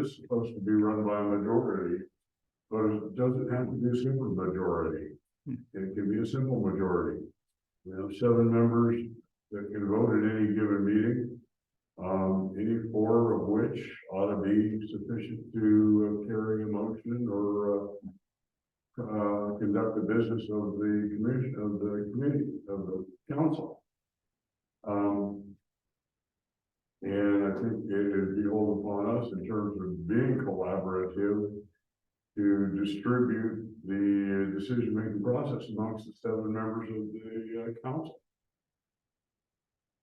L: is supposed to be run by a majority, but it doesn't have to be a super majority. It can be a simple majority. We have 7 members that can vote at any given meeting. Any 4 of which ought to be sufficient to carry a motion or conduct the business of the commission, of the committee, of the council. And I think it would be called upon us in terms of being collaborative to distribute the decision-making process amongst the 7 members of the council.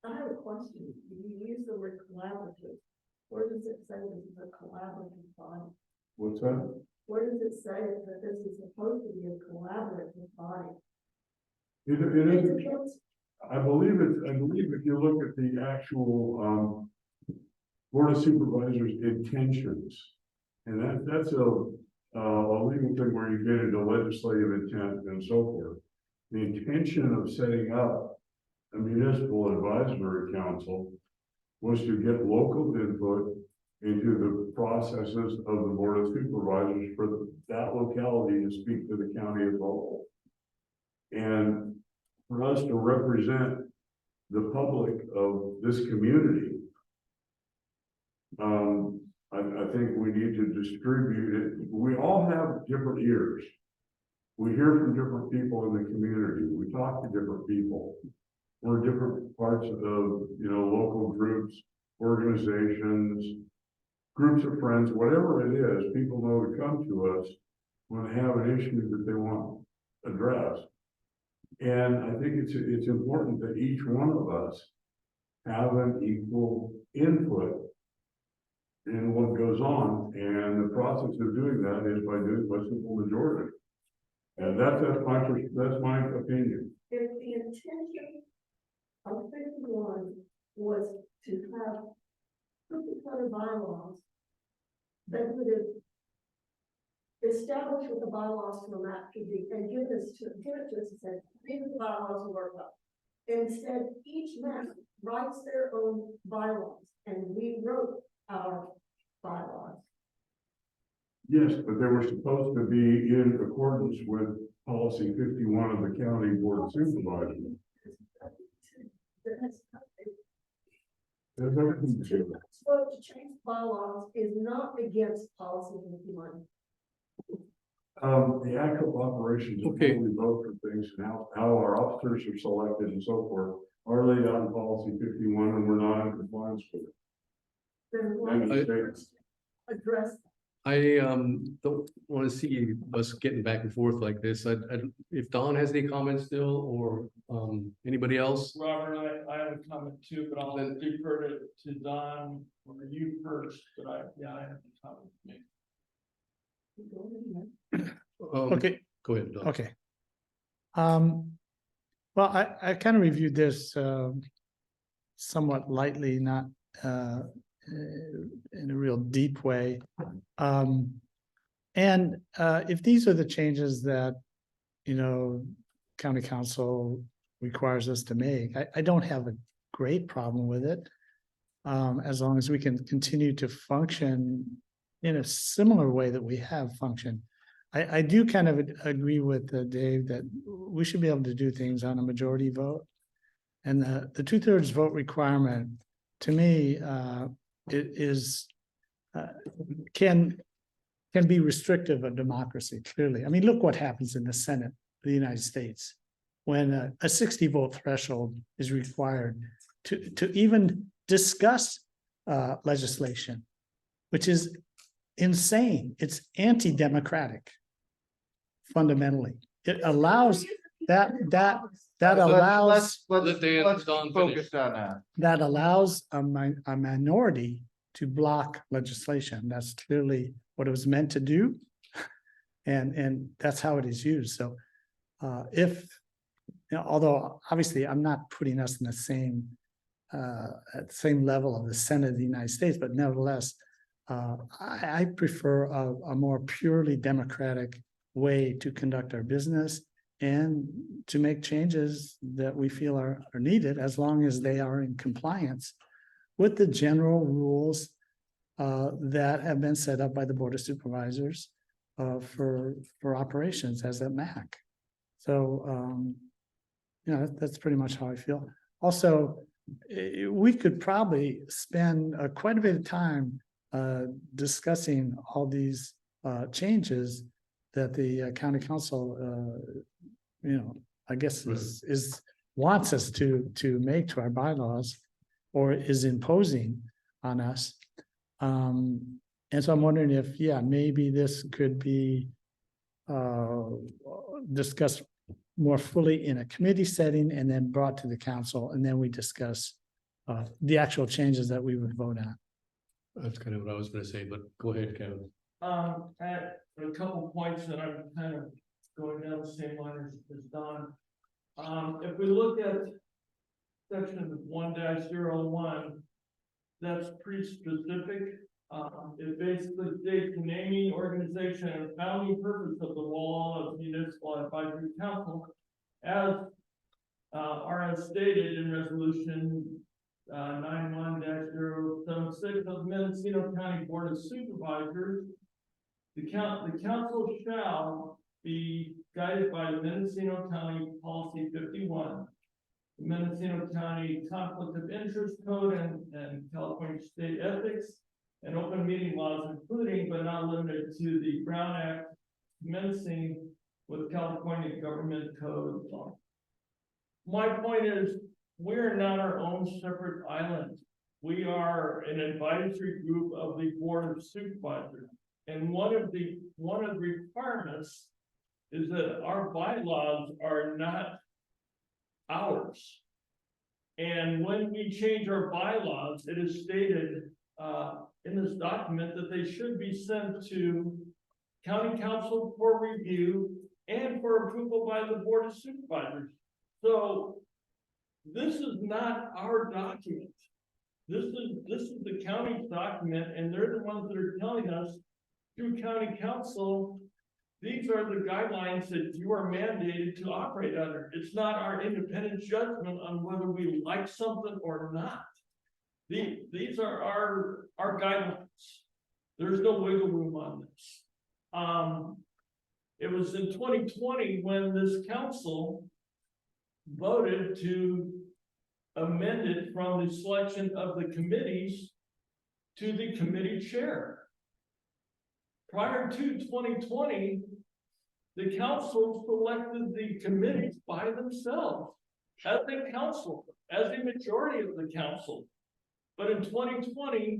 E: I have a question. You use the word collaborative. Where does it say this is a collaborative body?
L: What's that?
E: Where does it say that this is supposed to be a collaborative body?
L: It is. I believe if you look at the actual Board of Supervisors intentions, and that's a legal thing where you get into legislative intent and so forth. The intention of setting up a municipal advisory council was to get local input into the processes of the Board of Supervisors for that locality to speak to the county as a whole. And for us to represent the public of this community, I think we need to distribute it. We all have different ears. We hear from different people in the community. We talk to different people. We're different parts of, local groups, organizations, groups of friends, whatever it is, people know to come to us when they have an issue that they want addressed. And I think it's important that each one of us have an equal input in what goes on, and the process of doing that is by doing by simple majority. And that's my opinion.
E: If the intention of 51 was to have cookie cutter bylaws that would have established what the bylaws format should be and give it to us and said, these are the bylaws will work up. Instead, each member writes their own bylaws, and we wrote our bylaws.
L: Yes, but they were supposed to be in accordance with policy 51 of the county board of supervisors. There's everything to do.
E: So to change bylaws is not against policy 51.
L: The actual operations of how we vote for things and how our officers are selected and so forth are laid out in policy 51, and we're not in compliance with it.
E: Then why address that?
A: I don't want to see us getting back and forth like this. If Don has any comments still, or anybody else?
B: Robert, I have a comment too, but I'll then defer to Don or you first, but I have a comment to make.
G: Okay,
A: Go ahead, Don.
G: okay. Well, I kind of reviewed this somewhat lightly, not in a real deep way. And if these are the changes that, county council requires us to make, I don't have a great problem with it. As long as we can continue to function in a similar way that we have functioned. I do kind of agree with Dave that we should be able to do things on a majority vote. And the 2/3 vote requirement, to me, it is can be restrictive of democracy, clearly. I mean, look what happens in the Senate of the United States when a 60 vote threshold is required to even discuss legislation, which is insane. It's anti-democratic fundamentally. It allows that allows
C: Let's focus on that.
G: that allows a minority to block legislation. That's clearly what it was meant to do. And that's how it is used. So although obviously I'm not putting us in the same at the same level of the Senate of the United States, but nevertheless, I prefer a more purely democratic way to conduct our business and to make changes that we feel are needed, as long as they are in compliance with the general rules that have been set up by the Board of Supervisors for operations as a MAC. So, that's pretty much how I feel. Also, we could probably spend quite a bit of time discussing all these changes that the county council, I guess is wants us to make to our bylaws, or is imposing on us. And so I'm wondering if, maybe this could be discussed more fully in a committee setting and then brought to the council, and then we discuss the actual changes that we would vote on.
A: That's kind of what I was going to say, but go ahead, Kevin.
B: At a couple points that I'm kind of going down the same line as Don. If we look at section 1-01, that's pretty specific. It basically states the naming, organization, and founding purpose of the law of municipal advisory council as stated in resolution 91-076 of the Mendocino County Board of Supervisors. The council shall be guided by the Mendocino County Policy 51, the Mendocino County Conflict of Interest Code, and California State Ethics, and open meeting laws, including but not limited to the Brown Act, commencing with California Government Code law. My point is, we're not our own separate island. We are an advisory group of the Board of Supervisors. And one of the requirements is that our bylaws are not ours. And when we change our bylaws, it is stated in this document that they should be sent to county council for review and for approval by the Board of Supervisors. So this is not our document. This is the county's document, and they're the ones that are telling us through county council, these are the guidelines that you are mandated to operate under. It's not our independent judgment on whether we like something or not. These are our guidelines. There's no wiggle room on this. It was in 2020 when this council voted to amend it from the selection of the committees to the committee chair. Prior to 2020, the council selected the committees by themselves as a council, as a majority of the council. But in 2020,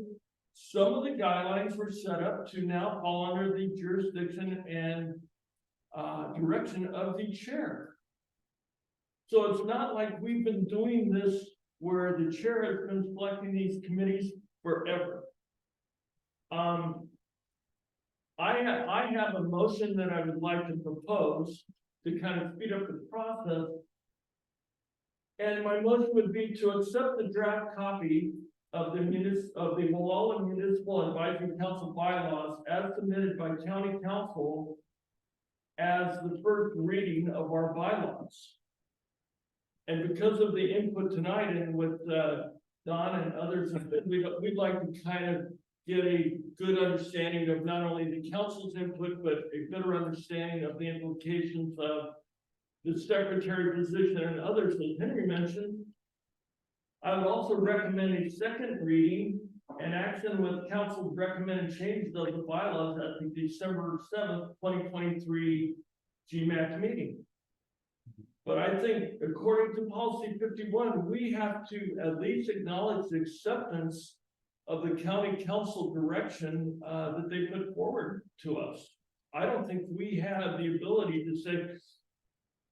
B: some of the guidelines were set up to now fall under the jurisdiction and direction of the chair. So it's not like we've been doing this where the chair has been selecting these committees forever. I have a motion that I would like to propose to kind of speed up the process. And my motion would be to accept the draft copy of the Walla Municipal Advisory Council bylaws as submitted by county council as the first reading of our bylaws. And because of the input tonight and with Don and others, we'd like to kind of get a good understanding of not only the council's input, but a better understanding of the implications of the secretary position and others, as Henry mentioned. I would also recommend a second reading and action with council's recommended changes of the bylaws at the December 7th, 2023 GMAC meeting. But I think according to policy 51, we have to at least acknowledge the acceptance of the county council direction that they put forward to us. I don't think we have the ability to say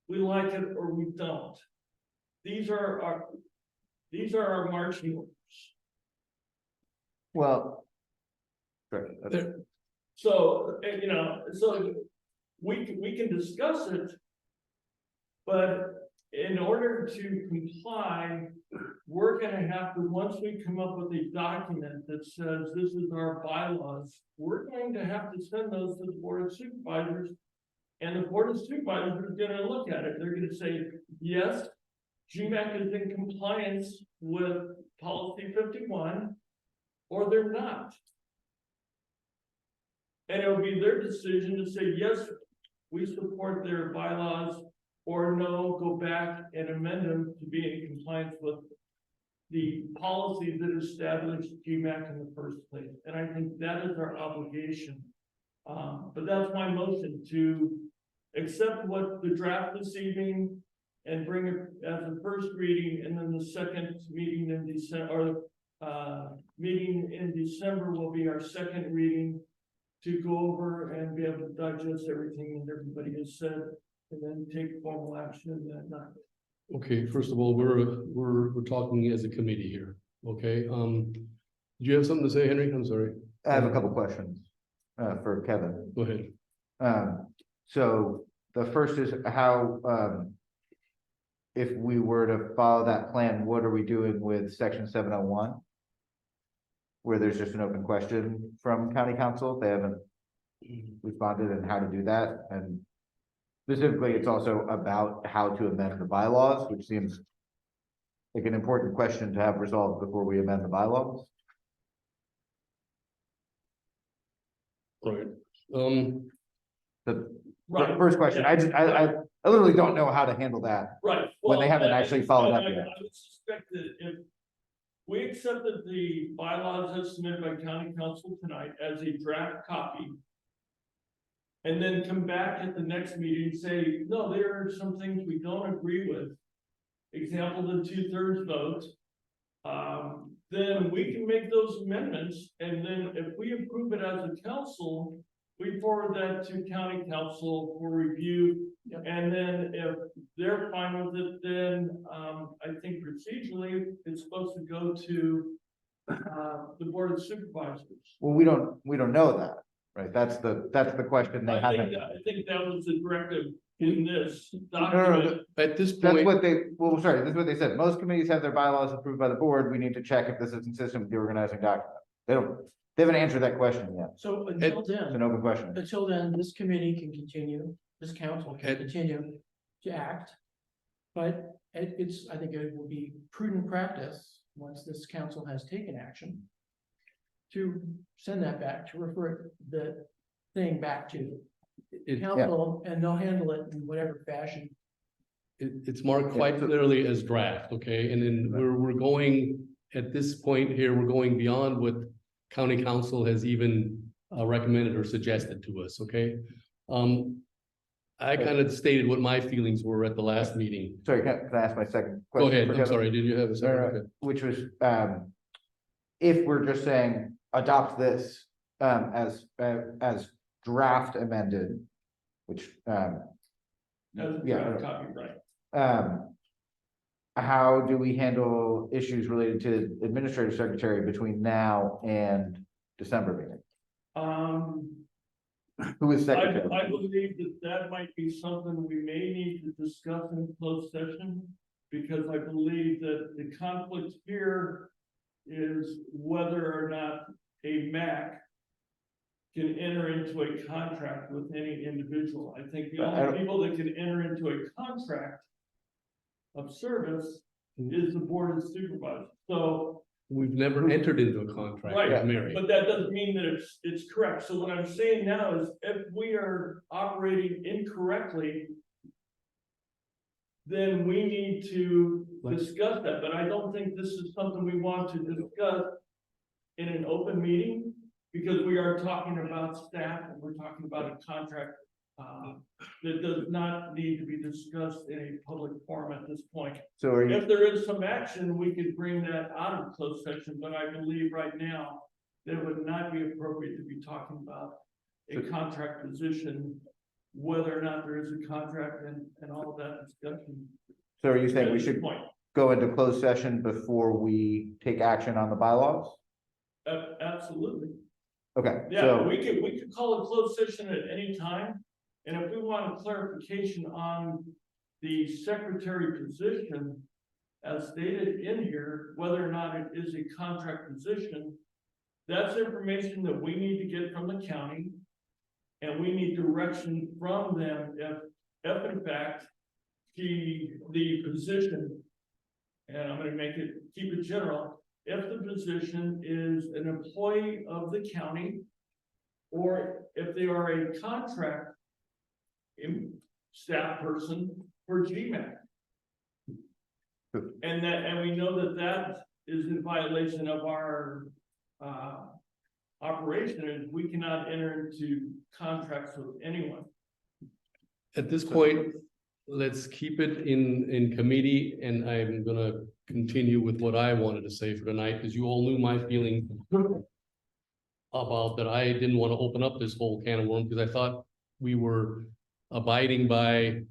B: we like it or we don't. These are our marching orders.
C: Well.
B: So, you know, so we can discuss it, but in order to comply, we're gonna have to, once we come up with a document that says this is our bylaws, we're going to have to send those to the Board of Supervisors. And the Board of Supervisors is gonna look at it. They're gonna say, yes, GMAC is in compliance with policy 51, or they're not. And it'll be their decision to say, yes, we support their bylaws, or no, go back and amend them to be in compliance with the policies that established GMAC in the first place. And I think that is our obligation. But that's my motion, to accept what the draft this evening and bring it as a first reading, and then the second meeting in December, or meeting in December will be our second reading to go over and be able to digest everything that everybody has said, and then take formal action that night.
A: Okay, first of all, we're talking as a committee here, okay? Do you have something to say, Henry? I'm sorry.
C: I have a couple questions for Kevin.
A: Go ahead.
C: So the first is how, if we were to follow that plan, what are we doing with section 701? Where there's just an open question from county council, they haven't responded, and how to do that. And specifically, it's also about how to amend the bylaws, which seems like an important question to have resolved before we amend the bylaws.
A: Right.
C: The first question, I literally don't know how to handle that.
B: Right.
C: When they haven't actually followed up
B: I
C: yet.
B: would suspect that if we accepted the bylaws as submitted by county council tonight as a draft copy. And then come back at the next meeting and say, no, there are some things we don't agree with. Example, the 2/3 vote. Then we can make those amendments, and then if we approve it as a council, we forward that to county council for review. And then if they're fine with it, then I think procedurally, it's supposed to go to the board of supervisors.
C: Well, we don't know that, right? That's the question they
B: I
C: haven't.
B: think that was the directive in this
C: No,
B: document.
A: At this
C: That's
A: point,
C: what they, well, sorry, this is what they said. Most committees have their bylaws approved by the board. We need to check if this is consistent with the organizing document. They haven't answered that question yet.
F: So until
C: It's an
F: then,
C: open question.
F: this committee can continue, this council can continue to act. But it's, I think it will be prudent practice, once this council has taken action, to send that back, to refer the thing back to council, and they'll handle it in whatever fashion.
A: it's marked quite clearly as draft, okay? And then we're going, at this point here, we're going beyond what county council has even recommended or suggested to us, okay? I kind of stated what my feelings were at the last meeting.
C: Sorry, can I ask my second
A: Go
C: question?
A: ahead,
C: for
A: I'm
C: Kevin?
A: sorry, did you have a second?
C: No,
A: Okay.
C: Which was, if we're just saying, adopt this, as draft amended, which,
B: As a
C: yeah,
B: draft copy, right?
C: how do we handle issues related to administrative secretary between now and December meeting? Who is secretary?
B: I believe that might be something we may need to discuss in closed session, because I believe that the conflict here is whether or not a MAC can enter into a contract with any individual. I think the only people that can enter into a contract of service is the board of supervisors. So,
A: We've never entered into a contract
B: right,
A: with Mary.
B: but that doesn't mean that it's correct. So what I'm saying now is, if we are operating incorrectly, then we need to discuss that. But I don't think this is something we want to discuss in an open meeting, because we are talking about staff and we're talking about a contract that does not need to be discussed in a public forum at this point.
C: So are you,
B: If there is some action, we could bring that out of closed session, but I believe right now that it would not be appropriate to be talking about a contract position, whether or not there is a contract and all of that discussion.
C: so are you saying
B: at
C: we
B: this
C: should
B: point.
C: go into closed session before we take action on the bylaws?
B: Absolutely.
C: Okay,
B: Yeah,
C: so,
B: we could call a closed session at any time. And if we want a clarification on the secretary position, as stated in here, whether or not it is a contract position, that's information that we need to get from the county. And we need direction from them if in fact, the position, and I'm gonna keep it general, if the position is an employee of the county, or if they are a contract staff person for GMAC. And we know that is in violation of our operation, and we cannot enter into contracts with anyone.
A: At this point, let's keep it in committee, and I'm gonna continue with what I wanted to say for tonight, because you all knew my feeling about that. I didn't want to open up this whole can of worms, because I thought we were abiding by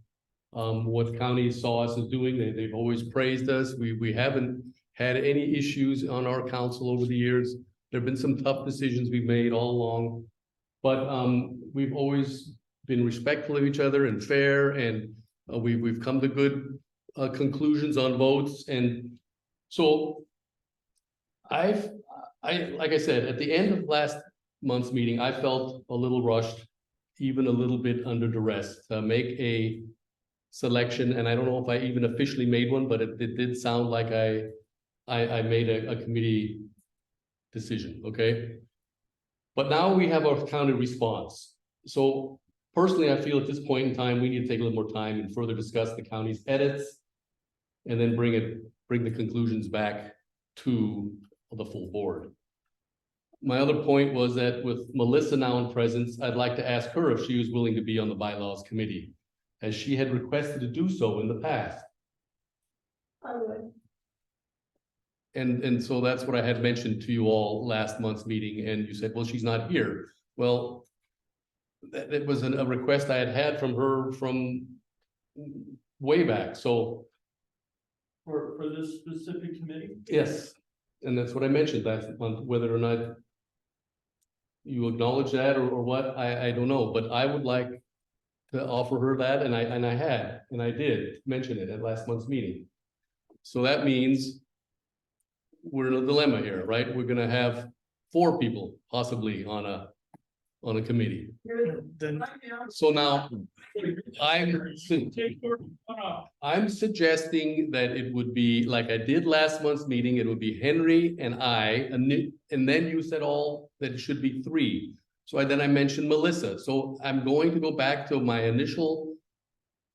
A: what county saw us as doing. They've always praised us. We haven't had any issues on our council over the years. There've been some tough decisions we've made all along, but we've always been respectful of each other and fair, and we've come to good conclusions on votes. And so like I said, at the end of last month's meeting, I felt a little rushed, even a little bit under duress to make a selection. And I don't know if I even officially made one, but it did sound like I made a committee decision, okay? But now we have our county response. So personally, I feel at this point in time, we need to take a little more time and further discuss the county's edits, and then bring the conclusions back to the full board. My other point was that with Melissa now in presence, I'd like to ask her if she was willing to be on the bylaws committee, as she had requested to do so in the past.
E: I would.
A: And so that's what I had mentioned to you all last month's meeting, and you said, well, she's not here. Well, that was a request I had from her from way back, so.
B: For this specific committee?
A: Yes, and that's what I mentioned last month, whether or not you acknowledge that or what, I don't know, but I would like to offer her that, and I did mention it at last month's meeting. So that means we're in a dilemma here, right? We're gonna have 4 people possibly on a committee.
G: Then
A: So now I'm suggesting that it would be like I did last month's meeting, it would be Henry and I, and then you said that it should be 3. So then I mentioned Melissa. So I'm going to go back to my initial,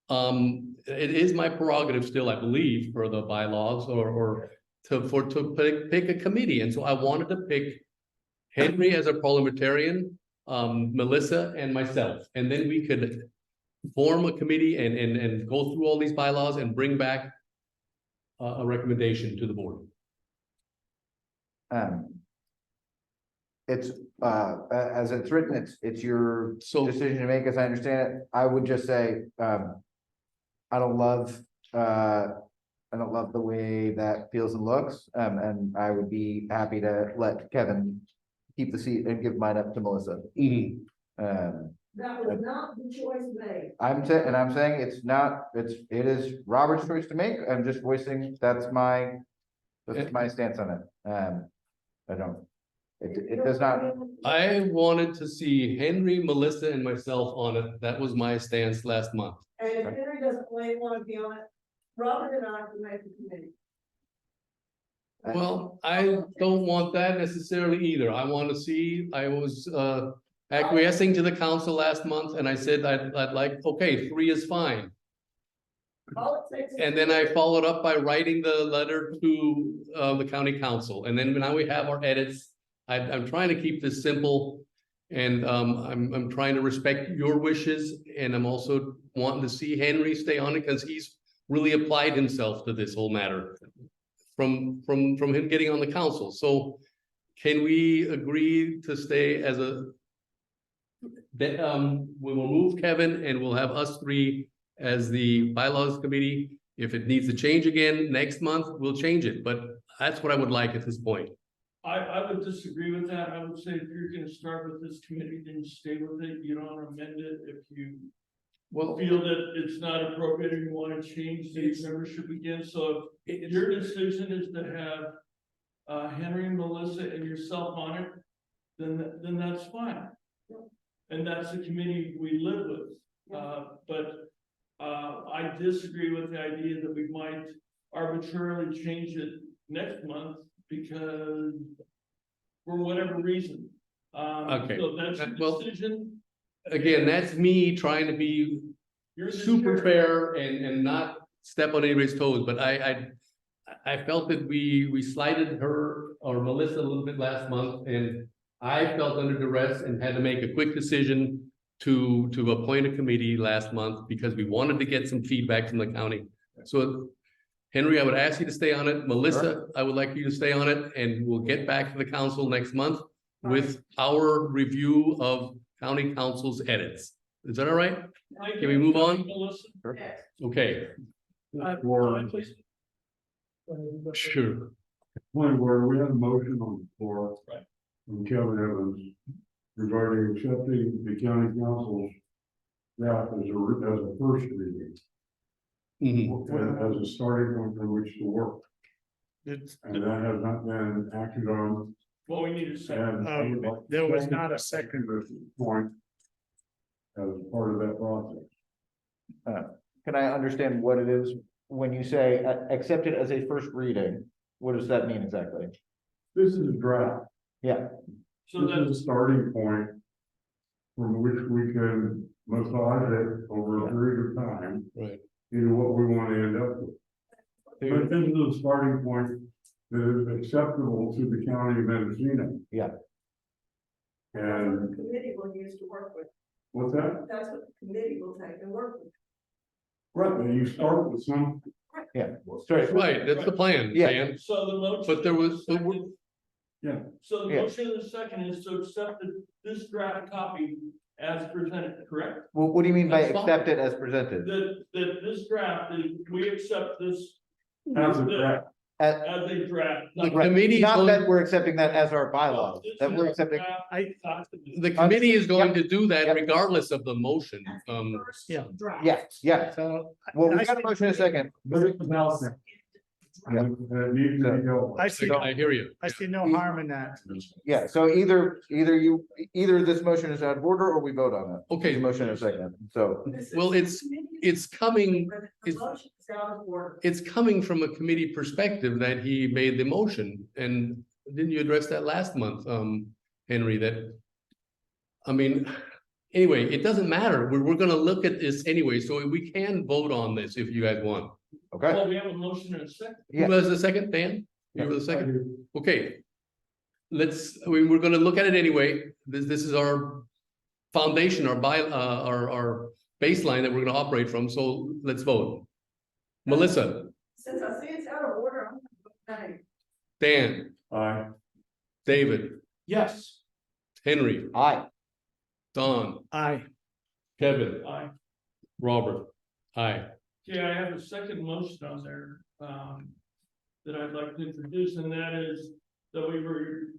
A: it is my prerogative still, I believe, for the bylaws or to pick a committee. And so I wanted to pick Henry as a parliamentarian, Melissa and myself, and then we could form a committee and go through all these bylaws and bring back a recommendation to the board.
C: It's, as it's written, it's your
A: So
C: decision to make, as I understand it. I would just say, I don't love the way that feels and looks, and I would be happy to let Kevin keep the seat and give mine up to Melissa.
E: That was not the choice made.
C: I'm saying it's not, it is Robert's choice to make. I'm just voicing, that's my stance on it. I don't, it does not.
A: I wanted to see Henry, Melissa, and myself on it. That was my stance last month.
E: And if Henry doesn't want to be on it, Robert and I can make the committee.
A: Well, I don't want that necessarily either. I want to see, I was acquiescing to the council last month, and I said I'd like, okay, 3 is fine. And then I followed up by writing the letter to the county council, and then now we have our edits. I'm trying to keep this simple, and I'm trying to respect your wishes, and I'm also wanting to see Henry stay on it because he's really applied himself to this whole matter from him getting on the council. So can we agree to stay as we will move Kevin and we'll have us 3 as the bylaws committee. If it needs to change again next month, we'll change it, but that's what I would like at this point.
B: I would disagree with that. I would say if you're gonna start with this committee, then stay with it. You don't amend it if you feel that it's not appropriate or you want to change the membership again. So if your decision is to have Henry, Melissa, and yourself on it, then that's fine. And that's the committee we live with. But I disagree with the idea that we might arbitrarily change it next month because for whatever reason.
A: Okay.
B: So that's your decision.
A: Again, that's me trying to be super fair and not step on anybody's toes, but I felt that we slighted her or Melissa a little bit last month, and I felt under duress and had to make a quick decision to appoint a committee last month because we wanted to get some feedback from the county. So Henry, I would ask you to stay on it. Melissa, I would like you to stay on it, and we'll get back to the council next month with our review of county council's edits. Is that all right? Can we move on? Okay.
B: Please.
A: Sure.
L: Point where we had a motion on the floor.
B: Right.
L: From Kevin Evans regarding accepting the county council's draft as a first reading. And as a starting point from which to work. And that has not been acted on.
B: Well, we need a second.
G: There was not a second.
L: Point as part of that process.
C: Can I understand what it is when you say accept it as a first reading? What does that mean exactly?
L: This is a draft.
C: Yeah.
B: So
L: This is a starting point from which we can massage it over a period of time.
A: Right.
L: Into what we want to end up with. But this is a starting point that is acceptable to the county of Mendocino.
C: Yeah.
L: And
E: Committee will use to work with,
L: what's that?
E: that's what the committee will take and work with.
L: Right, then you start with some,
C: Yeah, sorry,
A: Right, that's the plan,
C: Yeah.
A: Dan.
B: So the motion.
A: But there was-
L: yeah,
B: So the
C: Yeah.
B: motion in the second is to accept this draft copy as presented, correct?
C: well, what do you mean by
A: That's fine.
C: accept it as presented?
B: That this draft, we accept this
L: as a draft.
B: as a draft.
A: The
C: Right.
A: committee is
C: Not
A: going-
C: that we're accepting that as our bylaws,
B: This
C: that
B: is
C: we're
B: a
C: accepting,
B: draft
A: I-
B: document.
A: The committee is going
C: Yep.
A: to do that
C: Yep.
A: regardless of the motion.
E: That's the first
G: yeah.
E: draft.
C: yes, yes.
G: So.
C: Well, we
G: I
C: got a
G: see-
C: motion in a second.
L: But it was Nelson.
C: Yeah.
L: It needs to be going.
G: I see,
A: I hear you.
G: I see no harm in that.
C: Yeah, so either this motion is out of order or we vote on it.
A: Okay.
C: The motion in a second, so,
A: Well, it's coming,
E: The
A: it's-
E: motion is out of order.
A: it's coming from a committee perspective that he made the motion. And didn't you address that last month, Henry, that? I mean, anyway, it doesn't matter. We're gonna look at this anyway, so we can vote on this if you guys want.
C: okay,
B: Well, we have a motion in a second.
C: Yeah.
A: Who was the second, Dan? You were the second? Okay. We're gonna look at it anyway. This is our foundation, our baseline that we're gonna operate from, so let's vote. Melissa,
E: Since I see it's out of order, I'm gonna vote
A: Dan,
L: Aye.
A: David,
F: Yes.
A: Henry,
C: aye,
A: Don,
G: Aye.
A: Kevin,
B: Aye.
A: Robert, aye.
B: Okay, I have a second motion on there, that I'd like to introduce, and that is that we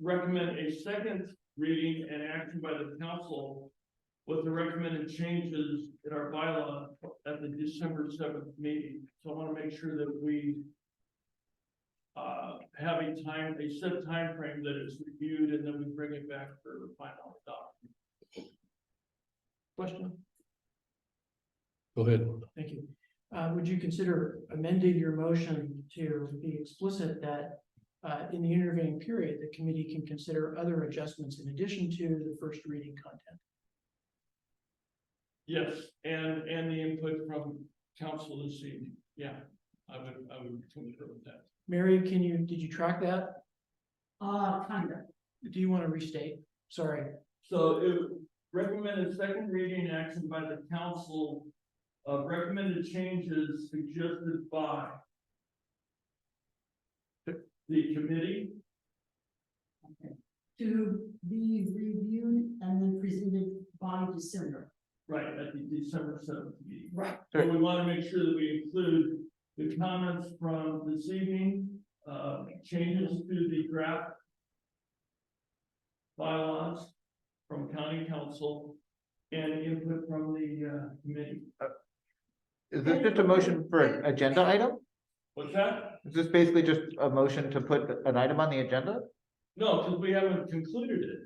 B: recommend a second reading and action by the council with the recommended changes in our bylaw at the December 7th meeting. So I want to make sure that we have a set time frame that is reviewed, and then we bring it back for final adoption. Question?
A: Go ahead.
F: Thank you. Would you consider amending your motion to be explicit that in the intervening period, the committee can consider other adjustments in addition to the first reading content?
B: Yes, and the input from council this evening. Yeah, I would concur with that.
F: Mary, did you track that?
E: kind of.
F: Do you want to restate? Sorry.
B: So it recommended second reading action by the council of recommended changes suggested by the committee.
E: To be reviewed and then presented by December.
B: Right, at the December 7th meeting.
E: Right.
B: So we want to make sure that we include the comments from this evening, changes to the draft bylaws from county council and input from the committee.
C: is this just a motion for an agenda item?
B: What's that?
C: Is this basically just a motion to put an item on the agenda?
B: No, because we haven't concluded it.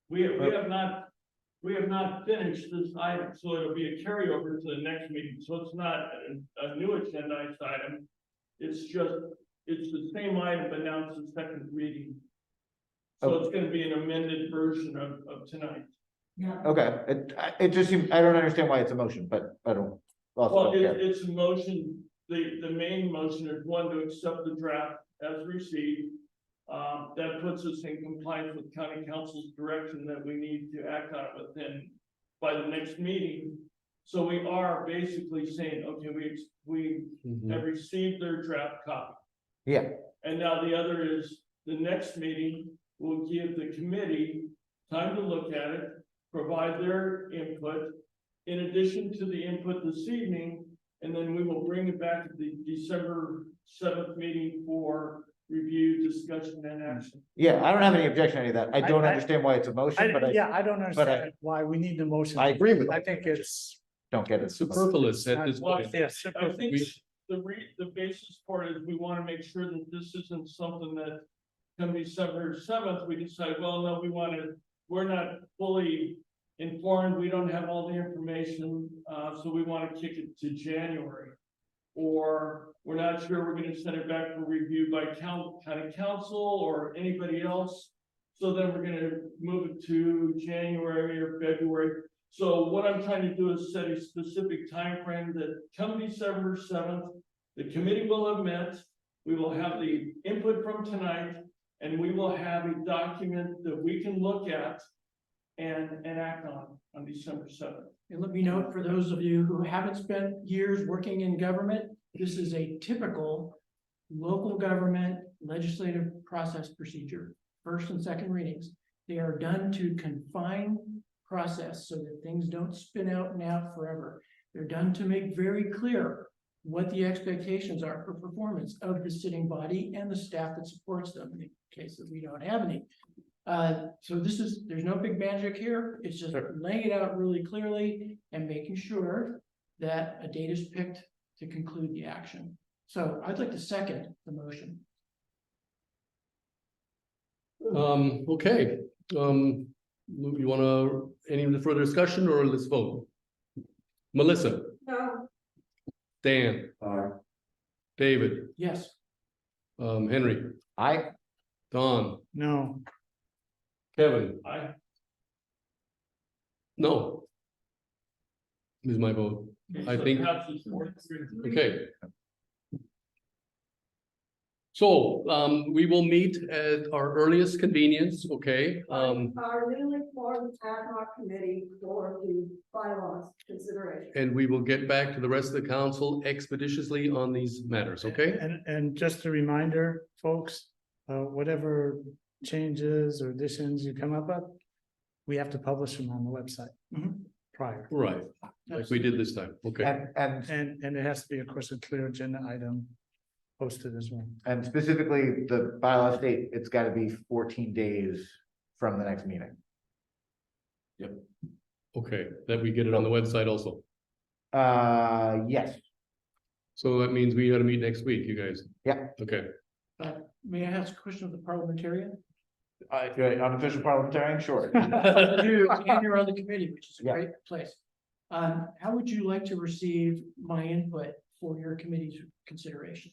B: We have not finished this item, so it'll be a carryover to the next meeting, so it's not a new agendized item. It's the same item, but now it's the second reading. So it's gonna be an amended version of tonight.
E: Yeah.
C: Okay, it just seems, I don't understand why it's a motion, but I don't. Also
B: Well,
C: don't care.
B: it's a motion, the main motion is one to accept the draft as received. That puts us in compliance with county council's direction that we need to act on it by the next meeting. So we are basically saying, okay, we have received their draft copy.
C: Yeah,
B: And now the other is, the next meeting will give the committee time to look at it, provide their input. In addition to the input this evening, and then we will bring it back to the December 7th meeting for review, discussion, and action.
C: yeah, I don't have any objection to any of that. I don't
G: I-
C: understand why it's a motion, but I
G: I don't understand why we need the motion.
C: I agree with
G: I
C: that.
G: think it's.
C: don't get it.
A: Superfluous at this
B: Well,
A: point.
G: Yes.
B: I think the basis for it is we want to make sure that this isn't something that can be December 7th, we decide, well, no, we're not fully informed, we don't have all the information, so we want to kick it to January. Or we're not sure we're gonna send it back for review by county council or anybody else. So then we're gonna move it to January or February. So what I'm trying to do is set a specific time frame that come December 7th, the committee will have met, We will have the input from tonight, and we will have a document that we can look at and act on December 7th.
F: And let me note, for those of you who haven't spent years working in government, this is a typical local government legislative process procedure, first and second readings. They are done to confine process so that things don't spin out and out forever. They're done to make very clear what the expectations are for performance of the sitting body and the staff that supports them, in the case that we don't have any. So there's no big magic here. It's just laying it out really clearly and making sure that a date is picked to conclude the action. So I'd like to second the motion.
A: Okay, you wanna, any further discussion or let's vote? Melissa,
E: No.
A: Dan, David,
F: Yes.
A: Henry, Don,
G: No,
A: Kevin,
B: I.
A: no. Is my vote. I
B: So
A: think-
B: perhaps it's 4-3.
A: Okay. So, we will meet at our earliest convenience, okay?
E: Our newly formed ad hoc committee for the bylaws consideration.
A: And we will get back to the rest of the council expeditiously on these matters, okay?
G: and just a reminder, folks, whatever changes or additions you come up with, we have to publish them on the website prior.
A: Right, like we did this time, okay?
G: And it has to be, of course, a clear agenda item posted as well.
C: And specifically, the bylaw state, it's gotta be 14 days from the next meeting.
A: Okay, that we get it on the website also.
C: Yes,
A: So that means we gotta meet next week, you guys.
C: Yeah.
A: Okay,
F: May I ask a question of the parliamentarian?
C: unofficial parliamentarian, sure.
F: And you're on the committee, which is a
C: Yeah.
F: great place. How would you like to receive my input for your committee's consideration?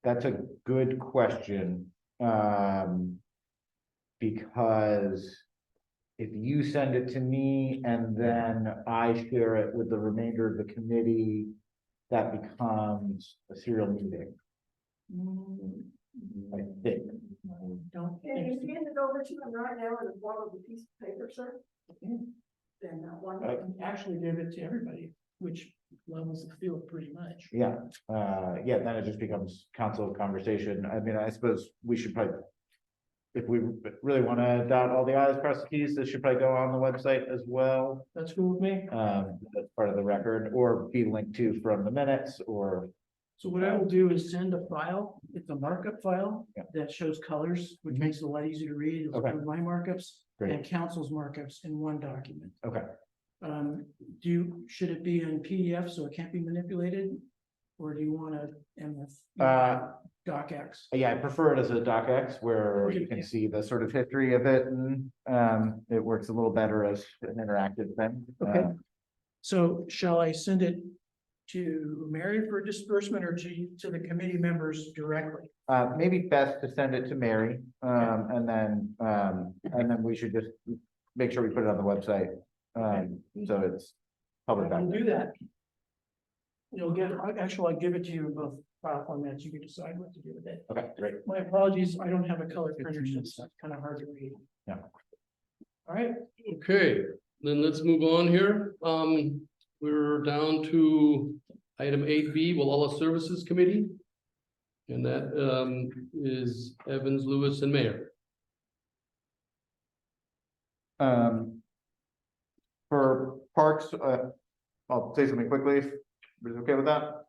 C: That's a good question. Because if you send it to me and then I share it with the remainder of the committee, that becomes a serial meeting, I think.
F: Don't
E: Can
F: think
E: you hand it over to him right now in the form of a piece of paper, sir? Then that one.
F: I can actually give it to everybody, which levels the field pretty much.
C: Yeah, then it just becomes council conversation. I mean, I suppose we should probably, if we really want to dot all the i's, cross the t's, this should probably go on the website as well.
F: That's cool with me.
C: That's part of the record, or be linked to from the minutes, or,
F: So what I will do is send a file, it's a markup file
C: Yeah.
F: that shows colors, which makes it a lot easier to read. It'll
C: Okay.
F: include my markups
C: Great.
F: and council's markups in one document.
C: okay.
F: Should it be in PDF so it can't be manipulated? Or do you want a MF? DocX?
C: Yeah, I prefer it as a docx where you can
F: Yeah.
C: see the sort of history of it, and it works a little better as an interactive thing.
F: Okay. So shall I send it to Mary for disbursement or to the committee members directly?
C: Maybe best to send it to Mary, and then we should just make sure we put it on the website. So it's public.
F: I'll do that. You'll get, actually, I'll give it to you in both file formats. You can decide what to do with it.
C: Okay, great.
F: My apologies, I don't have a color printer, so it's kind of hard to read.
C: Yeah.
F: All right,
A: okay, then let's move on here. We're down to item 8B, Walla Services Committee. And that is Evans, Lewis, and Mayor.
C: For parks, I'll say something quickly, if everybody's okay with that.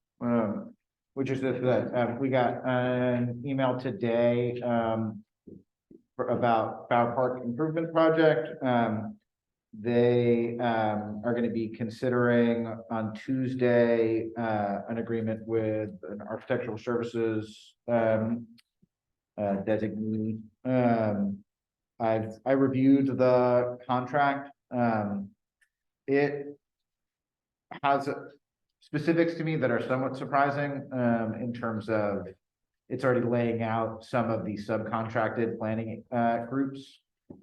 C: Which is that, we got an email today, about Bower Park Improvement Project. They, are gonna be considering on Tuesday, an agreement with an architectural services, designee. I reviewed the contract. It has specifics to me that are somewhat surprising, in terms of it's already laying out some of the subcontracted planning, groups.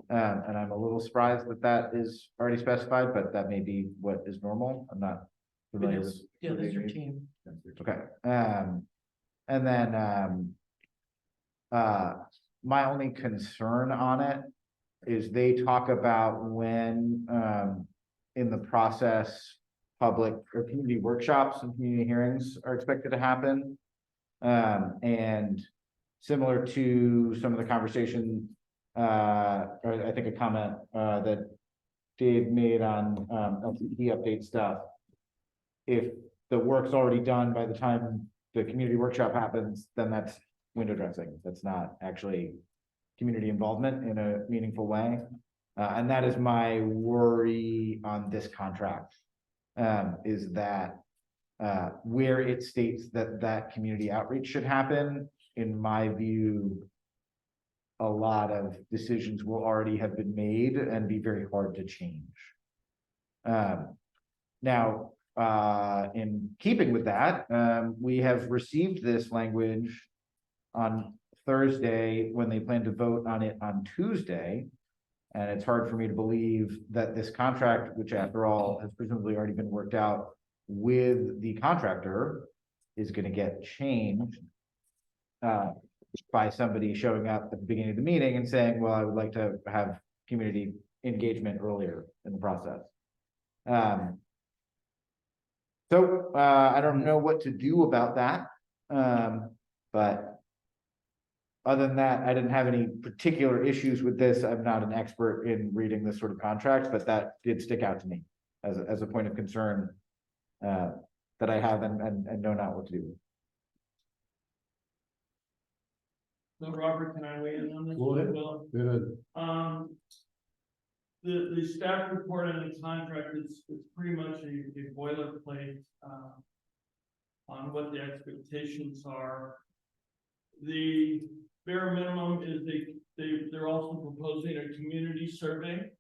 C: And I'm a little surprised that that is already specified, but that may be what is normal. I'm not familiar with.
F: yeah, that's your team.
C: Okay, And then, my only concern on it is they talk about when, in the process, public or community workshops and community hearings are expected to happen. And similar to some of the conversation, or I think a comment, that Dave made on, LCD update stuff. If the work's already done by the time the community workshop happens, then that's window dressing. That's not actually community involvement in a meaningful way. And that is my worry on this contract, is that where it states that that community outreach should happen, in my view, a lot of decisions will already have been made and be very hard to change. Now, in keeping with that, we have received this language on Thursday when they plan to vote on it on Tuesday. And it's hard for me to believe that this contract, which after all has presumably already been worked out with the contractor, is going to get changed by somebody showing up at the beginning of the meeting and saying, well, I would like to have community engagement earlier in the process. So I don't know what to do about that. But other than that, I didn't have any particular issues with this. I'm not an expert in reading this sort of contract, but that did stick out to me as a point of concern that I have and know not what to do.
B: So Robert, can I weigh in on this?
A: Go ahead.
B: Well,
A: Good.
B: The staff report on the contract is pretty much a boilerplate on what the expectations are. The bare minimum is they're also proposing a community survey.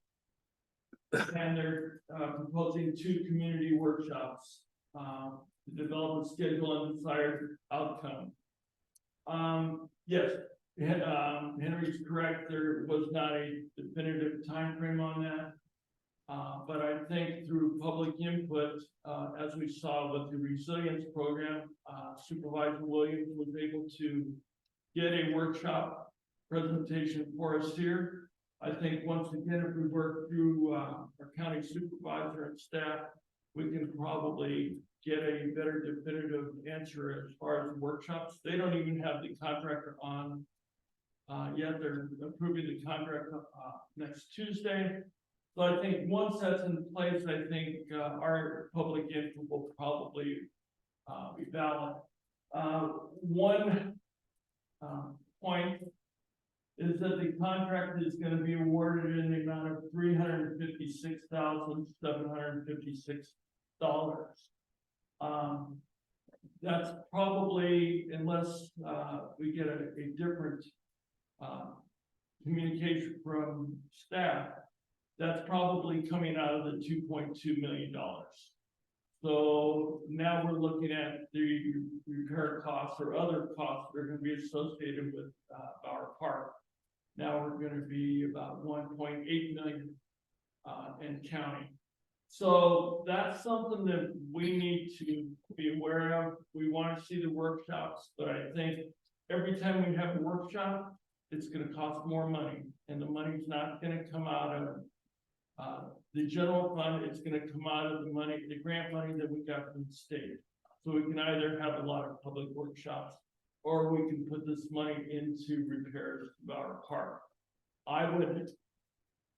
B: And they're proposing 2 community workshops to develop a schedule and desired outcome. Yes, Henry's correct. There was not a definitive time frame on that. But I think through public input, as we saw with the resilience program, Supervisor Williams was able to get a workshop presentation for us here. I think once again, if we work through our county supervisor and staff, we can probably get a better definitive answer as far as workshops. They don't even have the contractor on yet. They're approving the contract next Tuesday. So I think once that's in place, I think our public input will probably be valid. One point is that the contract is going to be awarded in the amount of $356,756. That's probably, unless we get a different communication from staff, that's probably coming out of the $2.2 million. So now we're looking at the repair costs or other costs that are going to be associated with Bower Park. Now we're going to be about 1.8 million in county. So that's something that we need to be aware of. We want to see the workshops, but I think every time we have a workshop, it's going to cost more money, and the money's not going to come out of the general fund. It's going to come out of the money, the grant money that we got from the state. So we can either have a lot of public workshops, or we can put this money into repairs to our park. I would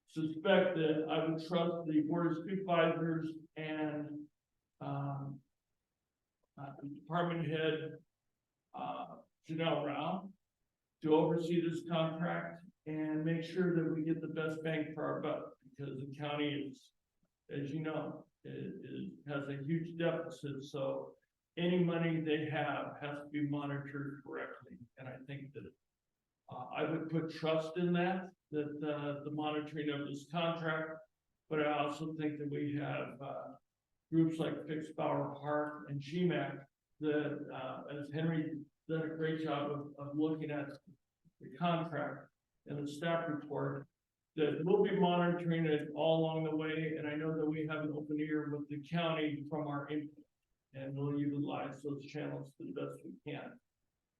B: suspect that I would trust the board of supervisors and department head Janelle Rao to oversee this contract and make sure that we get the best bang for our buck, because the county is, as you know, has a huge deficit. So any money they have has to be monitored correctly. And I think that I would put trust in that the monitoring of this contract, but I also think that we have groups like Fix Bower Park and GMAC that, as Henry done a great job of looking at the contract and the staff report, that we'll be monitoring it all along the way. And I know that we have an open ear with the county from our input, and we'll utilize those channels to the best we can.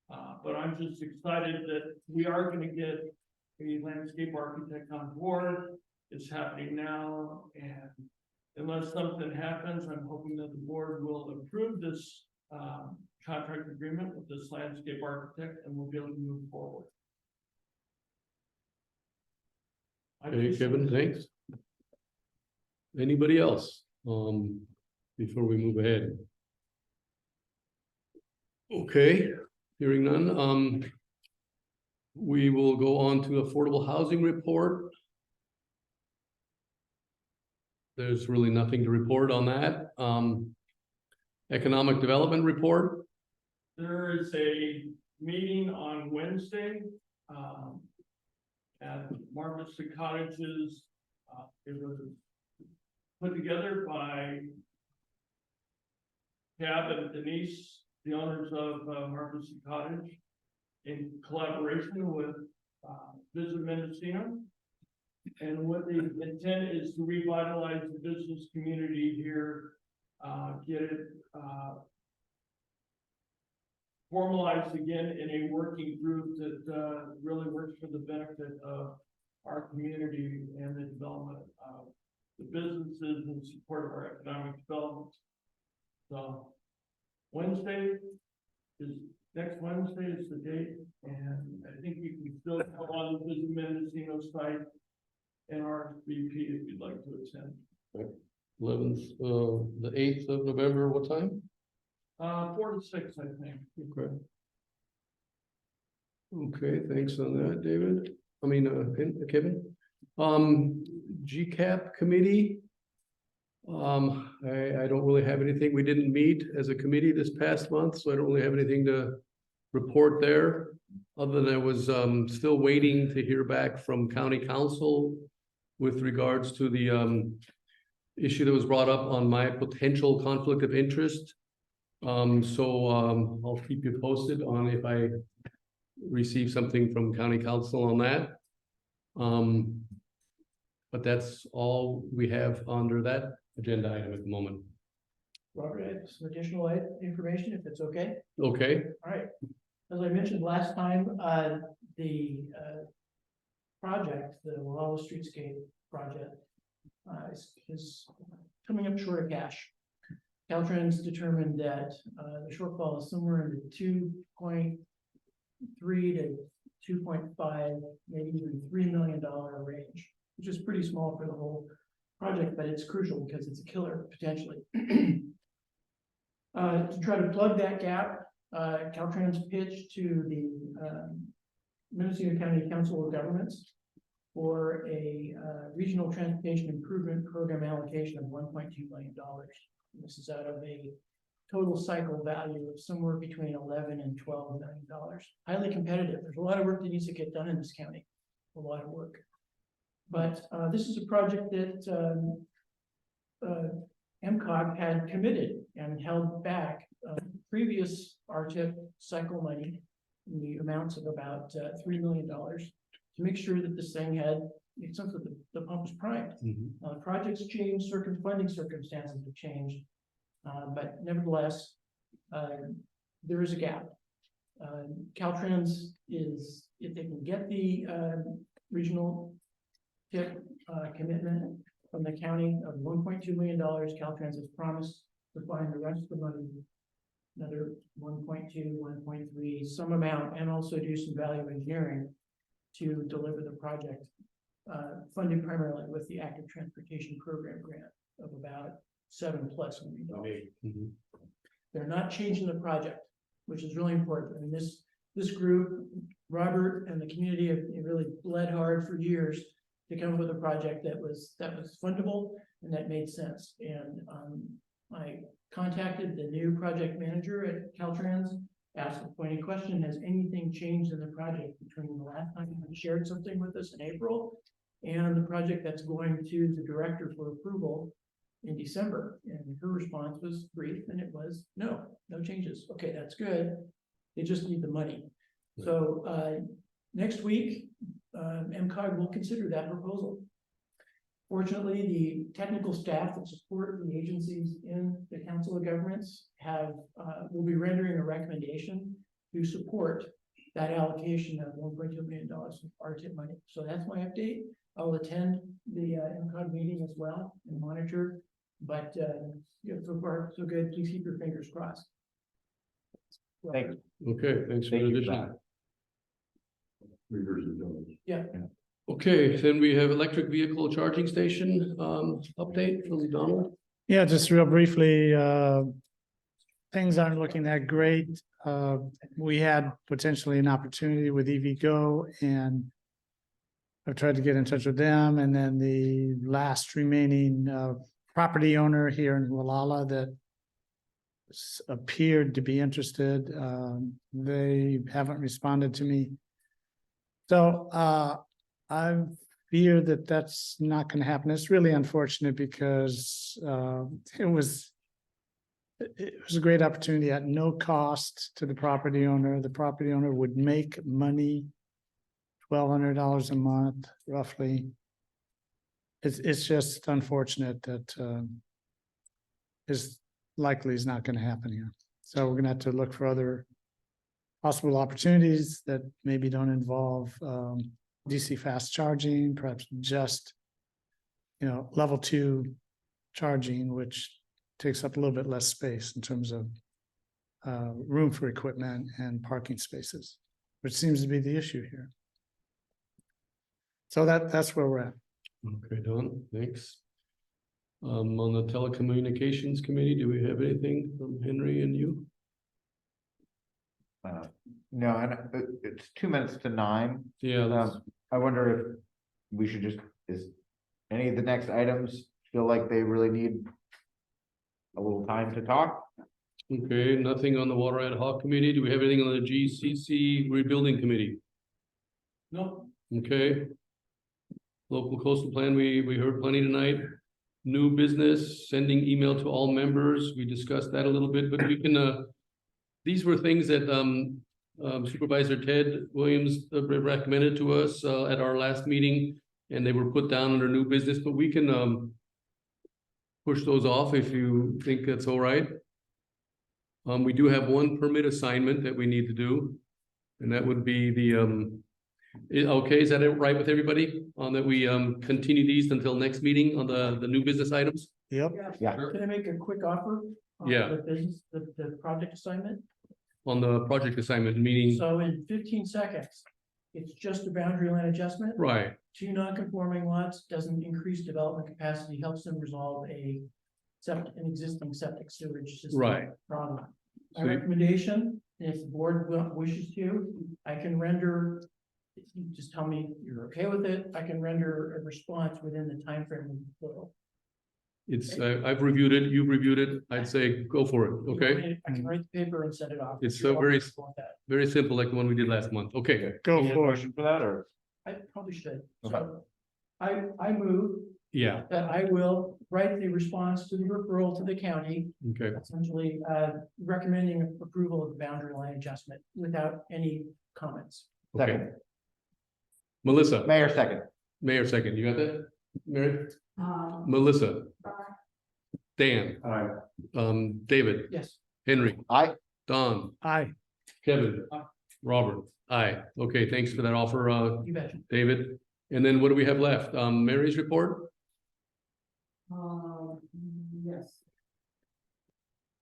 B: But I'm just excited that we are gonna get a landscape architect on board. It's happening now, and unless something happens, I'm hoping that the board will approve this contract agreement with this landscape architect, and we'll be able to move forward.
A: Okay, Kevin, thanks. Anybody else, before we move ahead? Okay, hearing none, we will go on to affordable housing report. There's really nothing to report on that. Economic development report.
B: There is a meeting on Wednesday, at Marvista Cottages. It was put together by Cab and Denise, the owners of Marvista Cottage, in collaboration with Visit Mendocino. And what the intent is to revitalize the business community here, get it formalized again in a working group that really works for the benefit of our community and the development of the businesses and support of our economic development. So next Wednesday is the date, and I think you can still go on the Visit Mendocino site and RSVP if you'd like to attend.
A: 11th, the 8th of November, what time?
B: 4 to 6, I think.
A: Okay. Okay, thanks on that, David. I mean, Kevin. GCAP committee. I don't really have anything. We didn't meet as a committee this past month, so I don't really have anything to report there. Other than I was still waiting to hear back from county council with regards to the issue that was brought up on my potential conflict of interest. I'll keep you posted on if I receive something from county council on that. But that's all we have under that agenda item at the moment.
F: Robert, I have some additional information, if it's okay.
A: Okay,
F: All right. As I mentioned last time, the project, the Wallowa Streetscape project, is coming up short of cash. Caltrans determined that the shortfall is somewhere in the 2.3 to 2.5, maybe even $3 million range, which is pretty small for the whole project, but it's crucial because it's a killer potentially. To try to plug that gap, Caltrans pitched to the Mendocino County Council of Governments for a regional transportation improvement program allocation of $1.2 million. And this is out of a total cycle value of somewhere between $11 and $12 million. Highly competitive. There's a lot of work that needs to get done in this county. A lot of work. But this is a project that MCOG had committed and held back previous RTIP cycle money in the amounts of about $3 million to make sure that this thing had, it's something that the pump was primed. Projects change, funding circumstances have changed, but nevertheless, there is a gap. Caltrans is, if they can get the regional tip commitment from the county of $1.2 million, Caltrans has promised to find the rest of the money, another 1.2, 1.3, some amount, and also do some value engineering to deliver the project, funded primarily with the Active Transportation Program grant of about $7+ million. They're not changing the project, which is really important. I mean, this group, Robert and the community have really bled hard for years to come up with a project that was fundable and that made sense. And I contacted the new project manager at Caltrans, asked the pointed question: has anything changed in the project between the last time you shared something with us in April and the project that's going to the director for approval in December? And her response was brief, and it was no changes. Okay, that's good. They just need the money. So next week, MCOG will consider that proposal. Fortunately, the technical staff that support the agencies in the Council of Governments will be rendering a recommendation to support that allocation of $1.2 million of RTIP money. So that's my update. I'll attend the MCOG meeting as well and monitor, but so far so good. Please keep your fingers crossed.
C: Thank you.
A: Okay, thanks for
C: Thank
A: the
C: you for
A: addition.
C: that.
L: Fingers and toes.
F: Yeah.
A: Okay, then we have electric vehicle charging station, update from Donald.
G: Yeah, just real briefly, things aren't looking that great. We had potentially an opportunity with EVgo, and I've tried to get in touch with them, and then the last remaining property owner here in Wallala that appeared to be interested. They haven't responded to me. So I fear that that's not going to happen. It's really unfortunate because it was a great opportunity at no cost to the property owner. The property owner would make money, $1,200 a month, roughly. It's just unfortunate that is likely is not going to happen here. So we're going to have to look for other possible opportunities that maybe don't involve DC fast charging, perhaps just, level 2 charging, which takes up a little bit less space in terms of room for equipment and parking spaces, which seems to be the issue here. So that's where we're at.
A: Okay, Don, thanks. On the telecommunications committee, do we have anything from Henry and you?
C: No, and it's 2 minutes to 9.
A: Yeah,
C: I wonder if we should is any of the next items feel like they really need a little time to talk?
A: okay, nothing on the water ad hoc committee. Do we have anything on the GCC rebuilding committee?
B: No,
A: Okay. Local coastal plan, we heard plenty tonight. New business, sending email to all members. We discussed that a little bit, but we can, these were things that Supervisor Ted Williams recommended to us at our last meeting, and they were put down under new business, but we can push those off if you think that's all right. We do have one permit assignment that we need to do, and that would be the okay, is that right with everybody on that we continue these until next meeting on the new business items?
G: Yep.
C: Yeah.
F: Can I make a quick offer? On
A: Yeah.
F: The business, the project assignment.
A: On the project assignment, meaning,
F: So in 15 seconds, it's just a boundary line adjustment.
A: right,
F: 2 non-conforming lots, doesn't increase development capacity, helps them resolve an existing septic sewage system.
A: Right.
F: Problem. My
A: So you-
F: recommendation, if the board wishes to, I can render, if you just tell me you're okay with it, I can render a response within the timeframe of the portal.
A: it's, I've reviewed it, you've reviewed it, I'd say go for it, okay?
F: I can write the paper and send it off.
A: It's
F: if you're
A: so very-
F: comfortable with that.
A: Very simple, like the one we did last month, okay,
G: Go
C: Any
G: for it.
C: motion for that, or?
F: I probably should.
C: Okay.
F: So I move
A: yeah,
F: that I will write the response to the referral to the county,
A: okay,
F: essentially recommending approval of the boundary line adjustment without any comments.
A: okay.
C: Second.
A: Melissa,
C: Mayor second.
A: Mayor second, you got that? Mary?
E: Um,
A: Melissa, Dan,
L: Aye.
A: David,
F: Yes.
A: Henry,
C: Aye.
A: Don,
G: Aye.
A: Kevin, Robert, aye, okay, thanks for that offer,
F: You betcha.
A: David. And then what do we have left? Mary's report?
E: yes.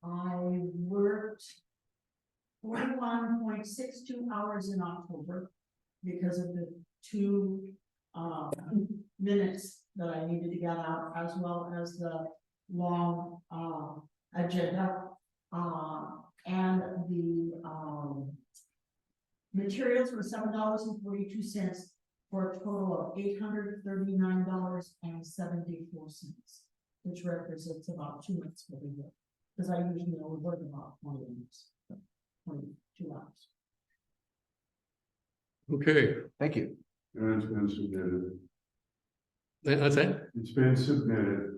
E: I worked 41.62 hours in October because of the 2 minutes that I needed to get out, as well as the long agenda. And the materials were $7.42 for a total of $839.74, which represents about 2 months for the year. Because I usually only work about 20 minutes, 22 hours.
A: Okay,
C: Thank you.
L: And it's been submitted.
A: that's it.
L: It's been submitted.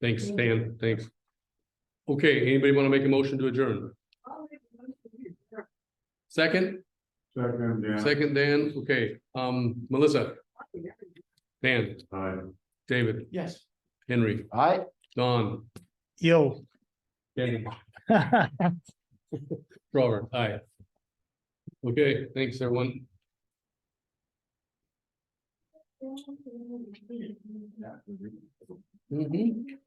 A: Thanks, Dan, thanks. Okay, anybody want to make a motion to adjourn? Second,
L: Second, Dan.
A: second, Dan, okay, Melissa. Dan,
L: Aye.
A: David,
F: Yes.
A: Henry,
C: Aye.
A: Don,
G: Yo.
A: Kevin, Robert, aye. Okay, thanks, everyone. Mhm.